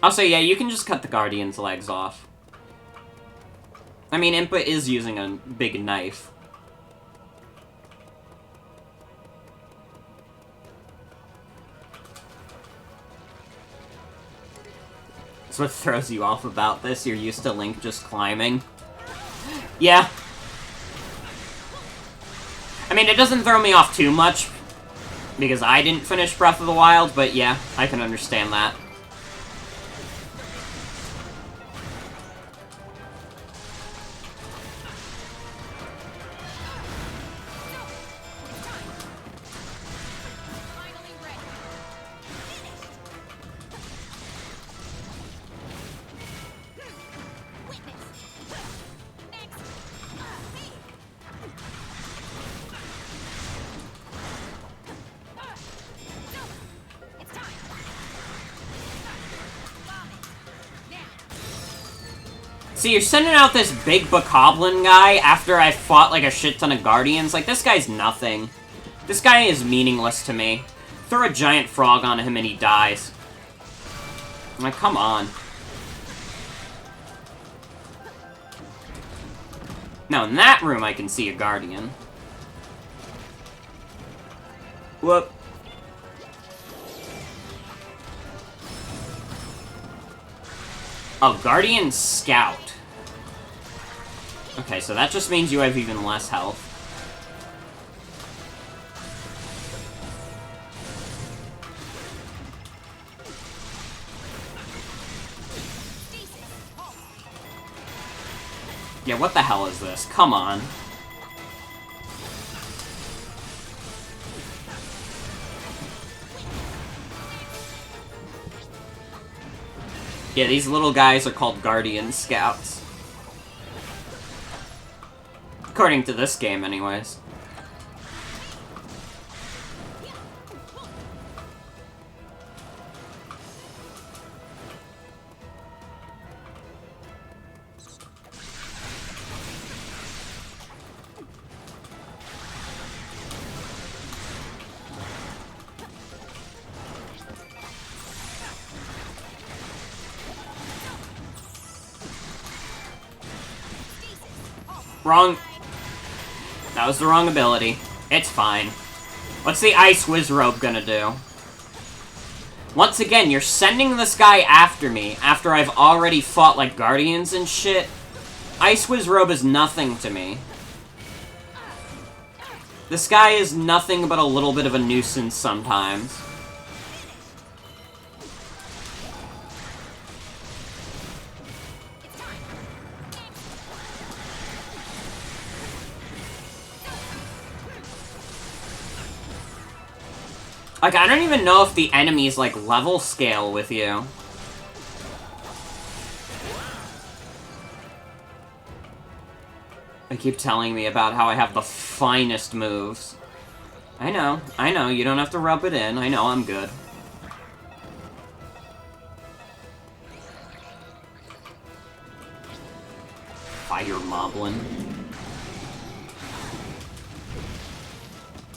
Also, yeah, you can just cut the Guardian's legs off. I mean, Impa is using a big knife. That's what throws you off about this. You're used to Link just climbing. Yeah. I mean, it doesn't throw me off too much, because I didn't finish Breath of the Wild, but yeah, I can understand that. See, you're sending out this big bokoblin guy after I fought like a shit ton of Guardians. Like, this guy's nothing. This guy is meaningless to me. Throw a giant frog on him and he dies. I'm like, come on. Now, in that room, I can see a Guardian. Whoop. Oh, Guardian Scout. Okay, so that just means you have even less health. Yeah, what the hell is this? Come on. Yeah, these little guys are called Guardian Scouts. According to this game, anyways. Wrong. That was the wrong ability. It's fine. What's the Ice Wizrobe gonna do? Once again, you're sending this guy after me, after I've already fought, like, Guardians and shit. Ice Wizrobe is nothing to me. This guy is nothing but a little bit of a nuisance sometimes. Like, I don't even know if the enemies, like, level scale with you. They keep telling me about how I have the finest moves. I know, you don't have to rub it in. I know, I'm good. Fire Moblin.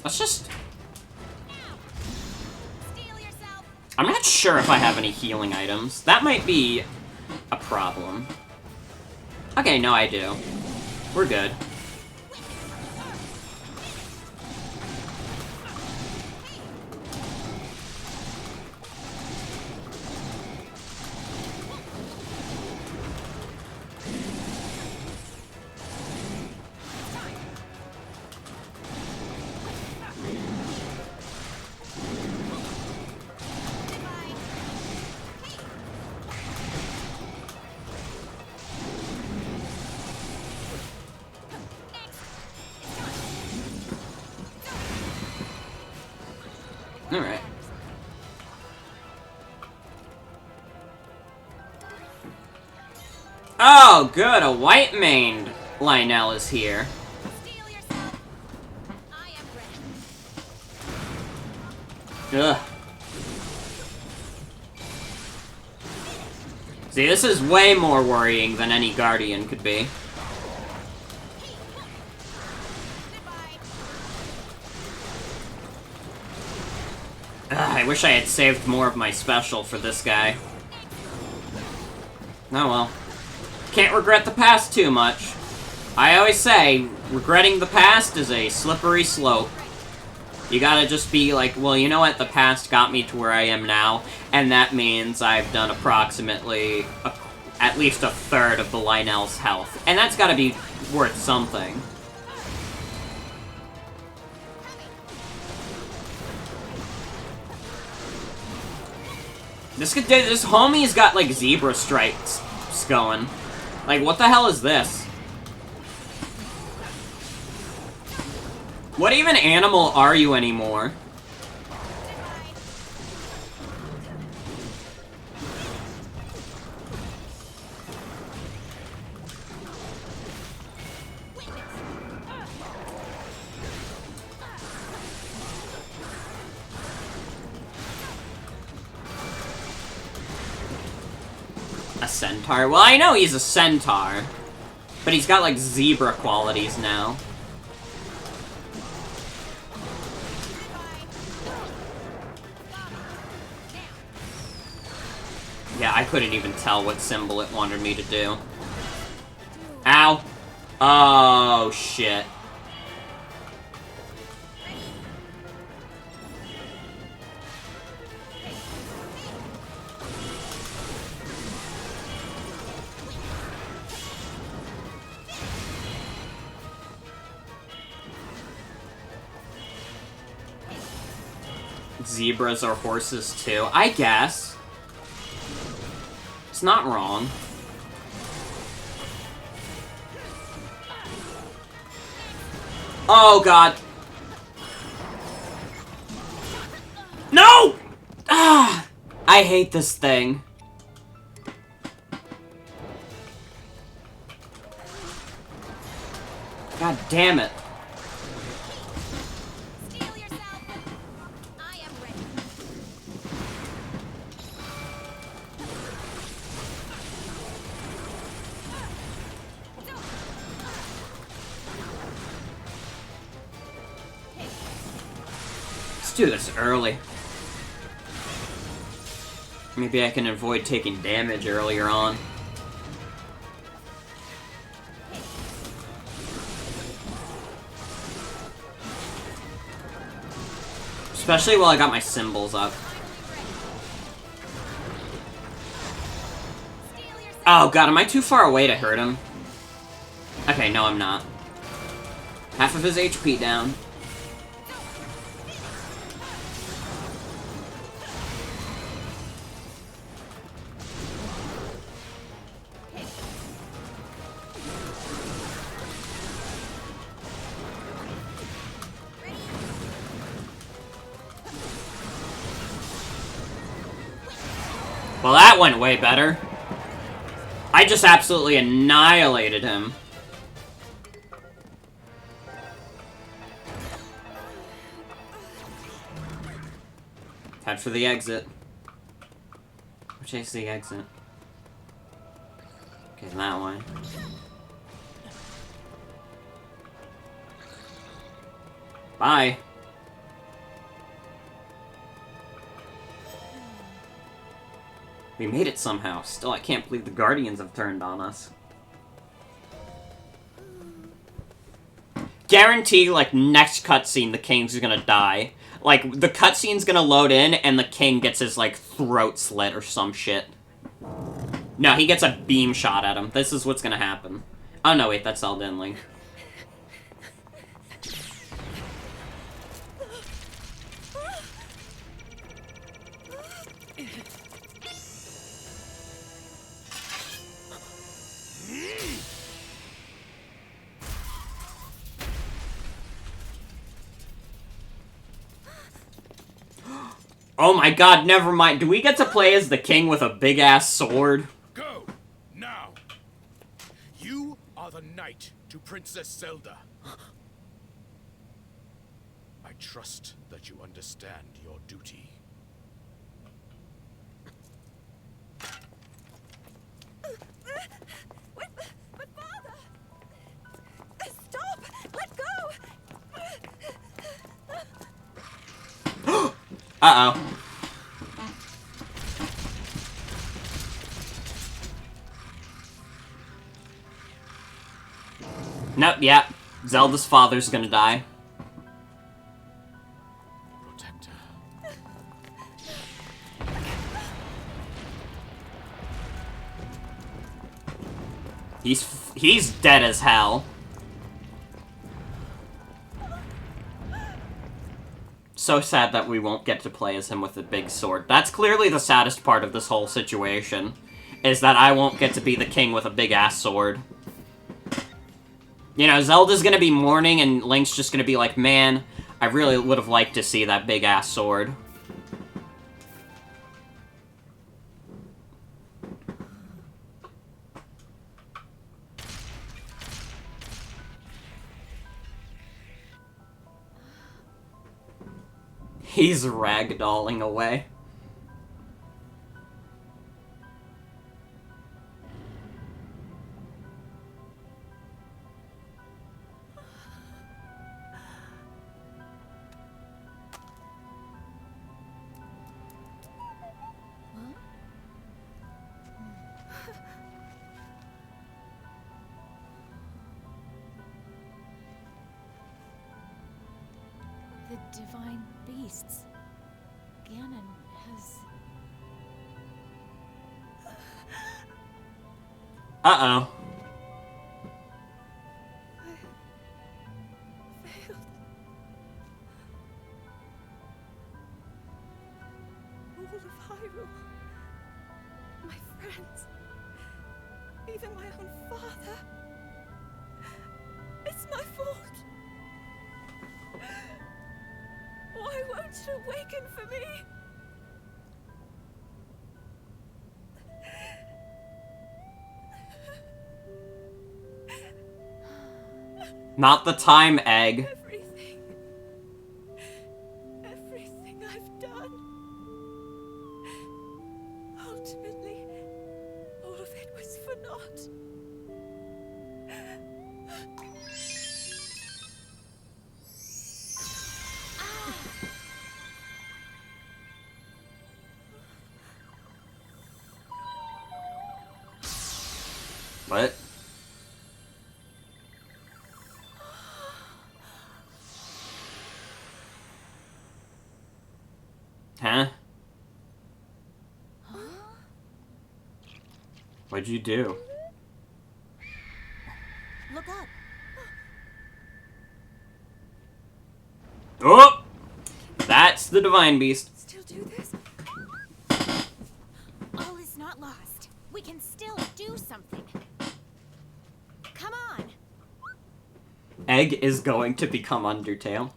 Let's just... I'm not sure if I have any healing items. That might be a problem. Okay, no, I do. We're good. Alright. Oh, good, a white-maned Lionel is here. Ugh. See, this is way more worrying than any Guardian could be. Ugh, I wish I had saved more of my special for this guy. Oh well. Can't regret the past too much. I always say, regretting the past is a slippery slope. You gotta just be like, well, you know what, the past got me to where I am now, and that means I've done approximately at least a third of the Lionel's health. And that's gotta be worth something. This homie's got, like, zebra stripes going. Like, what the hell is this? What even animal are you anymore? A centaur? Well, I know he's a centaur. But he's got, like, zebra qualities now. Yeah, I couldn't even tell what symbol it wanted me to do. Ow. Oh, shit. Zebras are horses too, I guess. It's not wrong. Oh god. No! Ah! I hate this thing. God damn it. Do this early. Maybe I can avoid taking damage earlier on. Especially while I got my symbols up. Oh god, am I too far away to hurt him? Okay, no I'm not. Half of his HP down. Well, that went way better. I just absolutely annihilated him. Head for the exit. Which is the exit? Okay, that way. Bye. We made it somehow. Still, I can't believe the Guardians have turned on us. Guarantee, like, next cutscene, the King's gonna die. Like, the cutscene's gonna load in, and the King gets his, like, throat slit or some shit. No, he gets a beam shot at him. This is what's gonna happen. Oh, no, wait, that's Elden Ring. Oh my god, never mind. Do we get to play as the King with a big-ass sword?
Go! Now! You are the knight to Princess Zelda. I trust that you understand your duty.
Uh-oh. Nope, yeah. Zelda's father's gonna die.
Protect her.
He's dead as hell. So sad that we won't get to play as him with a big sword. That's clearly the saddest part of this whole situation, is that I won't get to be the king with a big-ass sword. You know, Zelda's gonna be mourning, and Link's just gonna be like, man, I really would have liked to see that big-ass sword. He's ragdolling away.
The divine beasts. Ganon has...
Uh-oh.
I failed. All of Hyrule. My friends. Even my own father. It's my fault. Why won't you awaken for me?
Not the time, Egg.
Everything I've done. Ultimately, all of it was for naught.
What? Huh? What'd you do?
Look up.
Oh! That's the Divine Beast.
Still do this?
All is not lost. We can still do something. Come on.
Egg is going to become Undertale.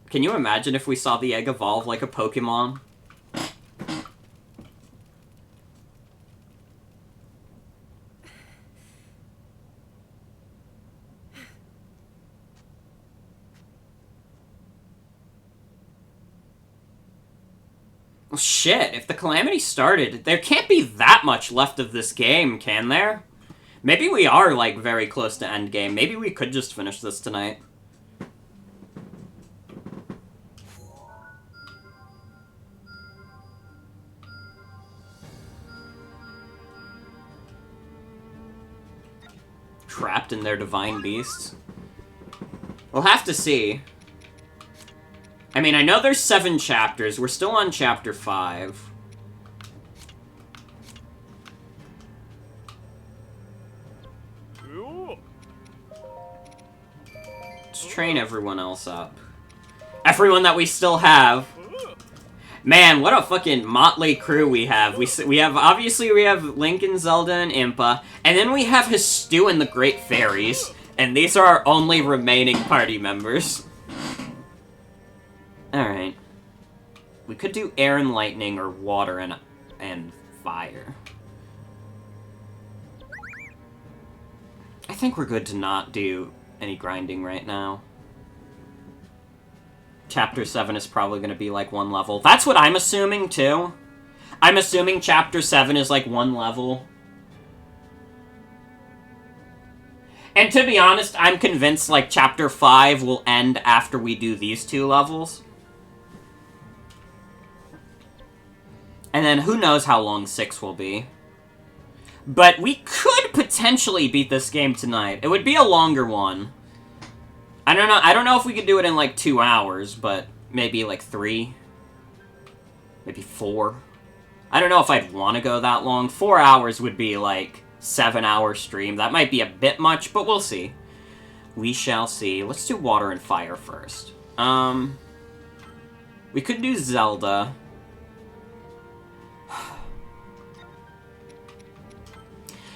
Can you imagine if we saw the egg evolve like a Pokemon? Well, shit, if the Calamity started, there can't be that much left of this game, can there? Maybe we are, like, very close to endgame. Maybe we could just finish this tonight. Trapped in their divine beasts. We'll have to see. I mean, I know there's 7 chapters. We're still on chapter 5. Let's train everyone else up. Everyone that we still have. Man, what a fucking motley crew we have. We have, obviously, we have Link and Zelda and Impa, and then we have his Stu and the Great Fairies, and these are our only remaining party members. Alright. We could do air and lightning, or water and fire. I think we're good to not do any grinding right now. Chapter 7 is probably going to be like 1 level. That's what I'm assuming, too. I'm assuming Chapter 7 is like 1 level. And to be honest, I'm convinced like Chapter 5 will end after we do these 2 levels. And then who knows how long 6 will be. But we could potentially beat this game tonight. It would be a longer one. I don't know. I don't know if we could do it in like 2 hours, but maybe like 3. Maybe 4. I don't know if I'd want to go that long. 4 hours would be like 7-hour stream. That might be a bit much, but we'll see. We shall see. Let's do Water and Fire first. We could do Zelda.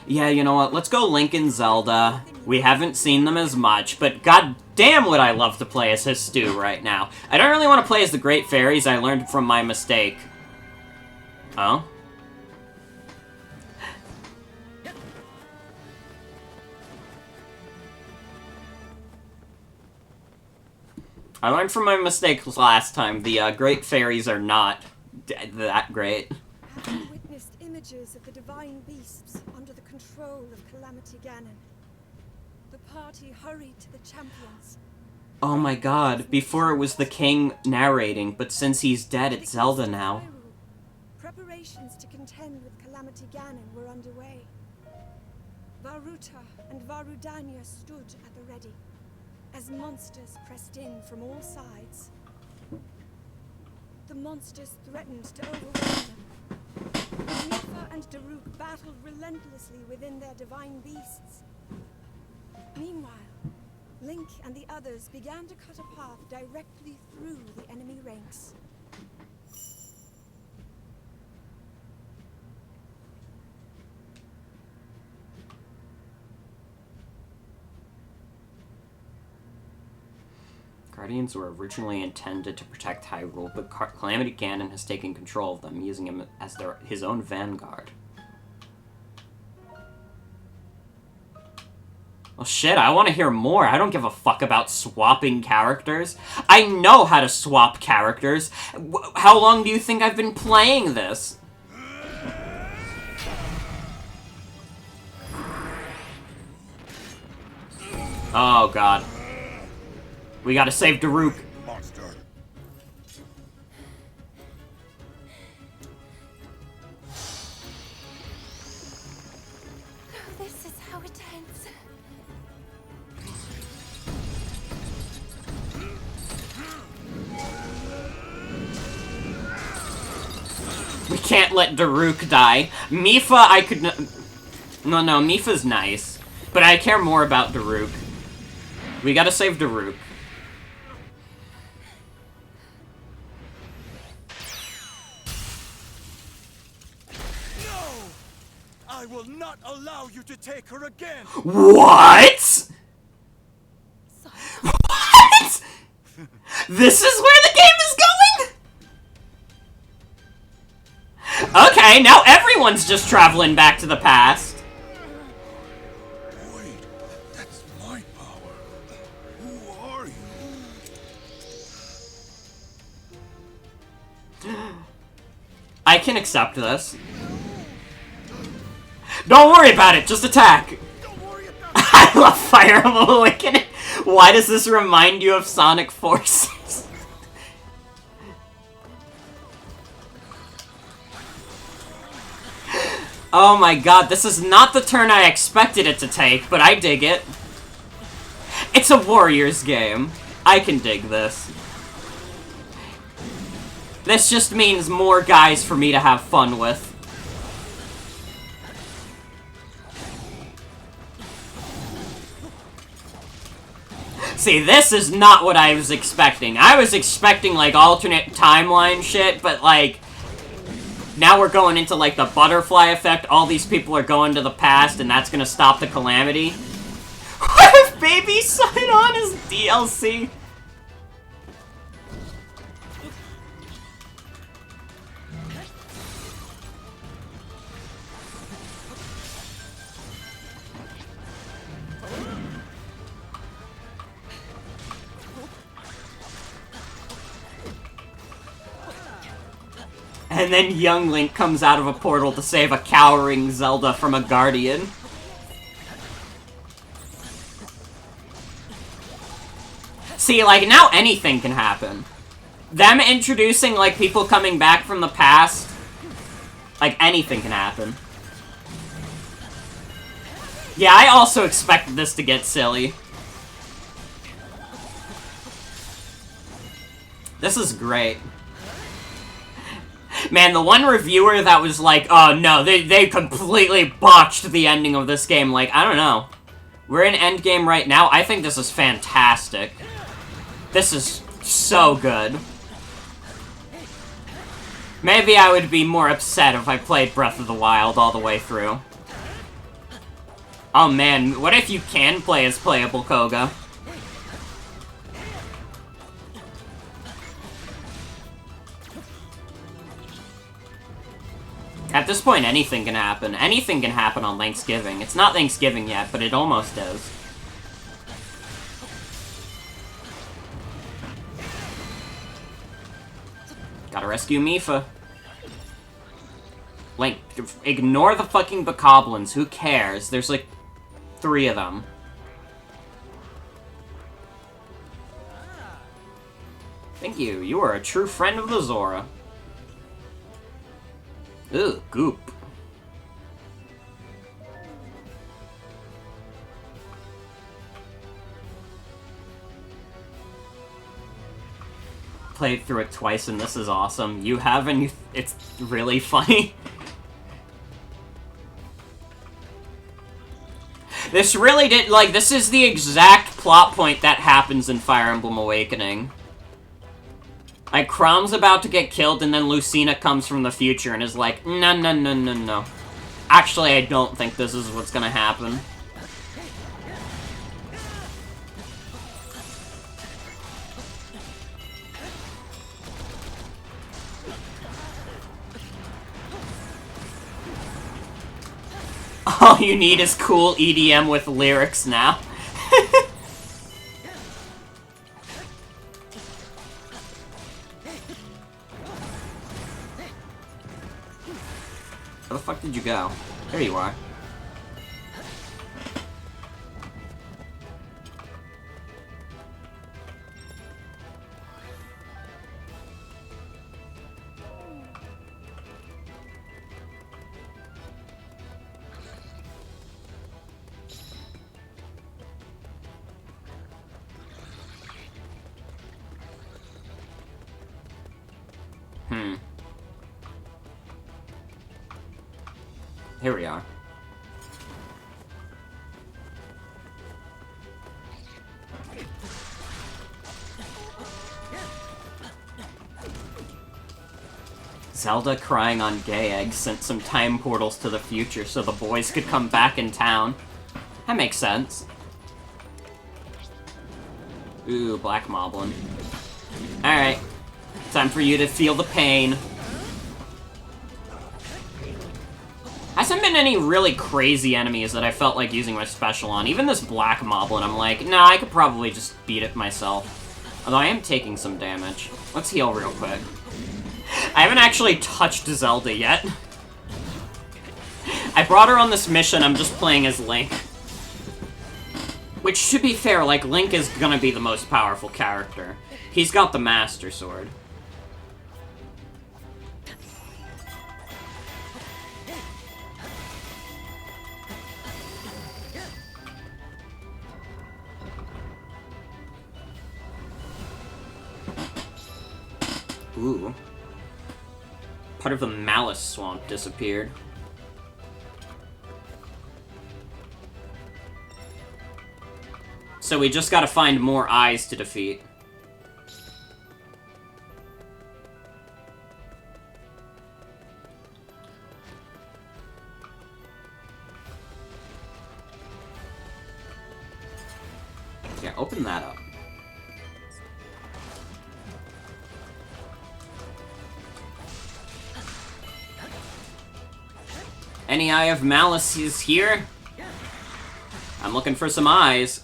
Yeah, you know what? Let's go Link and Zelda. We haven't seen them as much, but god damn would I love to play as his stew right now. I don't really want to play as the Great Fairies. I learned from my mistake. Oh? I learned from my mistake last time. The Great Fairies are not that great.
Have you witnessed images of the divine beasts under the control of Calamity Ganon? The party hurried to the champions.
Oh my god, before it was the king narrating, but since he's dead, it's Zelda now.
Preparations to contend with Calamity Ganon were underway. Varuta and Varudanya stood at the ready, as monsters pressed in from all sides. The monsters threatened to overwhelm them. Mipha and Daruk battled relentlessly within their divine beasts. Meanwhile, Link and the others began to cut a path directly through the enemy ranks.
Guardians were originally intended to protect Hyrule, but Calamity Ganon has taken control of them, using him as his own vanguard. Well, shit, I want to hear more. I don't give a fuck about swapping characters. I know how to swap characters. How long do you think I've been playing this? Oh, God. We gotta save Daruk.
Monster.
This is how it ends.
We can't let Daruk die. Mipha, I could no, Mipha's nice. But I care more about Daruk. We gotta save Daruk.
I will not allow you to take her again!
What? What? This is where the game is going? Okay, now everyone's just traveling back to the past.
Wait, that's my power. Who are you?
I can accept this. Don't worry about it, just attack! I love Fire Emblem Awakening! Why does this remind you of Sonic Forces? Oh my god, this is not the turn I expected it to take, but I dig it. It's a Warriors game. I can dig this. This just means more guys for me to have fun with. See, this is not what I was expecting. I was expecting, like, alternate timeline shit, but, like, now we're going into, like, the butterfly effect. All these people are going to the past, and that's gonna stop the Calamity. What if Baby Sign On is DLC? And then young Link comes out of a portal to save a cowering Zelda from a Guardian. See, like, now anything can happen. Them introducing, like, people coming back from the past Like, anything can happen. Yeah, I also expected this to get silly. This is great. Man, the one reviewer that was like, oh no, they completely botched the ending of this game. Like, I don't know. We're in endgame right now. I think this is fantastic. This is so good. Maybe I would be more upset if I played Breath of the Wild all the way through. Oh man, what if you can play as playable Koga? At this point, anything can happen. Anything can happen on Thanksgiving. It's not Thanksgiving yet, but it almost is. Gotta rescue Mipha. Like, ignore the fucking bokoblins. Who cares? There's like 3 of them. Thank you. You are a true friend of the Zora. Ooh, goop. Played through it twice and this is awesome. You have and it's really funny. This really did, like, this is the exact plot point that happens in Fire Emblem Awakening. Like, Chrome's about to get killed, and then Lucina comes from the future and is like, no, no, no, no, no. Actually, I don't think this is what's gonna happen. All you need is cool EDM with lyrics now. Where the fuck did you go? There you are. Here we are. Zelda crying on gay eggs sent some time portals to the future so the boys could come back in town. That makes sense. Ooh, Black Moblin. Alright. Time for you to feel the pain. Hasn't been any really crazy enemies that I felt like using my special on. Even this Black Moblin, I'm like, nah, I could probably just beat it myself. Although I am taking some damage. Let's heal real quick. I haven't actually touched Zelda yet. I brought her on this mission, I'm just playing as Link. Which, to be fair, like, Link is gonna be the most powerful character. He's got the Master Sword. Ooh. Part of the Malice Swamp disappeared. So we just gotta find more eyes to defeat. Yeah, open that up. Any Eye of Malice is here? I'm looking for some eyes.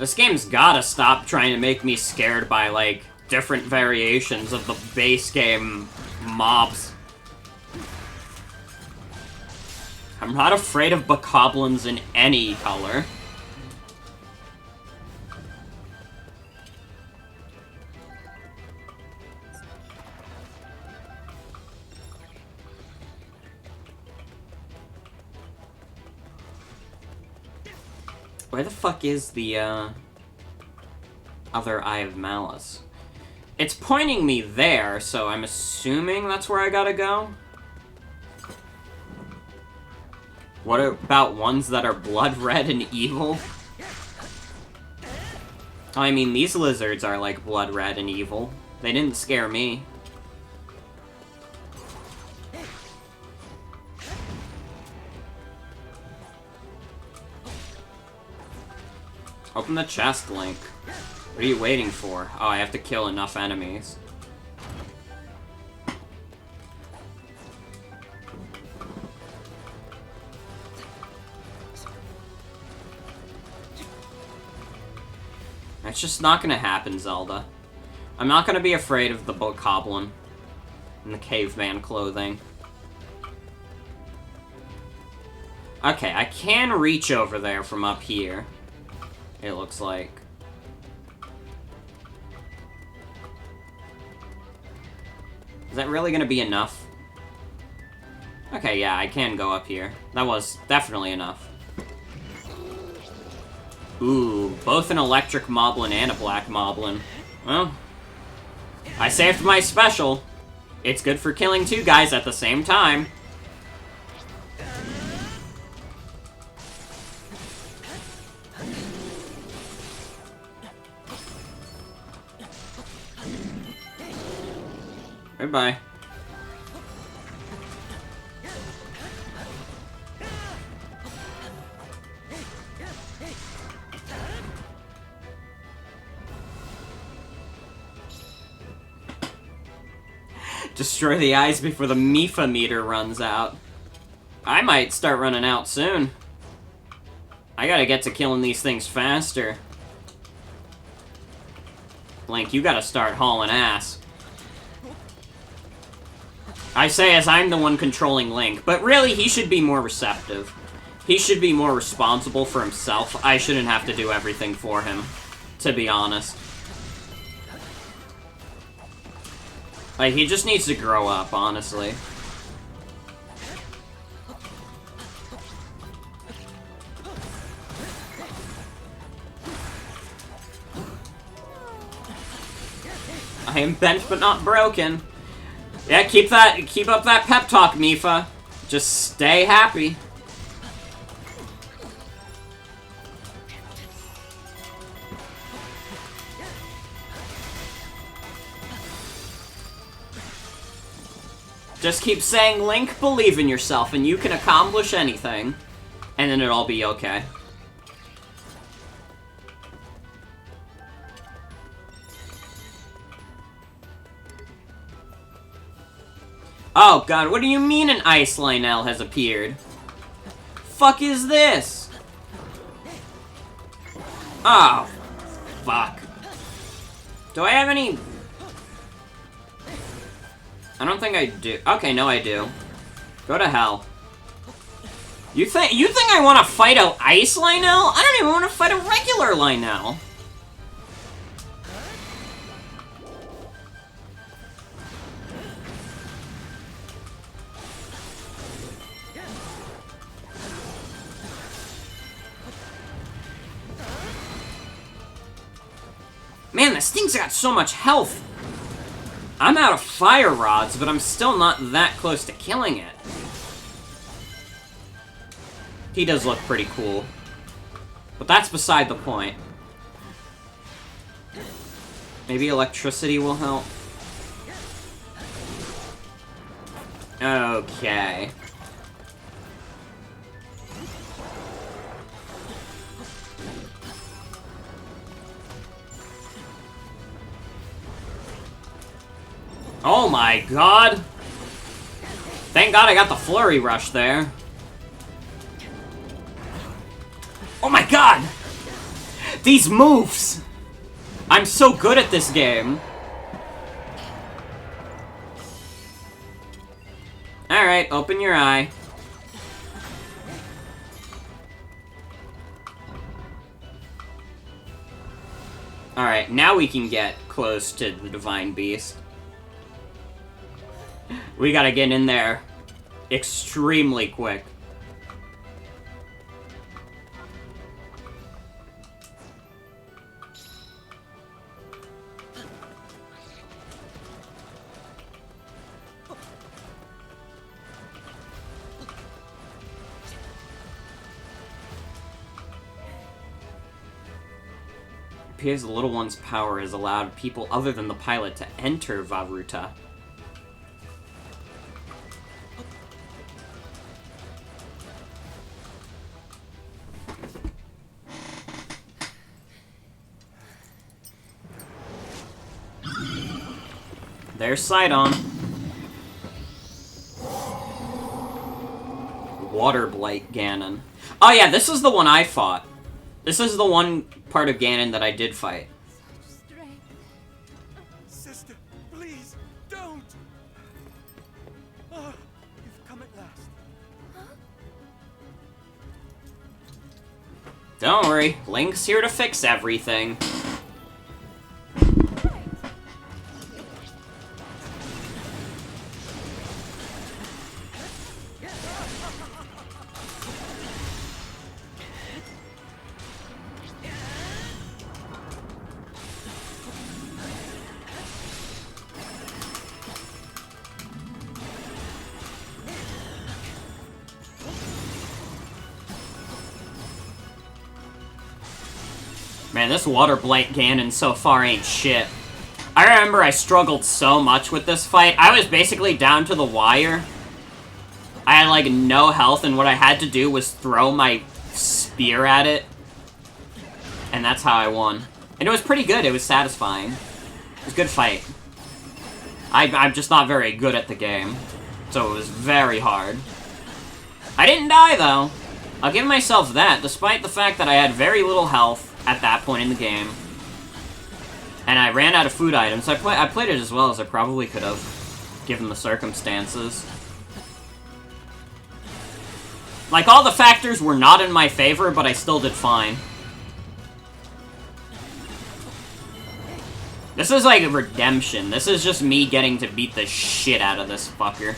This game's gotta stop trying to make me scared by, like, different variations of the base game mobs. I'm not afraid of bokoblins in any color. Where the fuck is the, other Eye of Malice? It's pointing me there, so I'm assuming that's where I gotta go? What about ones that are blood red and evil? I mean, these lizards are, like, blood red and evil. They didn't scare me. Open the chest, Link. What are you waiting for? Oh, I have to kill enough enemies. That's just not gonna happen, Zelda. I'm not gonna be afraid of the bokoblin in the caveman clothing. Okay, I can reach over there from up here. It looks like. Is that really gonna be enough? Okay, yeah, I can go up here. That was definitely enough. Ooh, both an electric moblin and a black moblin. Well, I saved my special. It's good for killing two guys at the same time. Goodbye. Destroy the eyes before the Mifa meter runs out. I might start running out soon. I gotta get to killing these things faster. Link, you gotta start hauling ass. I say as I'm the one controlling Link, but really he should be more receptive. He should be more responsible for himself. I shouldn't have to do everything for him, to be honest. Like, he just needs to grow up, honestly. I am bent but not broken. Yeah, keep up that pep talk, Mifa. Just stay happy. Just keep saying, Link, believe in yourself and you can accomplish anything. And then it'll all be okay. Oh god, what do you mean an Ice Lionel has appeared? Fuck is this? Oh, fuck. Do I have any... I don't think I do. Okay, no I do. Go to hell. You think I want to fight a Ice Lionel? I don't even want to fight a regular Lionel. Man, this thing's got so much health. I'm out of fire rods, but I'm still not that close to killing it. He does look pretty cool. But that's beside the point. Maybe electricity will help. Okay. Oh my god! Thank god I got the flurry rush there. Oh my god! These moves! I'm so good at this game. Alright, open your eye. Alright, now we can get close to the Divine Beast. We gotta get in there extremely quick. It appears the little one's power has allowed people other than the pilot to enter Varuta. There's Sidon. Water Blight Ganon. Oh yeah, this is the one I fought. This is the one part of Ganon that I did fight.
Sister, please, don't! Oh, you've come at last.
Don't worry, Link's here to fix everything. Man, this Water Blight Ganon so far ain't shit. I remember I struggled so much with this fight. I was basically down to the wire. I had, like, no health, and what I had to do was throw my spear at it. And that's how I won. And it was pretty good. It was satisfying. It was a good fight. I'm just not very good at the game. So it was very hard. I didn't die, though. I'll give myself that, despite the fact that I had very little health at that point in the game. And I ran out of food items. I played it as well as I probably could have, given the circumstances. Like, all the factors were not in my favor, but I still did fine. This is like a redemption. This is just me getting to beat the shit out of this fucker.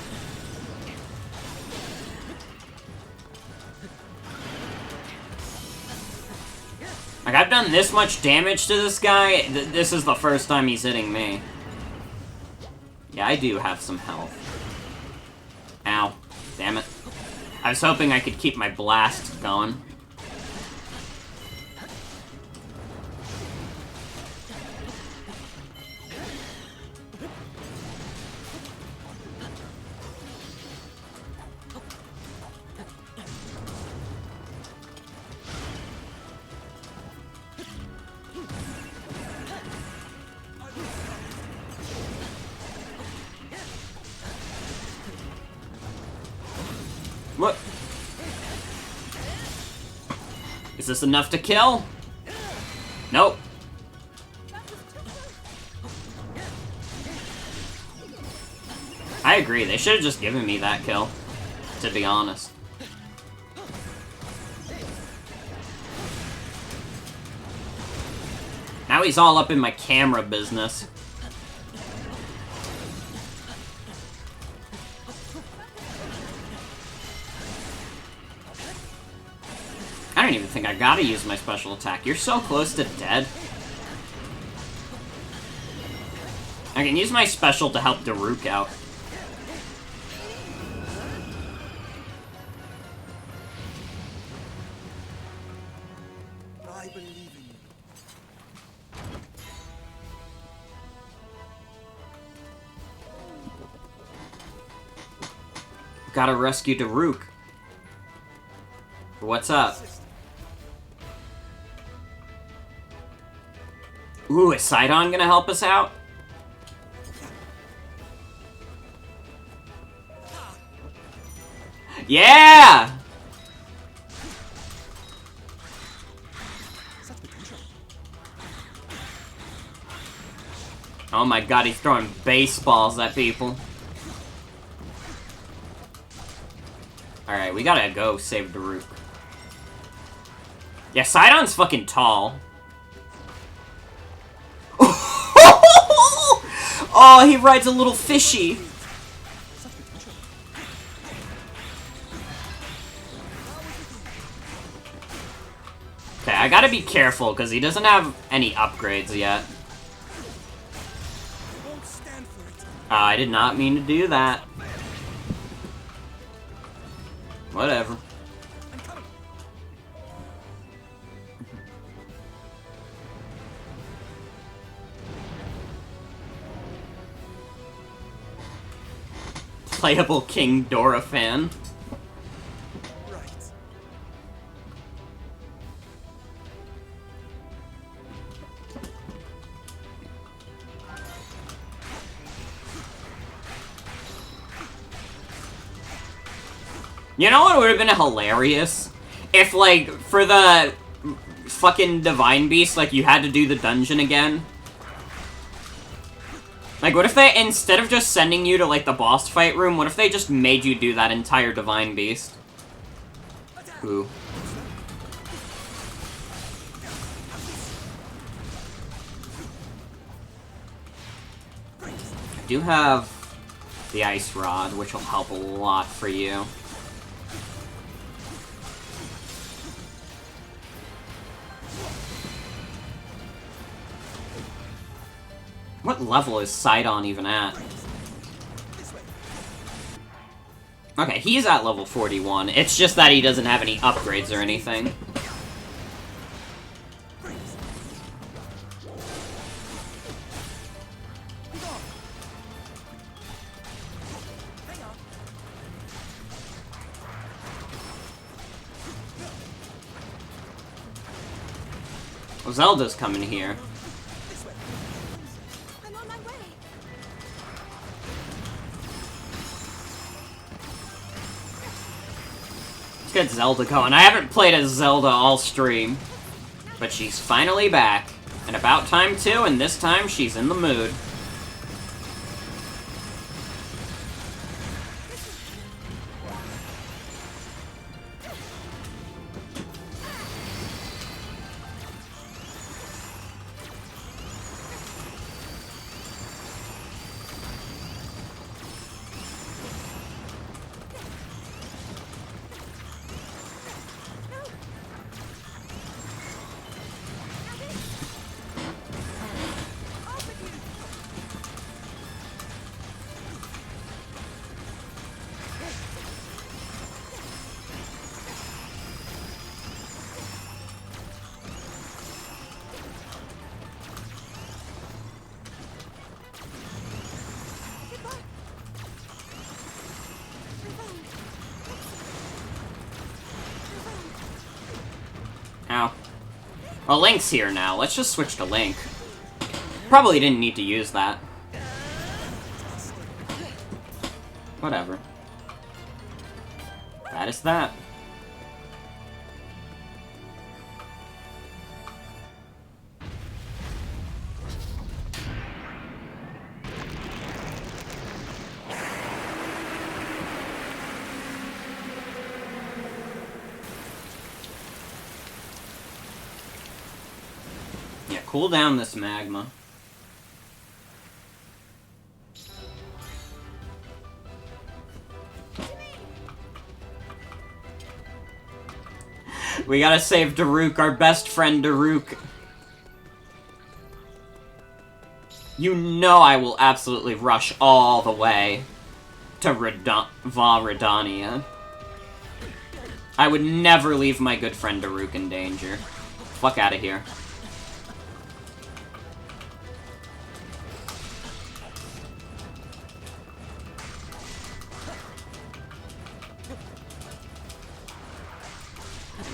Like, I've done this much damage to this guy. This is the first time he's hitting me. Yeah, I do have some health. Ow. Damn it. I was hoping I could keep my blast going. What? Is this enough to kill? Nope. I agree, they should have just given me that kill, to be honest. Now he's all up in my camera business. I don't even think I gotta use my special attack. You're so close to dead. I can use my special to help Daruk out.
I believe in you.
Gotta rescue Daruk. What's up? Ooh, is Sidon gonna help us out? Yeah! Oh my god, he's throwing baseballs at people. Alright, we gotta go save Daruk. Yeah, Sidon's fucking tall. Oh, he rides a little fishy. Okay, I gotta be careful, because he doesn't have any upgrades yet. I did not mean to do that. Whatever. Playable King Dora fan. You know what would have been hilarious? If, like, for the fucking Divine Beast, like, you had to do the dungeon again. Like, what if they, instead of just sending you to, like, the boss fight room, what if they just made you do that entire Divine Beast? Ooh. I do have the Ice Rod, which will help a lot for you. What level is Sidon even at? Okay, he's at level 41. It's just that he doesn't have any upgrades or anything. Well, Zelda's coming here. Get Zelda going. I haven't played as Zelda all stream, but she's finally back. And about time too, and this time she's in the mood. Ow. Well, Link's here now. Let's just switch to Link. Probably didn't need to use that. Whatever. That is that. Yeah, cool down this magma. We gotta save Daruk, our best friend Daruk. You know I will absolutely rush all the way to Redania. I would never leave my good friend Daruk in danger. Fuck out of here.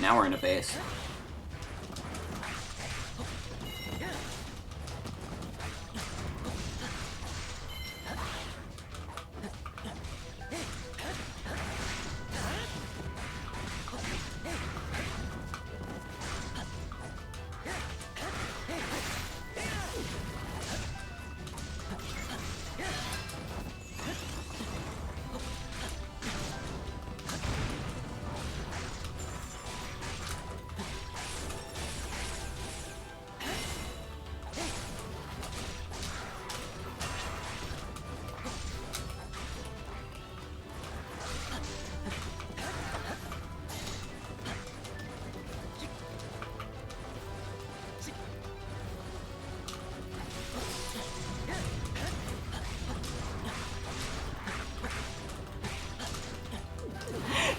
Now we're in a base.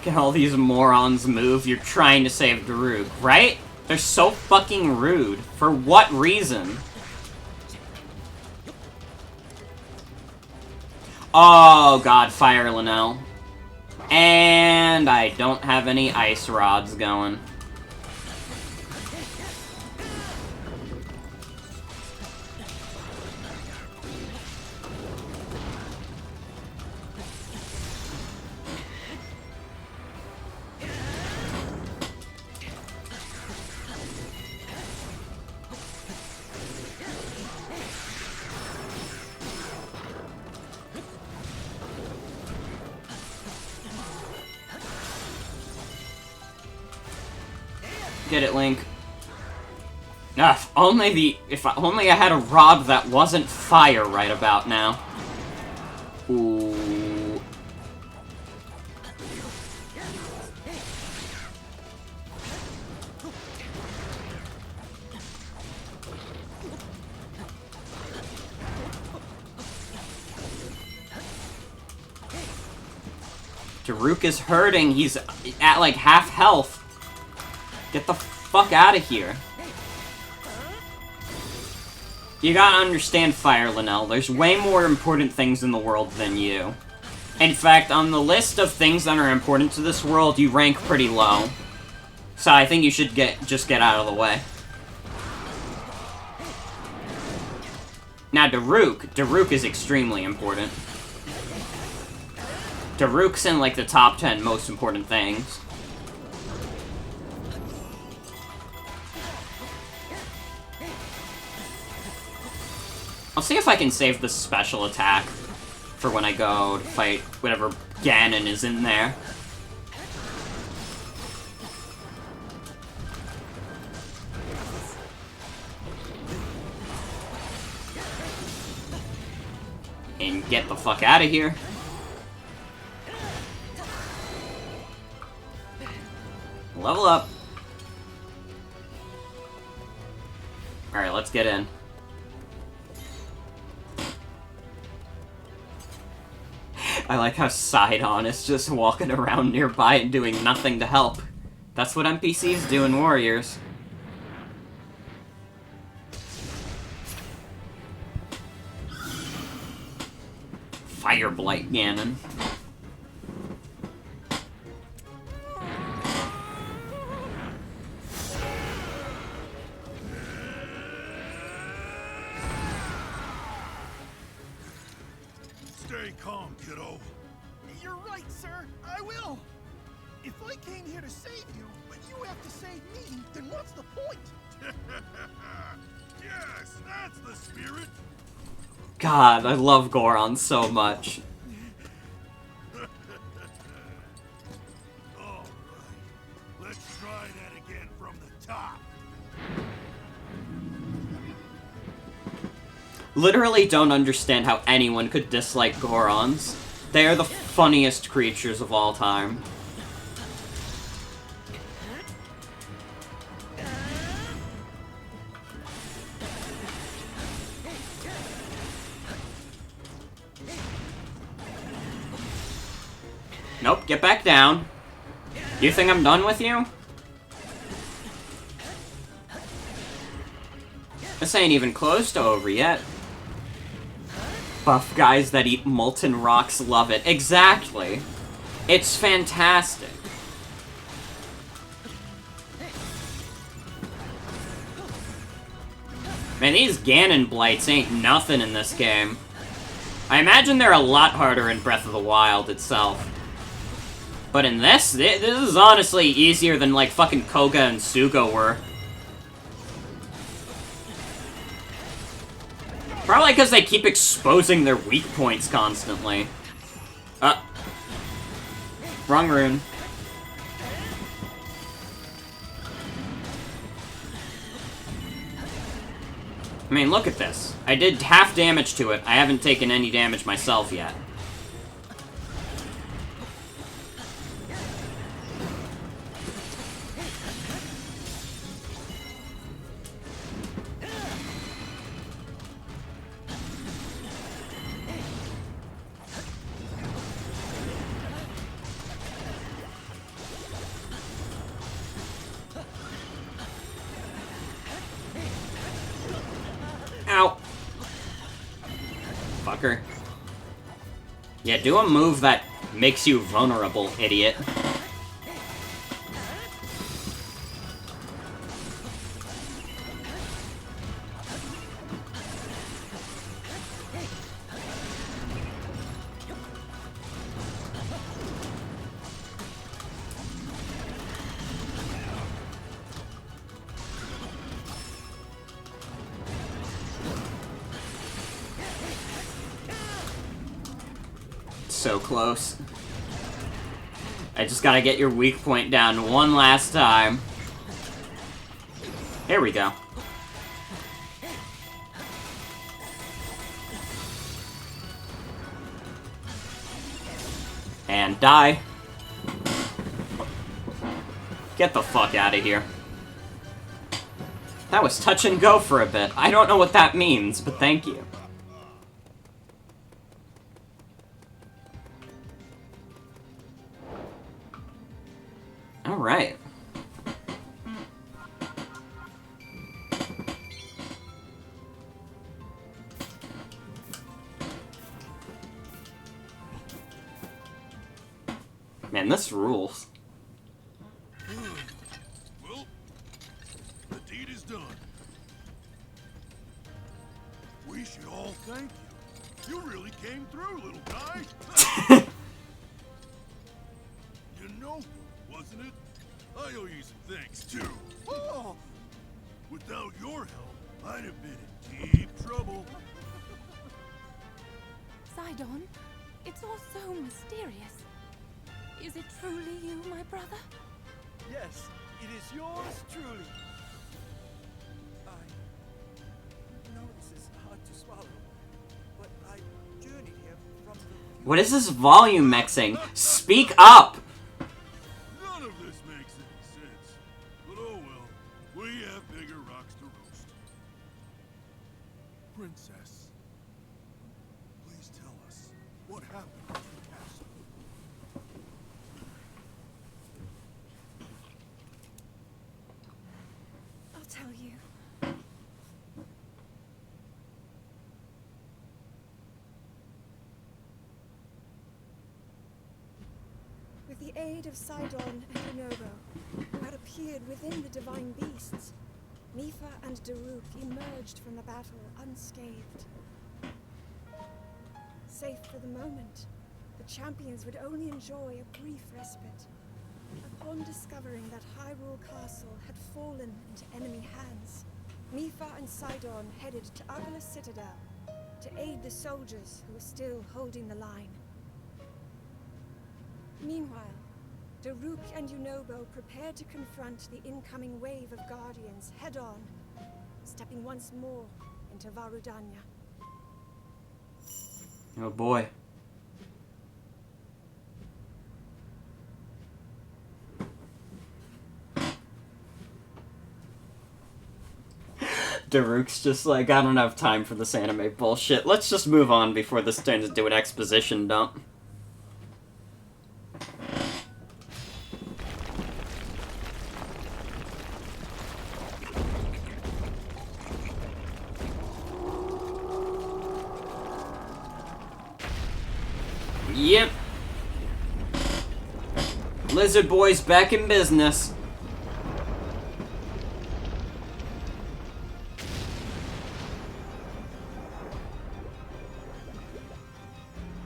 Look at all these morons move. You're trying to save Daruk, right? They're so fucking rude. For what reason? Oh god, Fire Linnell. And I don't have any ice rods going. Get it, Link. If only I had a rod that wasn't fire right about now. Ooh. Daruk is hurting. He's at like half health. Get the fuck out of here. You gotta understand, Fire Linnell, there's way more important things in the world than you. In fact, on the list of things that are important to this world, you rank pretty low. So I think you should just get out of the way. Now, Daruk is extremely important. Daruk's in, like, the top 10 most important things. I'll see if I can save the special attack for when I go to fight whatever Ganon is in there. And get the fuck out of here. Level up. Alright, let's get in. I like how Sidon is just walking around nearby and doing nothing to help. That's what NPCs do in Warriors. Fire Blight Ganon.
Stay calm, kiddo.
You're right, sir. I will. If I came here to save you, but you have to save me, then what's the point?
Yes, that's the spirit.
God, I love Goron so much.
All right, let's try that again from the top.
Literally don't understand how anyone could dislike Gorons. They are the funniest creatures of all time. Nope, get back down. You think I'm done with you? This ain't even close to over yet. Buff guys that eat molten rocks love it. Exactly. It's fantastic. Man, these Ganon Blights ain't nothing in this game. I imagine they're a lot harder in Breath of the Wild itself. But in this is honestly easier than, like, fucking Koga and Sugo were. Probably because they keep exposing their weak points constantly. Wrong rune. I mean, look at this. I did half damage to it. I haven't taken any damage myself yet. fucker. Yeah, do a move that makes you vulnerable, idiot. So close. I just gotta get your weak point down one last time. Here we go. And die. Get the fuck out of here. That was touch and go for a bit. I don't know what that means, but thank you. Alright. Man, this rules.
Well, the deed is done. We should all thank you. You really came through, little guy. You know, wasn't it? I owe you some thanks, too. Oh! Without your help, I'd have been in deep trouble.
Sidon, it's all so mysterious. Is it truly you, my brother?
Yes, it is yours truly. I know this is hard to swallow, but I journeyed here from the...
What is this volume mixing? Speak up!
None of this makes any sense. But oh well, we have bigger rocks to roast. Princess, please tell us what happened to the castle.
I'll tell you. With the aid of Sidon and Yunobo, who had appeared within the divine beasts, Mipha and Daruk emerged from the battle unscathed. Safe for the moment, the champions would only enjoy a brief respite. Upon discovering that Hyrule Castle had fallen into enemy hands, Mipha and Sidon headed to Agala Citadel to aid the soldiers who were still holding the line. Meanwhile, Daruk and Yunobo prepared to confront the incoming wave of Guardians head-on, stepping once more into Varudanya.
Oh boy. Daruk's just like, I don't have time for this anime bullshit. Let's just move on before this turns into an exposition dump. Yep. Lizard Boy's back in business.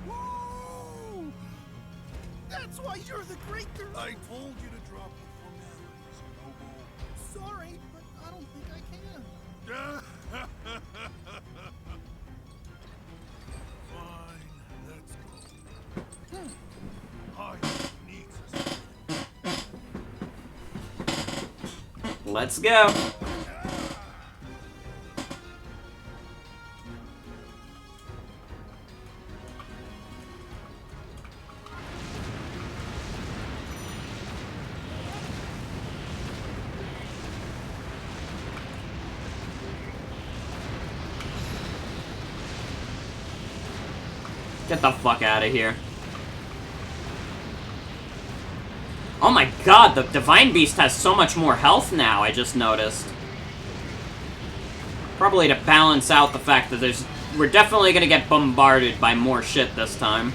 Whoa! That's why you're the great...
I told you to drop the formalities, Noble.
Sorry, but I don't think I can.
Fine, let's go. I need to...
Let's go. Get the fuck out of here. Oh my god, the Divine Beast has so much more health now, I just noticed. Probably to balance out the fact that we're definitely gonna get bombarded by more shit this time.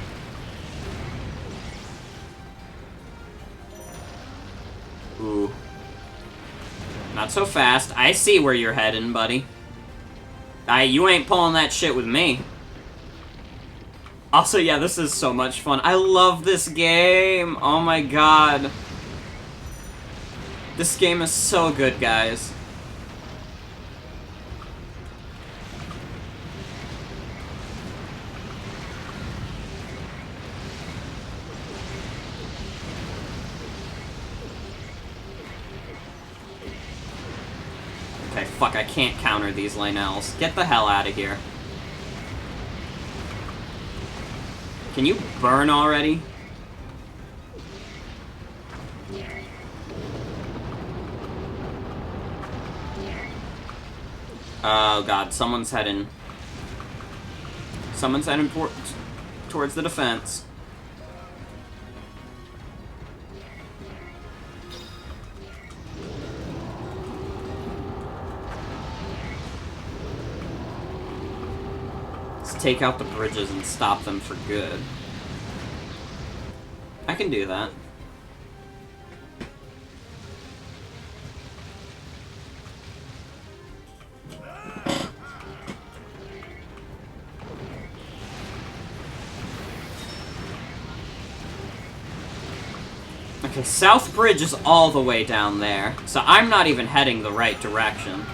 Ooh. Not so fast. I see where you're heading, buddy. You ain't pulling that shit with me. Also, yeah, this is so much fun. I love this game. Oh my god. This game is so good, guys. Okay, fuck, I can't counter these Lionels. Get the hell out of here. Can you burn already? Oh god, someone's heading towards the defense. Let's take out the bridges and stop them for good. I can do that. Okay, South Bridge is all the way down there, so I'm not even heading the right direction.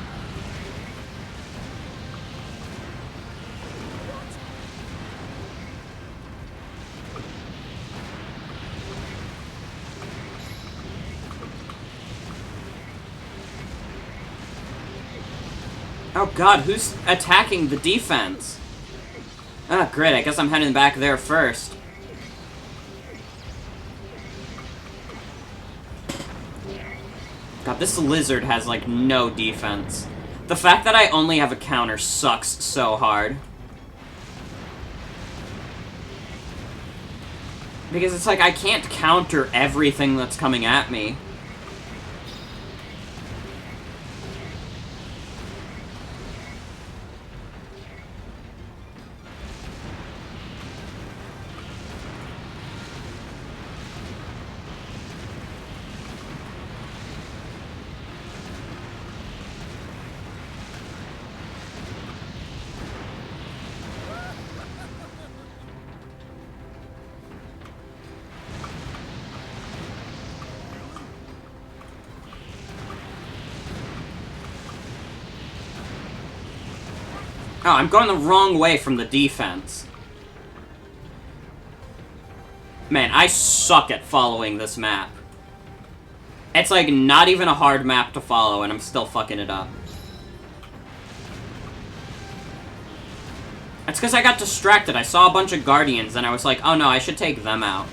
Oh god, who's attacking the defense? Ah, great, I guess I'm heading back there first. God, this lizard has, like, no defense. The fact that I only have a counter sucks so hard. Because it's like, I can't counter everything that's coming at me. Oh, I'm going the wrong way from the defense. Man, I suck at following this map. It's like not even a hard map to follow and I'm still fucking it up. It's because I got distracted. I saw a bunch of Guardians and I was like, oh no, I should take them out.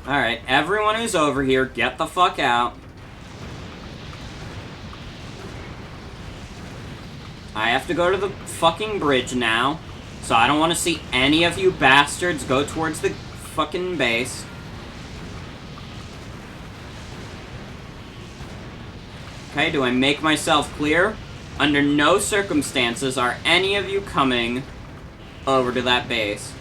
Alright, everyone who's over here, get the fuck out. I have to go to the fucking bridge now, so I don't want to see any of you bastards go towards the fucking base. Okay, do I make myself clear? Under no circumstances are any of you coming over to that base.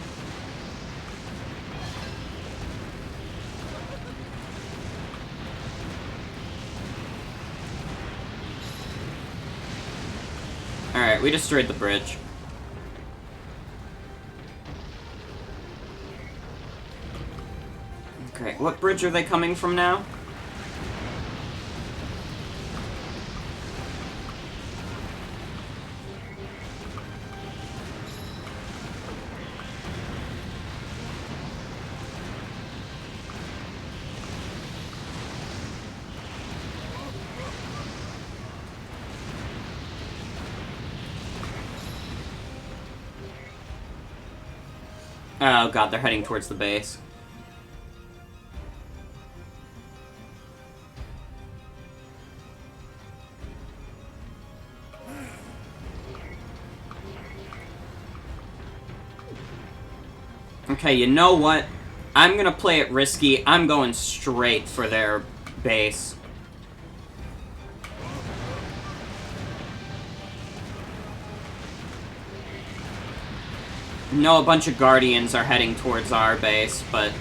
Alright, we destroyed the bridge. Okay, what bridge are they coming from now? Oh god, they're heading towards the base. Okay, you know what? I'm gonna play it risky. I'm going straight for their base. No, a bunch of Guardians are heading towards our base, but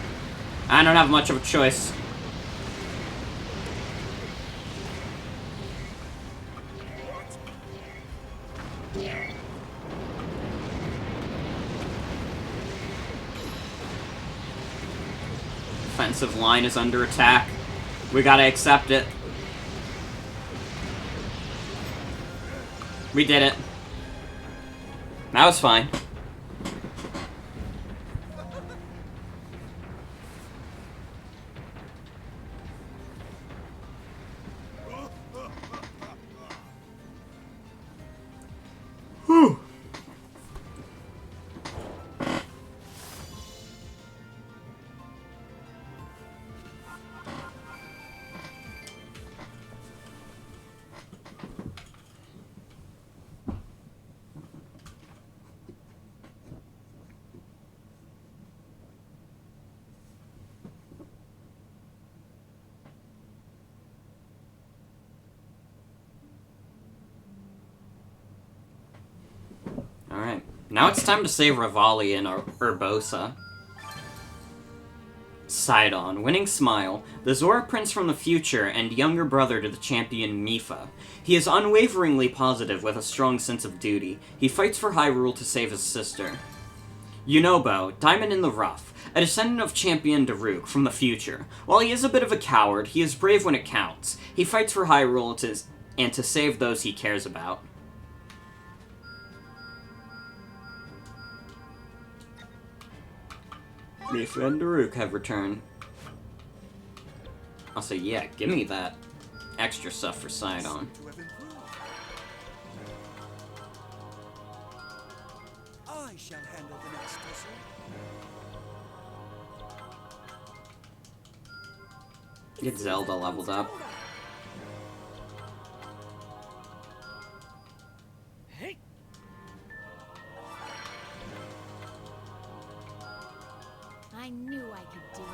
I don't have much of a choice. Defensive line is under attack. We gotta accept it. We did it. That was fine. Whew. Alright. Now it's time to save Rivali and Urbosa. Sidon, winning smile, the Zora Prince from the future and younger brother to the champion Mipha. He is unwaveringly positive with a strong sense of duty. He fights for Hyrule to save his sister. Yunobo, diamond in the rough, a descendant of champion Daruk from the future. While he is a bit of a coward, he is brave when it counts. He fights for Hyrule to save those he cares about. Mipha and Daruk have returned. I'll say, yeah, give me that extra stuff for Sidon.
I shall handle the next tussle.
Get Zelda leveled up.
Hey.
I knew I could do it.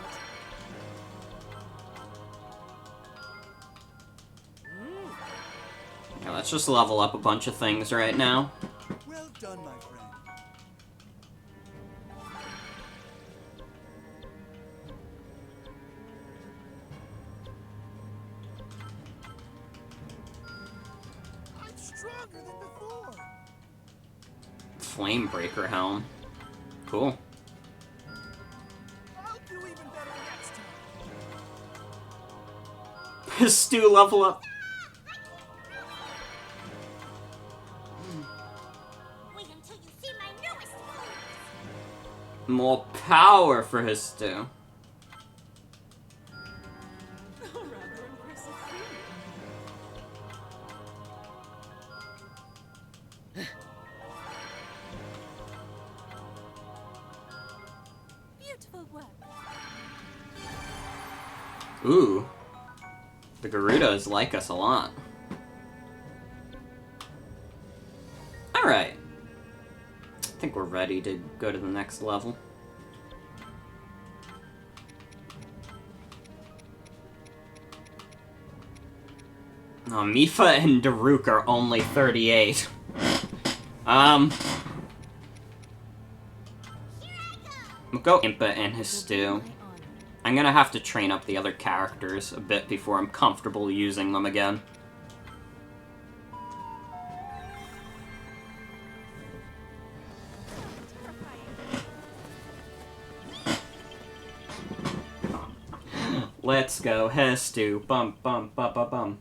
Yeah, let's just level up a bunch of things right now.
Well done, my friend. I'm stronger than before.
Flamebreaker helm. Cool.
I'll do even better next time.
Stu, level up.
Wait until you see my newest moves.
More power for his Stu.
Rather impressive feat.
Beautiful work.
Ooh. The Gerudos like us a lot. Alright. I think we're ready to go to the next level. Oh, Mipha and Daruk are only 38. We'll go Impa and his Stu. I'm gonna have to train up the other characters a bit before I'm comfortable using them again. Let's go, Hestu. Bum, bum, bum, bum, bum.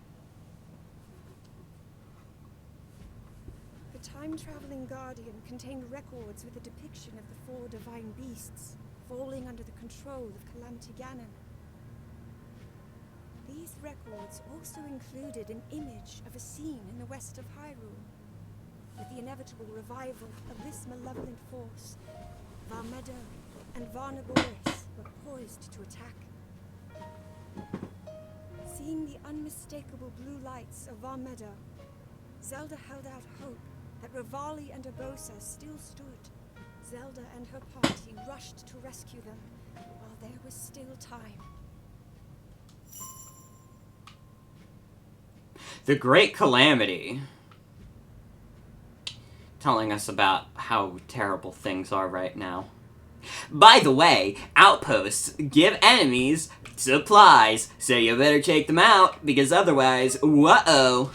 The time-traveling Guardian contained records with a depiction of the 4 divine beasts falling under the control of Calamity Ganon. These records also included an image of a scene in the west of Hyrule, with the inevitable revival of this malevolent force, Valmedo, and Varnaboris were poised to attack. Seeing the unmistakable blue lights of Varmeadow, Zelda held out hope that Revali and Urbosa still stood. Zelda and her party rushed to rescue them while there was still time.
The Great Calamity. Telling us about how terrible things are right now. By the way, outposts give enemies supplies, so you better take them out, because otherwise, whoa.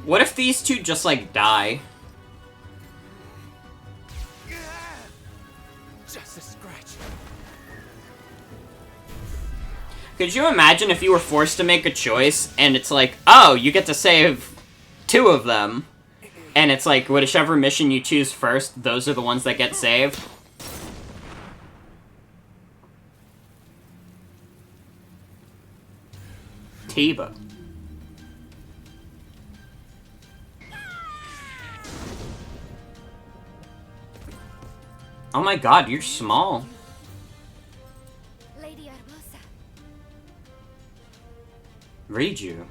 What if these two just, like, die?
Just a scratch.
Could you imagine if you were forced to make a choice, and it's like, oh, you get to save 2 of them, and it's like, whichever mission you choose first, those are the ones that get saved? Tiba. Oh my god, you're small.
Lady Urbosa.
Riju.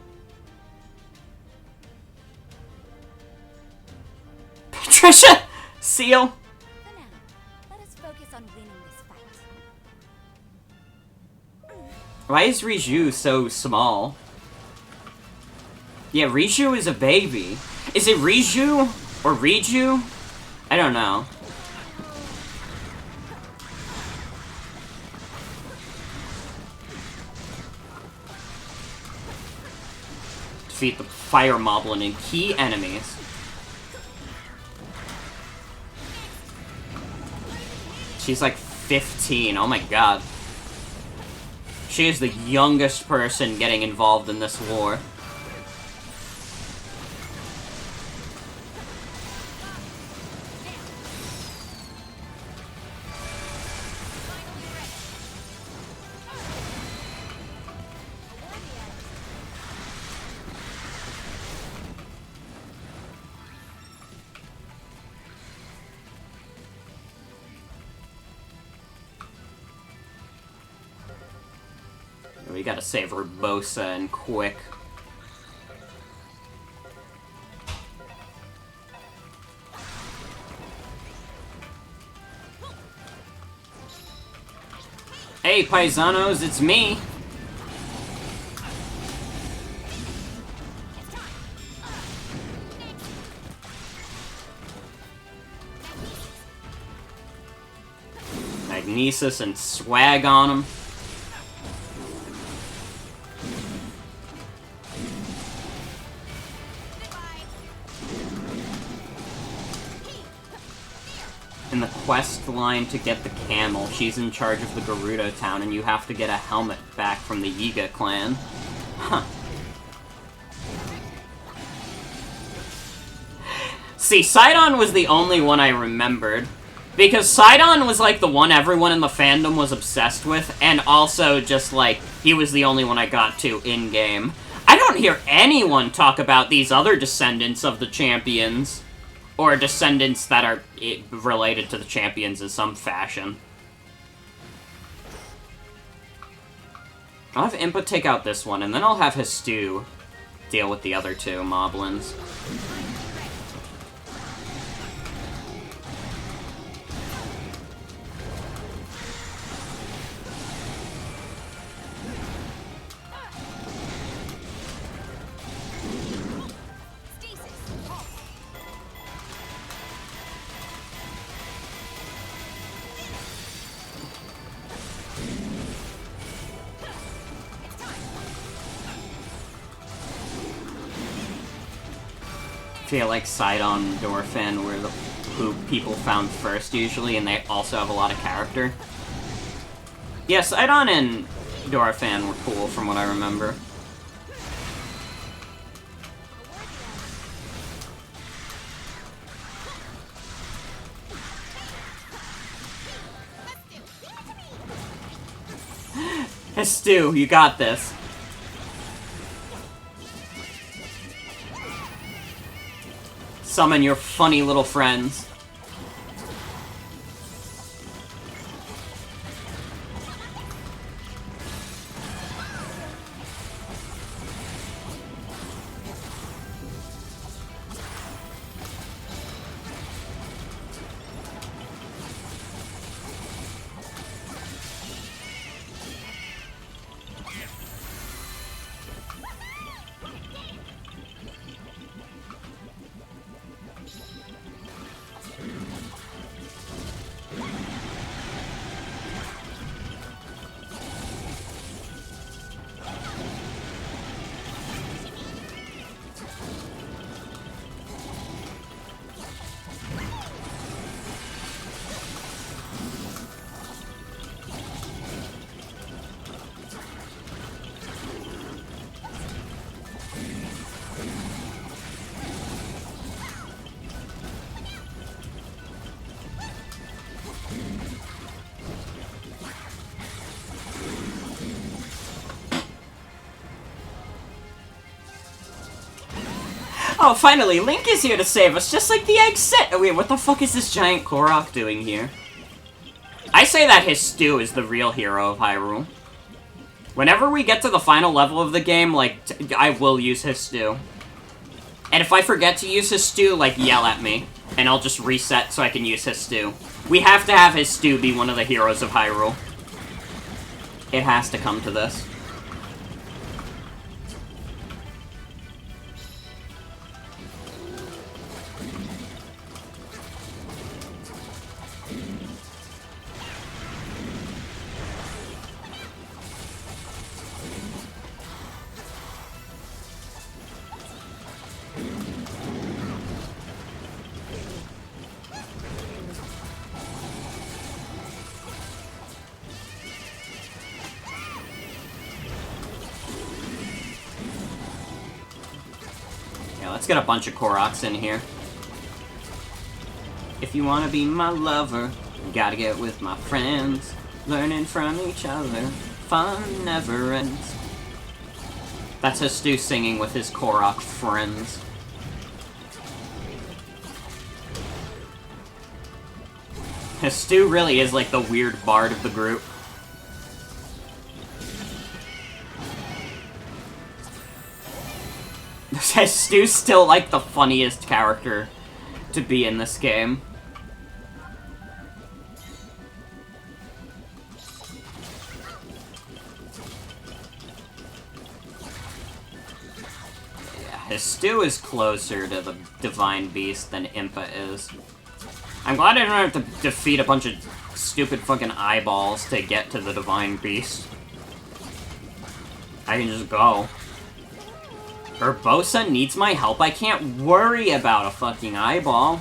Patricia! Seal?
For now, let us focus on winning this fight.
Why is Riju so small? Yeah, Riju is a baby. Is it Riju? Or Riju? I don't know. Defeat the fire moblin and key enemies. She's like 15, oh my god. She is the youngest person getting involved in this war. We gotta save Urbosa and quick. Hey, paisanos, it's me! Magnesis and swag on him. In the quest line to get the camel, she's in charge of the Gerudo town, and you have to get a helmet back from the Yiga clan. Huh. See, Sidon was the only one I remembered. Because Sidon was, like, the one everyone in the fandom was obsessed with, and also just, like, he was the only one I got to in-game. I don't hear anyone talk about these other descendants of the champions. Or descendants that are related to the champions in some fashion. I'll have Impa take out this one, and then I'll have Histu deal with the other 2 moblins. feel like Sidon, Dorphin were who people found first usually, and they also have a lot of character. Yeah, Sidon and Dorphin were cool from what I remember. Hey, Stu, you got this. Summon your funny little friends. Oh, finally, Link is here to save us, just like the egg said. Oh, wait, what the fuck is this giant Korok doing here? I say that his Stu is the real hero of Hyrule. Whenever we get to the final level of the game, like, I will use his Stu. And if I forget to use his Stu, like, yell at me. And I'll just reset so I can use his Stu. We have to have his Stu be one of the heroes of Hyrule. It has to come to this. Let's get a bunch of Koroks in here. If you wanna be my lover, you gotta get with my friends. Learning from each other, fun never ends. That's his Stu singing with his Korok friends. His Stu really is like the weird bard of the group. Stu's still, like, the funniest character to be in this game. Yeah, his Stu is closer to the Divine Beast than Impa is. I'm glad I don't have to defeat a bunch of stupid fucking eyeballs to get to the Divine Beast. I can just go. Urbosa needs my help. I can't worry about a fucking eyeball.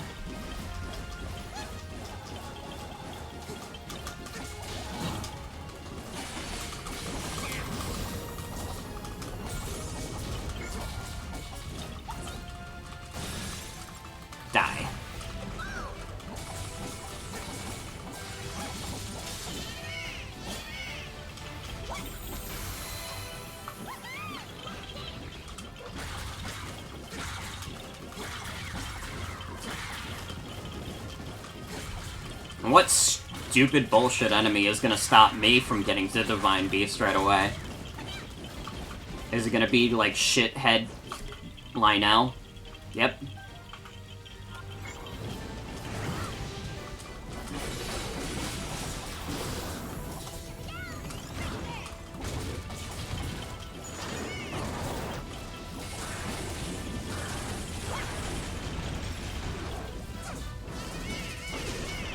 Die. What stupid bullshit enemy is gonna stop me from getting to Divine Beast right away? Is it gonna be, like, shithead Lionel? Yep.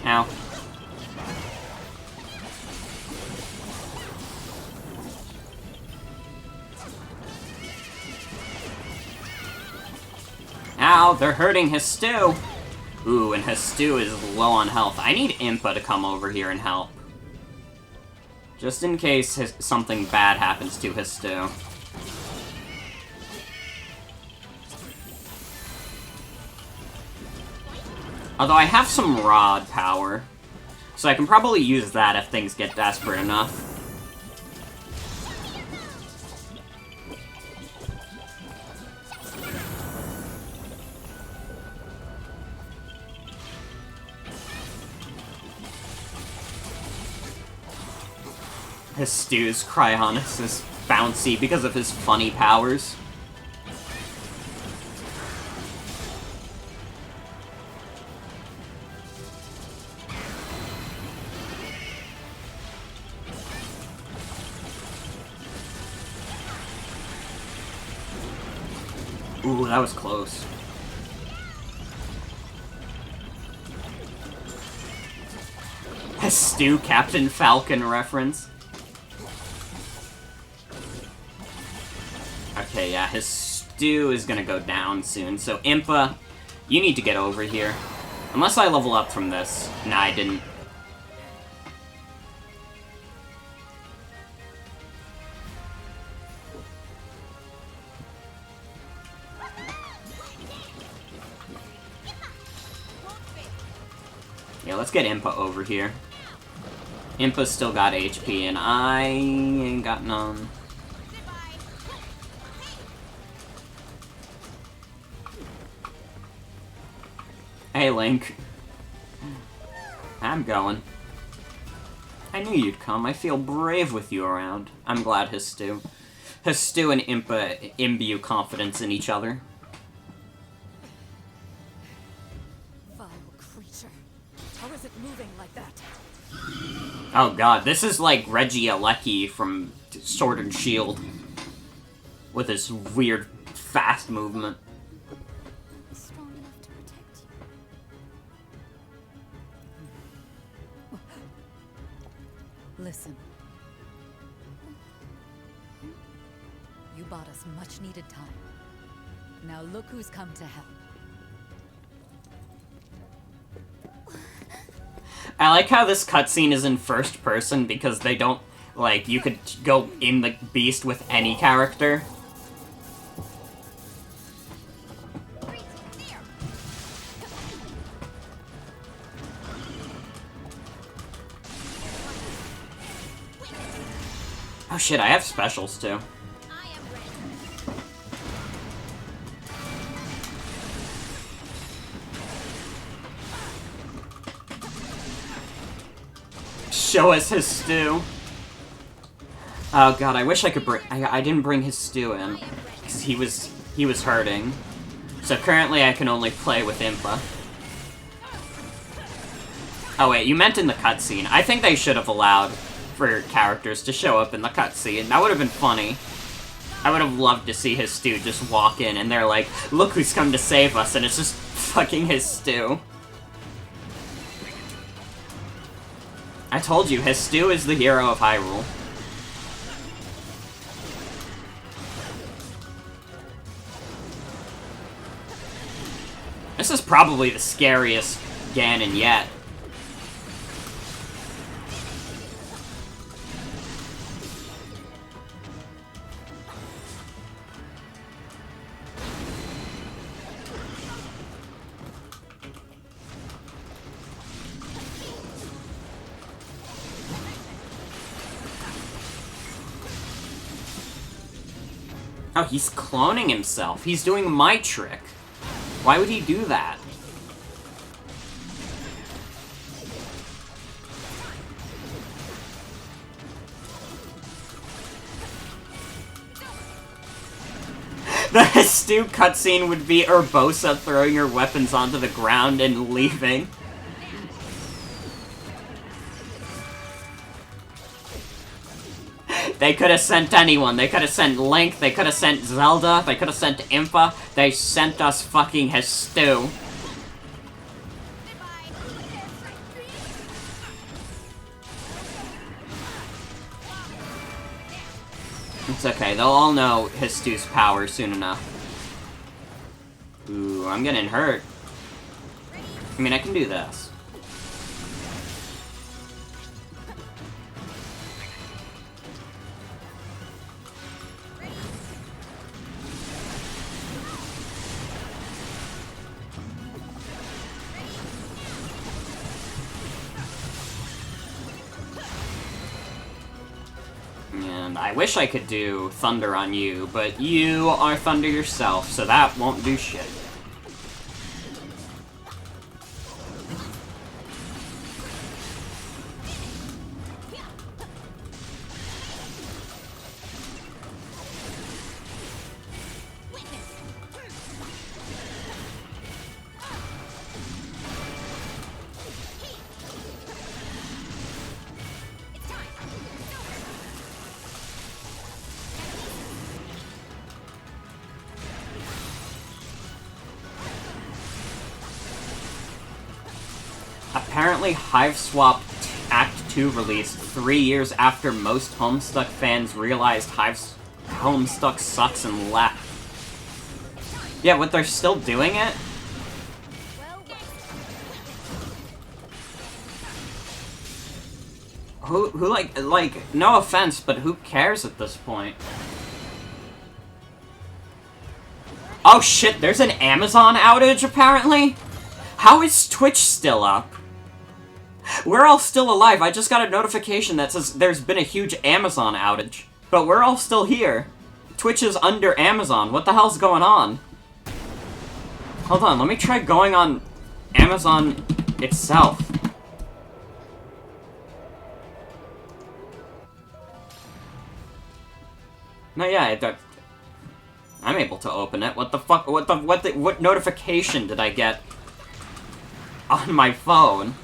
Ow. Ow, they're hurting his stew. Ooh, and his stew is low on health. I need Impa to come over here and help. Just in case something bad happens to his stew. Although I have some rod power, so I can probably use that if things get desperate enough. His stew's Cryonis is bouncy because of his funny powers. Ooh, that was close. A Stew Captain Falcon reference. Okay, yeah, his stew is gonna go down soon. So, Impa, you need to get over here. Unless I level up from this. Nah, I didn't. Yeah, let's get Impa over here. Impa's still got HP, and I ain't got none. Hey, Link. I'm going. I knew you'd come. I feel brave with you around. I'm glad his stew and Impa imbue confidence in each other.
Vile creature. How is it moving like that?
Oh god, this is like Reggie Alecki from Sword and Shield. With his weird, fast movement.
Strong enough to protect you. Listen. You bought us much needed time. Now look who's come to help.
I like how this cutscene is in first person because they don't, like, you could go in the beast with any character. Oh shit, I have specials too. Show us his stew. Oh god, I wish I could bring. I didn't bring his stew in because he was hurting. So currently I can only play with Impa. Oh wait, you meant in the cutscene. I think they should have allowed for characters to show up in the cutscene. That would have been funny. I would have loved to see his stew just walk in and they're like, look who's come to save us, and it's just fucking his stew. I told you, his stew is the hero of Hyrule. This is probably the scariest Ganon yet. Oh, he's cloning himself. He's doing my trick. Why would he do that? The Stew cutscene would be Urbosa throwing her weapons onto the ground and leaving. They could have sent anyone. They could have sent Link, they could have sent Zelda, they could have sent Impa. They sent us fucking his stew. It's okay, they'll all know his stew's power soon enough. Ooh, I'm getting hurt. I mean, I can do this. And I wish I could do Thunder on you, but you are Thunder yourself, so that won't do shit. Apparently, Hive Swap Act 2 released 3 years after most Homestuck fans realized Homestuck sucks and left. Yeah, but they're still doing it? Who like, no offense, but who cares at this point? Oh shit, there's an Amazon outage, apparently? How is Twitch still up? We're all still alive. I just got a notification that says there's been a huge Amazon outage. But we're all still here. Twitch is under Amazon. What the hell's going on? Hold on, let me try going on Amazon itself. No, yeah, I'm able to open it. What the fuck? What notification did I get on my phone?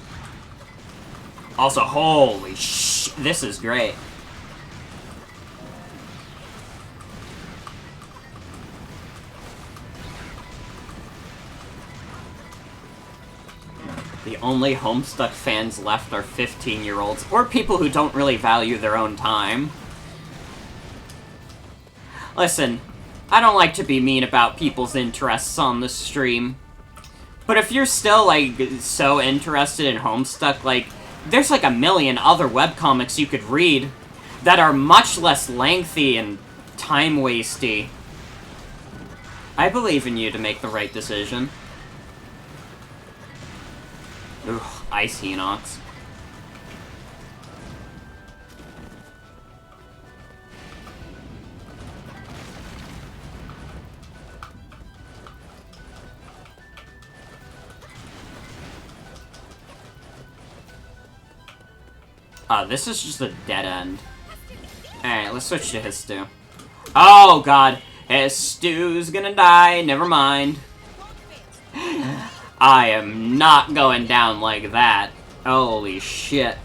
Also, holy sh! This is great. The only Homestuck fans left are 15-year-olds, or people who don't really value their own time. Listen, I don't like to be mean about people's interests on this stream, but if you're still, like, so interested in Homestuck, like, there's like a million other webcomics you could read that are much less lengthy and time-wasty. I believe in you to make the right decision. Ugh, Ice Enox. This is just a dead end. Alright, let's switch to Histu. Oh, God. Histu's gonna die. Never mind. I am not going down like that. Holy shit.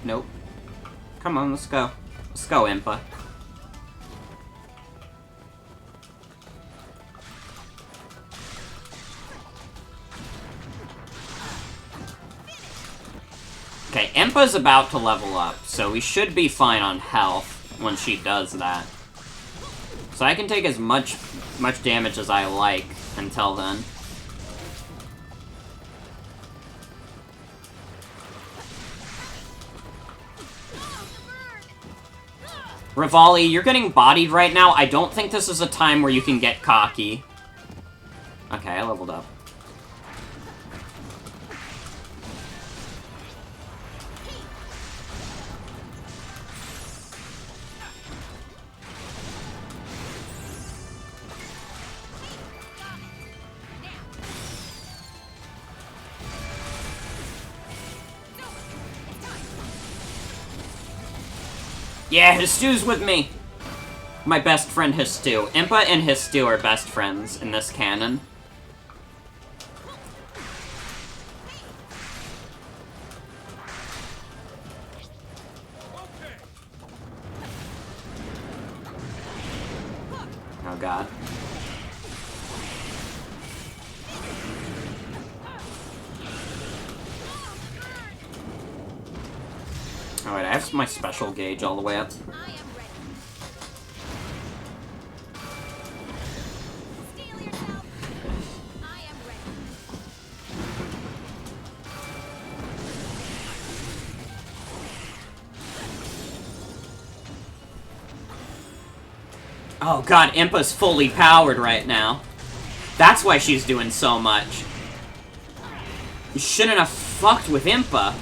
Nope. Come on, let's go. Let's go, Impa. Okay, Impa's about to level up, so we should be fine on health when she does that. So I can take as much damage as I like until then. Rivali, you're getting bodied right now. I don't think this is a time where you can get cocky. Okay, I leveled up. Yeah, Histu's with me! My best friend Histu. Impa and Histu are best friends in this canon. Oh god. Alright, I have my special gauge all the way up.
I am ready. Steel yourself. I am ready.
Oh god, Impa's fully powered right now. That's why she's doing so much. You shouldn't have fucked with Impa.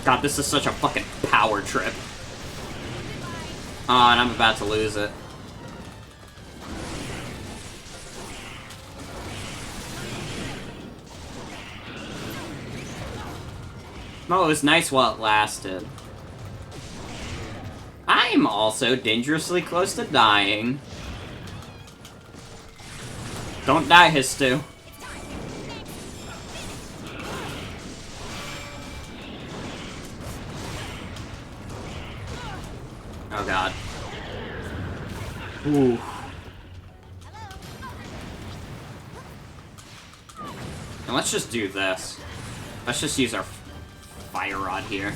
God, this is such a fucking power trip. Oh, and I'm about to lose it. Oh, it was nice while it lasted. I'm also dangerously close to dying. Don't die, Histu. Oh god. Ooh. And let's just do this. Let's just use our fire rod here.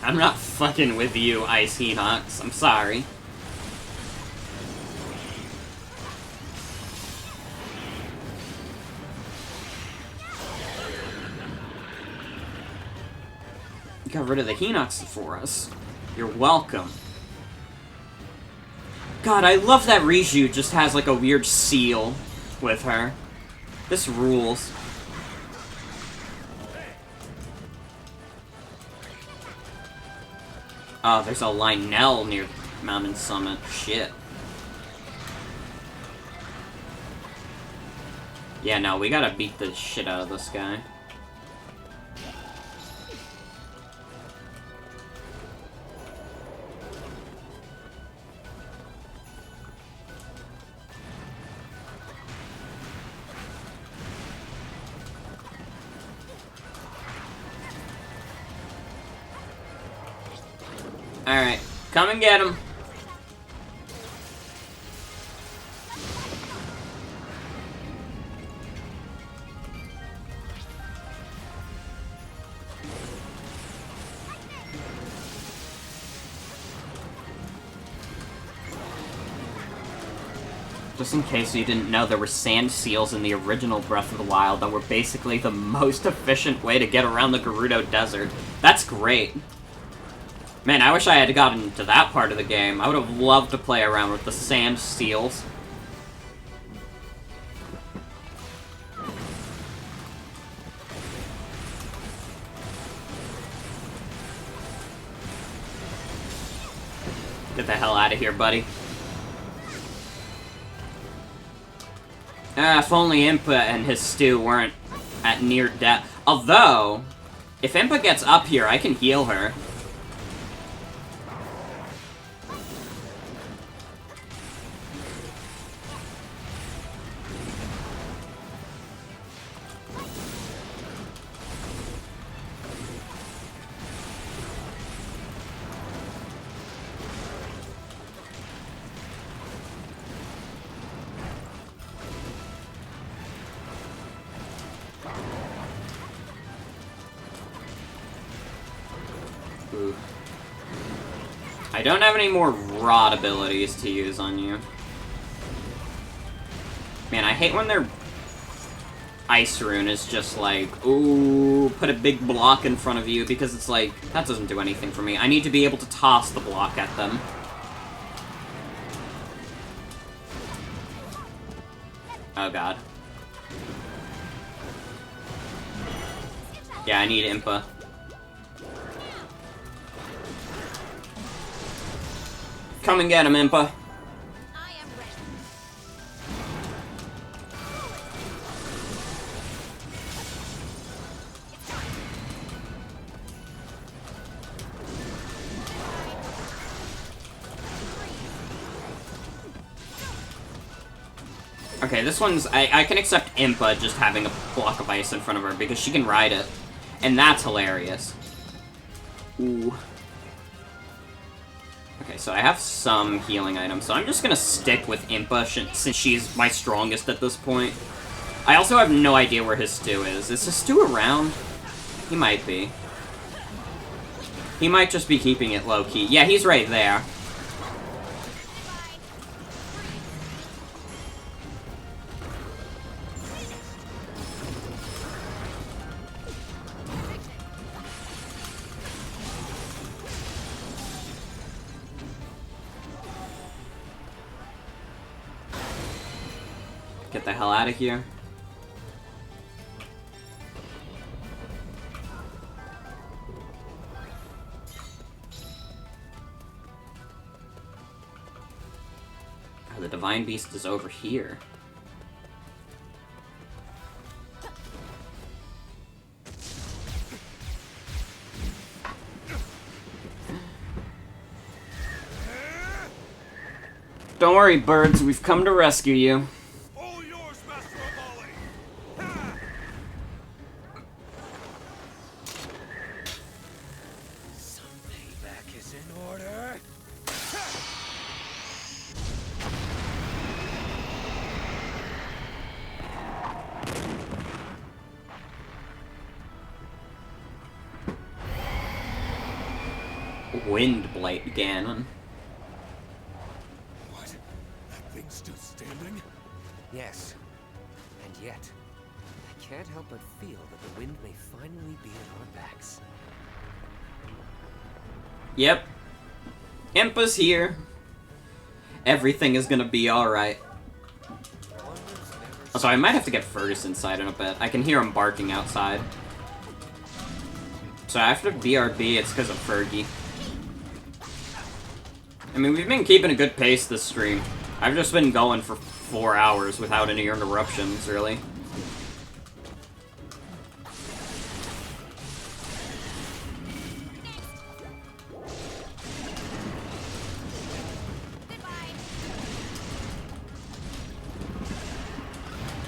I'm not fucking with you, Ice HYEAH. I'm sorry. Got rid of the HYEAH for us. You're welcome. God, I love that Riju just has like a weird seal with her. This rules. Oh, there's a Lionel near Mountain Summit. Shit. Yeah, no, we gotta beat the shit out of this guy. Alright, come and get him. Just in case you didn't know, there were sand seals in the original Breath of the Wild that were basically the most efficient way to get around the Gerudo Desert. That's great. Man, I wish I had gotten into that part of the game. I would have loved to play around with the sand seals. Get the hell out of here, buddy. If only Impa and his stew weren't at near death. Although, if Impa gets up here, I can heal her. Ooh. I don't have any more rod abilities to use on you. Man, I hate when their Ice Rune is just like, ooh, put a big block in front of you, because it's like, that doesn't do anything for me. I need to be able to toss the block at them. Oh god. Yeah, I need Impa. Come and get him, Impa.
I am ready.
Okay, this one's... I can accept Impa just having a block of ice in front of her, because she can ride it. And that's hilarious. Ooh. Okay, so I have some healing items, so I'm just gonna stick with Impa since she's my strongest at this point. I also have no idea where his stew is. Is his stew around? He might be. He might just be keeping it low-key. Yeah, he's right there. Get the hell out of here. Oh, the Divine Beast is over here. Don't worry, birds. We've come to rescue you. Wind Blight Ganon.
What? That thing's still standing?
Yes. And yet, I can't help but feel that the wind may finally be at our backs.
Yep. Impa's here. Everything is gonna be alright. Also, I might have to get Fergus inside in a bit. I can hear him barking outside. So after BRB, it's because of Fergie. I mean, we've been keeping a good pace this stream. I've just been going for 4 hours without any interruptions, really.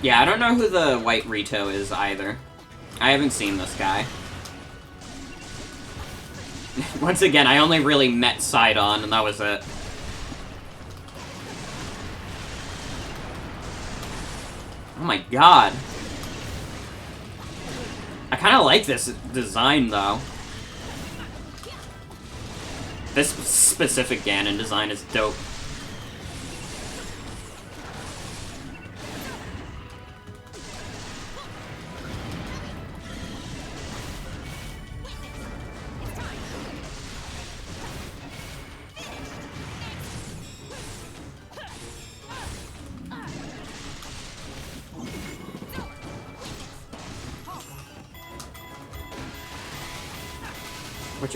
Yeah, I don't know who the White Rito is either. I haven't seen this guy. Once again, I only really met Sidon, and that was it. Oh my god. I kind of like this design, though. This specific Ganon design is dope.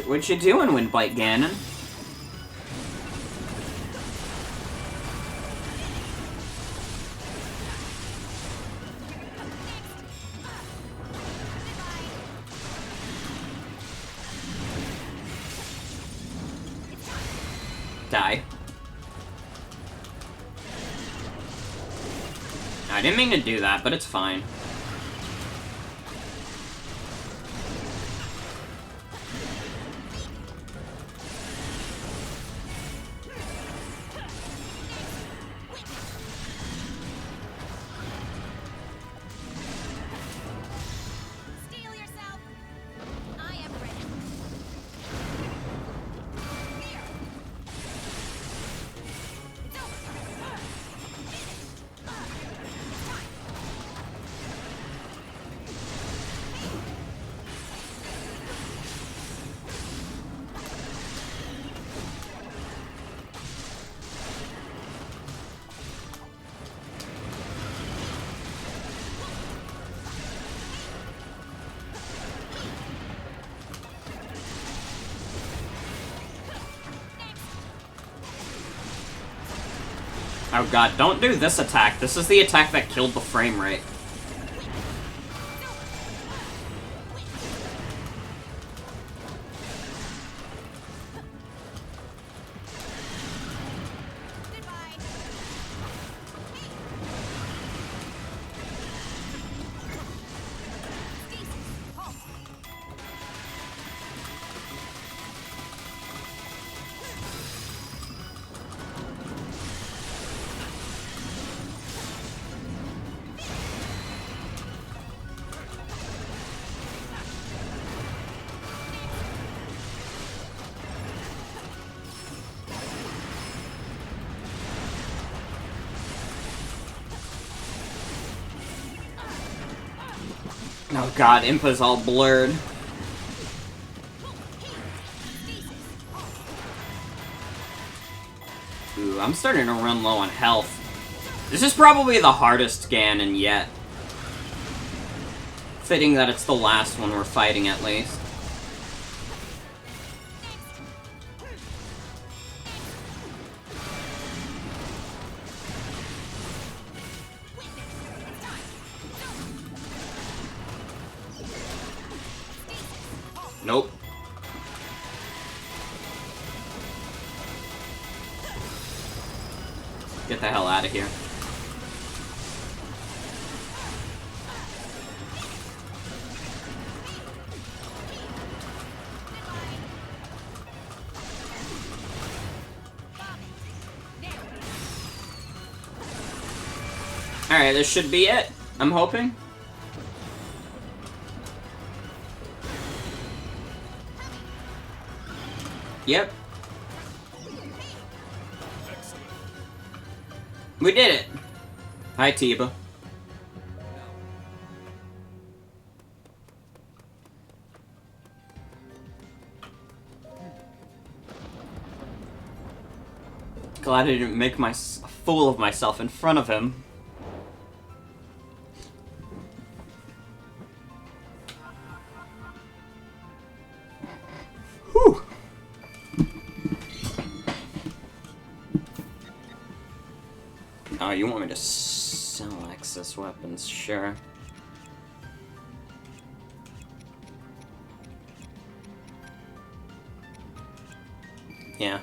What you doing, Windbite Ganon? Die. I didn't mean to do that, but it's fine. Oh god, don't do this attack. This is the attack that killed the frame rate. Oh god, Impa's all blurred. Ooh, I'm starting to run low on health. This is probably the hardest Ganon yet. Fitting that it's the last one we're fighting, at least. Nope. Get the hell out of here. Alright, this should be it. I'm hoping. Yep. We did it! Hi, Tiba. Glad I didn't make a fool of myself in front of him. Whew! Oh, you want me to sell excess weapons? Sure. Yeah.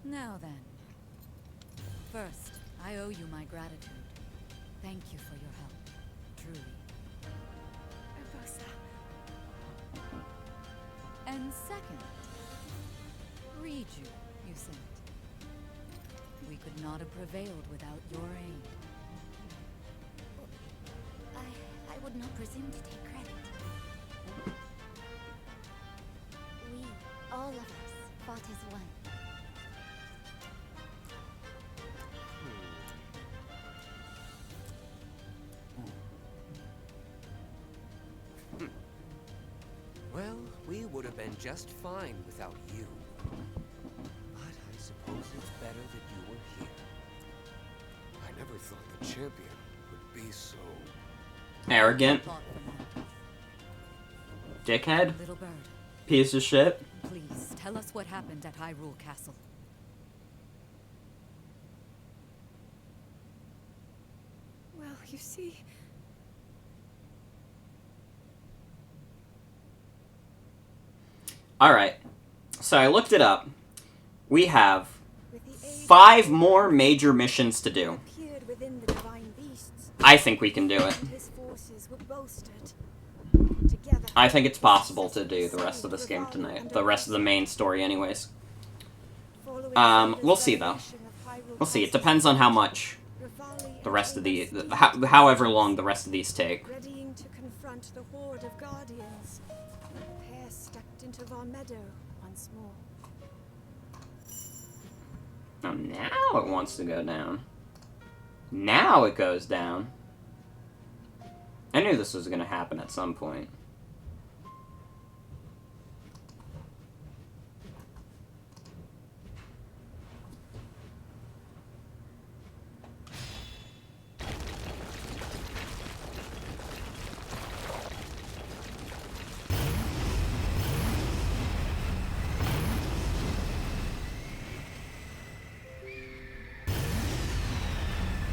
Now then. First, I owe you my gratitude. Thank you for your help. Truly.
Urbosa.
And second, Riju, you sent. We could not have prevailed without your aid.
I would not presume to take credit. We, all of us, fought as one.
Well, we would have been just fine without you. But I suppose it's better that you were here. I never thought the champion would be so...
Arrogant. Dickhead.
Little bird,
Piece of shit.
please tell us what happened at Hyrule Castle.
Well, you see,
Alright. So I looked it up. We have
with the aid
5 more major missions to do.
appeared within the divine beasts,
I think we can do it.
and his forces were bolstered. Together,
I think it's possible to do the rest of this game tonight. The rest of the main story anyways.
following
We'll see though.
revelation of Hyrule
We'll see. It
Castle,
depends on how much
Revali
the rest of
and
the...
Hyrule
however long the rest of these take.
readying to confront the horde of guardians. The pair stepped into Varmeadow once more.
Oh, now it wants to go down. Now it goes down. I knew this was going to happen at some point.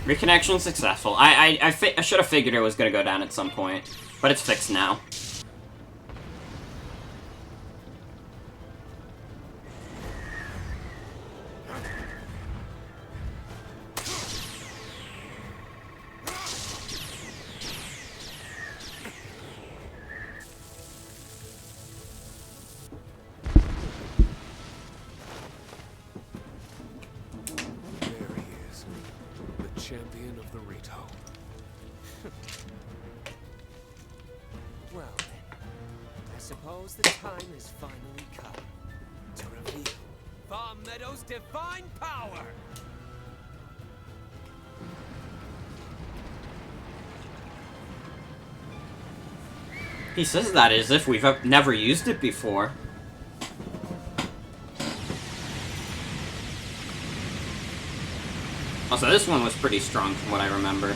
Reconnection successful. I should have figured it was going to go down at some point, but it's fixed now.
There he is. The champion of the Rito. Well then, suppose the time has finally come to reveal Farm Meadow's divine power!
He says that as if we've never used it before. Also, this one was pretty strong from what I remember.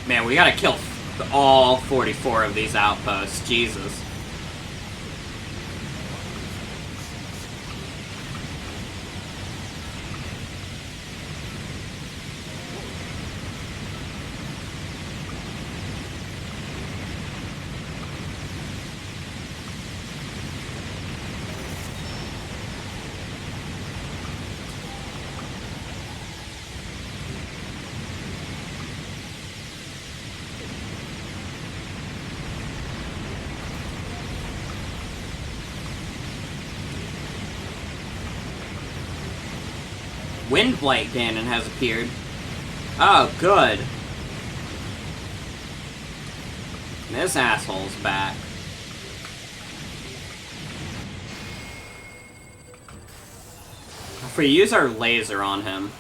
Man, we gotta kill all 44 of these outposts. Jesus. Windblight Ganon has appeared. Oh, good. This asshole's back. If we use our laser on him...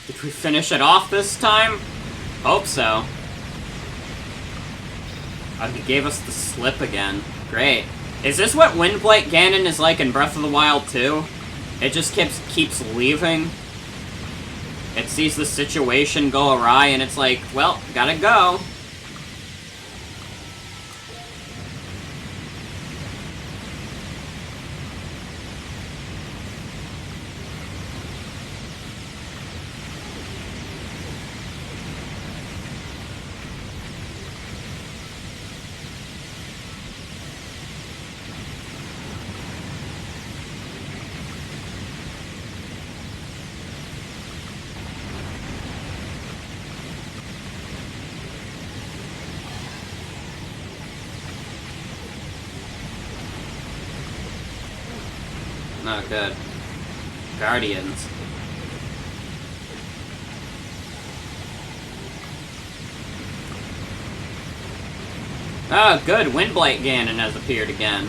Did we finish it off this time? Hope so. Oh, he gave us the slip again. Great. Is this what Windblight Ganon is like in Breath of the Wild 2? It just keeps leaving. It sees the situation go awry and it's like, well, gotta go. Oh, good. Guardians. Oh, good. Windblight Ganon has appeared again.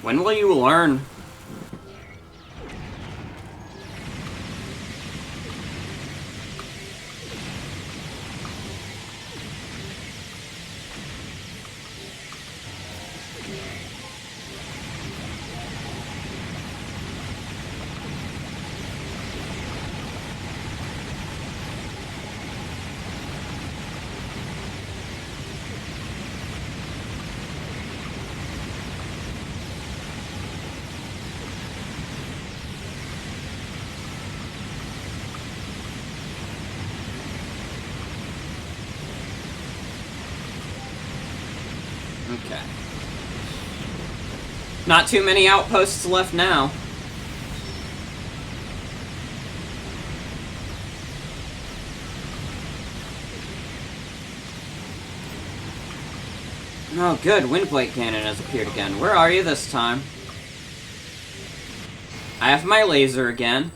When will you learn? Okay. Not too many outposts left now. Oh, good. Windblight Ganon has appeared again. Where are you this time? I have my laser again.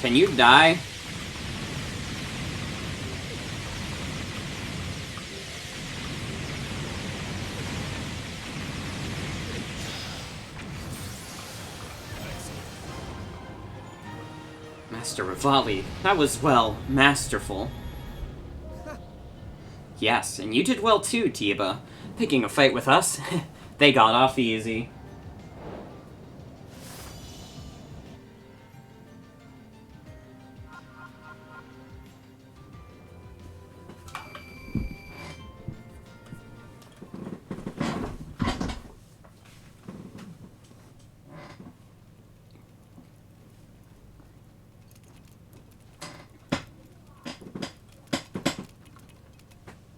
Can you die? Master Rivali. That was, well, masterful. Yes, and you did well too, Tiba. Picking a fight with us, they got off easy.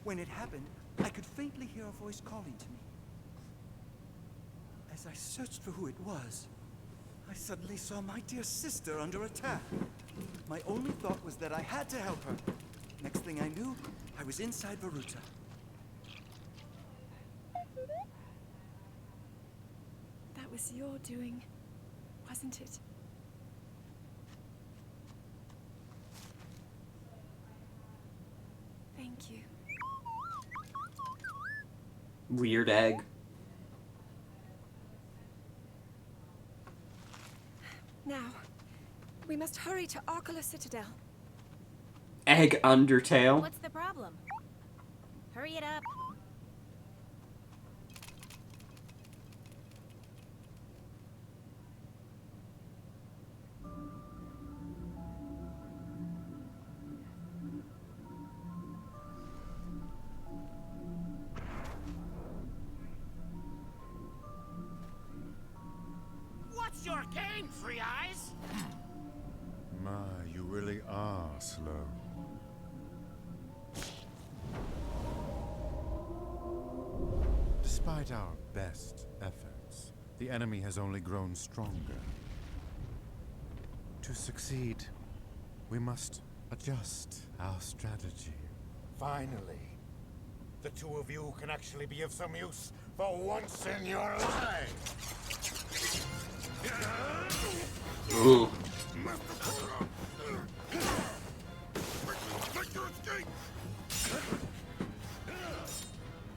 When it happened, I could faintly hear a voice calling to me. As I searched for who it was, I suddenly saw my dear sister under attack. My only thought was that I had to help her. Next thing I knew, I was inside Varuta.
That was your doing, wasn't it? Thank you.
Weird egg.
Now, we must hurry to Arkala Citadel.
Egg Undertale.
What's the problem? Hurry it up.
What's your game, Free Eyes?
My, you really are slow. Despite our best efforts, the enemy has only grown stronger. To succeed, we must adjust our strategy.
Finally, the two of you can actually be of some use for once in your lives.
Ooh.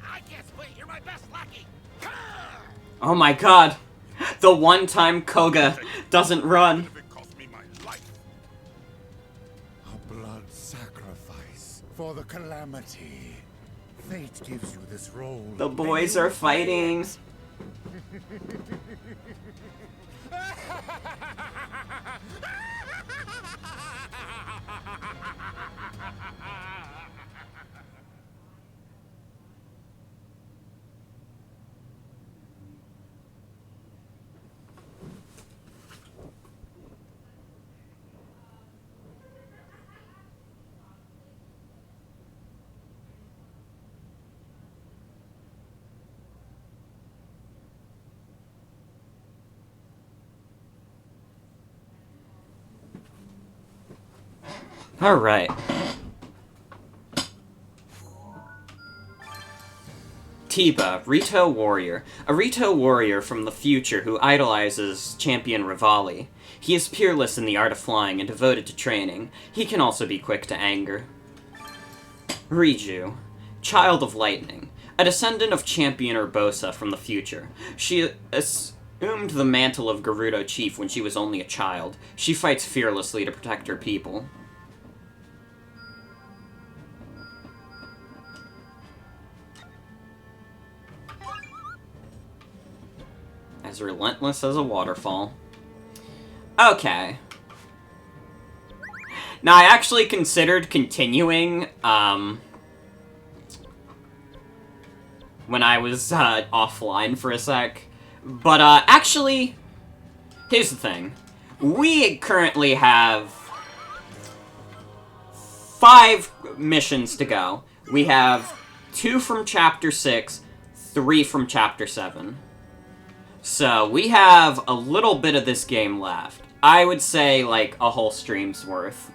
I can't split. You're my best lackey.
Oh my god. The one time Koga doesn't run.
It cost me my life. A blood sacrifice for the Calamity. Fate gives you this role.
The boys are fighting. Alright. Tiba, Rito warrior. A Rito warrior from the future who idolizes champion Rivali. He is peerless in the art of flying and devoted to training. He can also be quick to anger. Riju, child of lightning. A descendant of champion Urbosa from the future. She assumed the mantle of Gerudo chief when she was only a child. She fights fearlessly to protect her people. As relentless as a waterfall. Okay. Now, I actually considered continuing, when I was, offline for a sec. But, actually, here's the thing. We currently have 5 missions to go. We have 2 from Chapter 6, 3 from Chapter 7. So, we have a little bit of this game left. I would say, like, a whole stream's worth.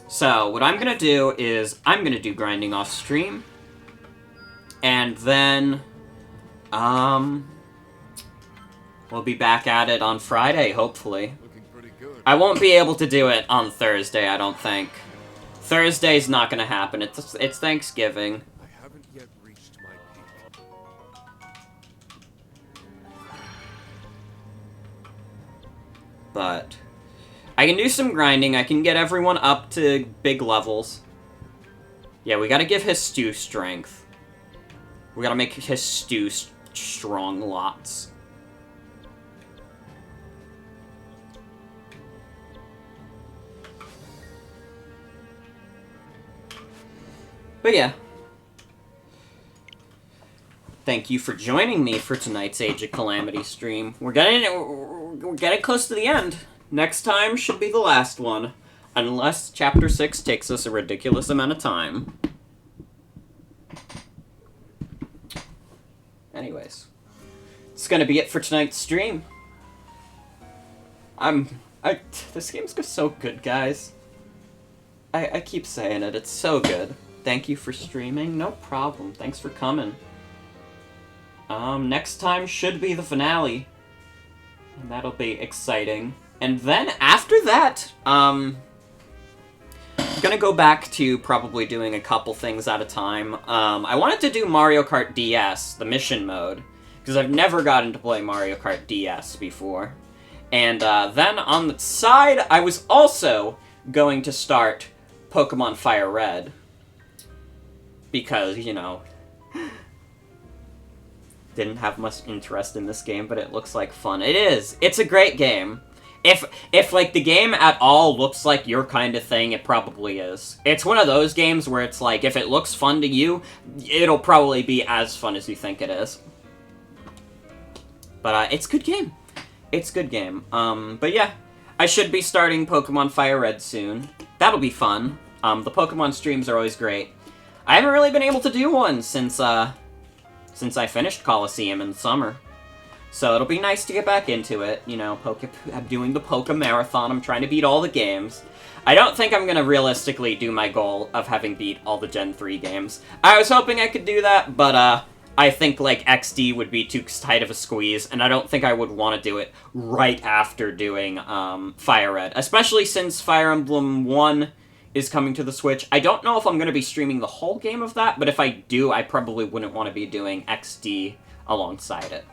So, what I'm gonna do is, I'm gonna do grinding off stream. And then, we'll be back at it on Friday, hopefully.
Looking pretty good.
I won't be able to do it on Thursday, I don't think. Thursday's not gonna happen, it's Thanksgiving.
I haven't yet reached my peak.
But I can do some grinding. I can get everyone up to big levels. Yeah, we gotta give his stew strength. We gotta make his stew strong lots. But yeah. Thank you for joining me for tonight's Age of Calamity stream. We're getting close to the end. Next time should be the last one. Unless Chapter 6 takes us a ridiculous amount of time. Anyways. It's gonna be it for tonight's stream. This game's so good, guys. I keep saying it, it's so good. Thank you for streaming. No problem. Thanks for coming. Next time should be the finale. And that'll be exciting. And then after that, I'm gonna go back to probably doing a couple things at a time. I wanted to do Mario Kart DS, the mission mode, because I've never gotten to play Mario Kart DS before. And then on the side, I was also going to start Pokemon Fire Red. Because, you know, didn't have much interest in this game, but it looks like fun. It is! It's a great game. If like, the game at all looks like your kind of thing, it probably is. It's one of those games where it's like, if it looks fun to you, it'll probably be as fun as you think it is. But, it's a good game. It's a good game. But yeah, I should be starting Pokemon Fire Red soon. That'll be fun. The Pokemon streams are always great. I haven't really been able to do one since I finished Coliseum in the summer. So it'll be nice to get back into it. You know, I'm doing the Poke Marathon. I'm trying to beat all the games. I don't think I'm gonna realistically do my goal of having beat all the Gen 3 games. I was hoping I could do that, but I think, like, XD would be too tight of a squeeze, and I don't think I would want to do it right after doing Fire Red. Especially since Fire Emblem 1 is coming to the Switch. I don't know if I'm going to be streaming the whole game of that, but if I do, I probably wouldn't want to be doing XD alongside it.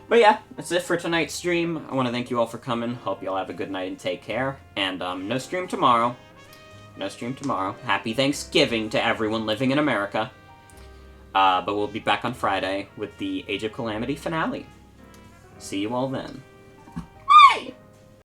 But yeah, that's it for tonight's stream. I want to thank you all for coming. Hope you all have a good night and take care. And no stream tomorrow. No stream tomorrow. Happy Thanksgiving to everyone living in America. But we'll be back on Friday with the Age of Calamity finale. See you all then.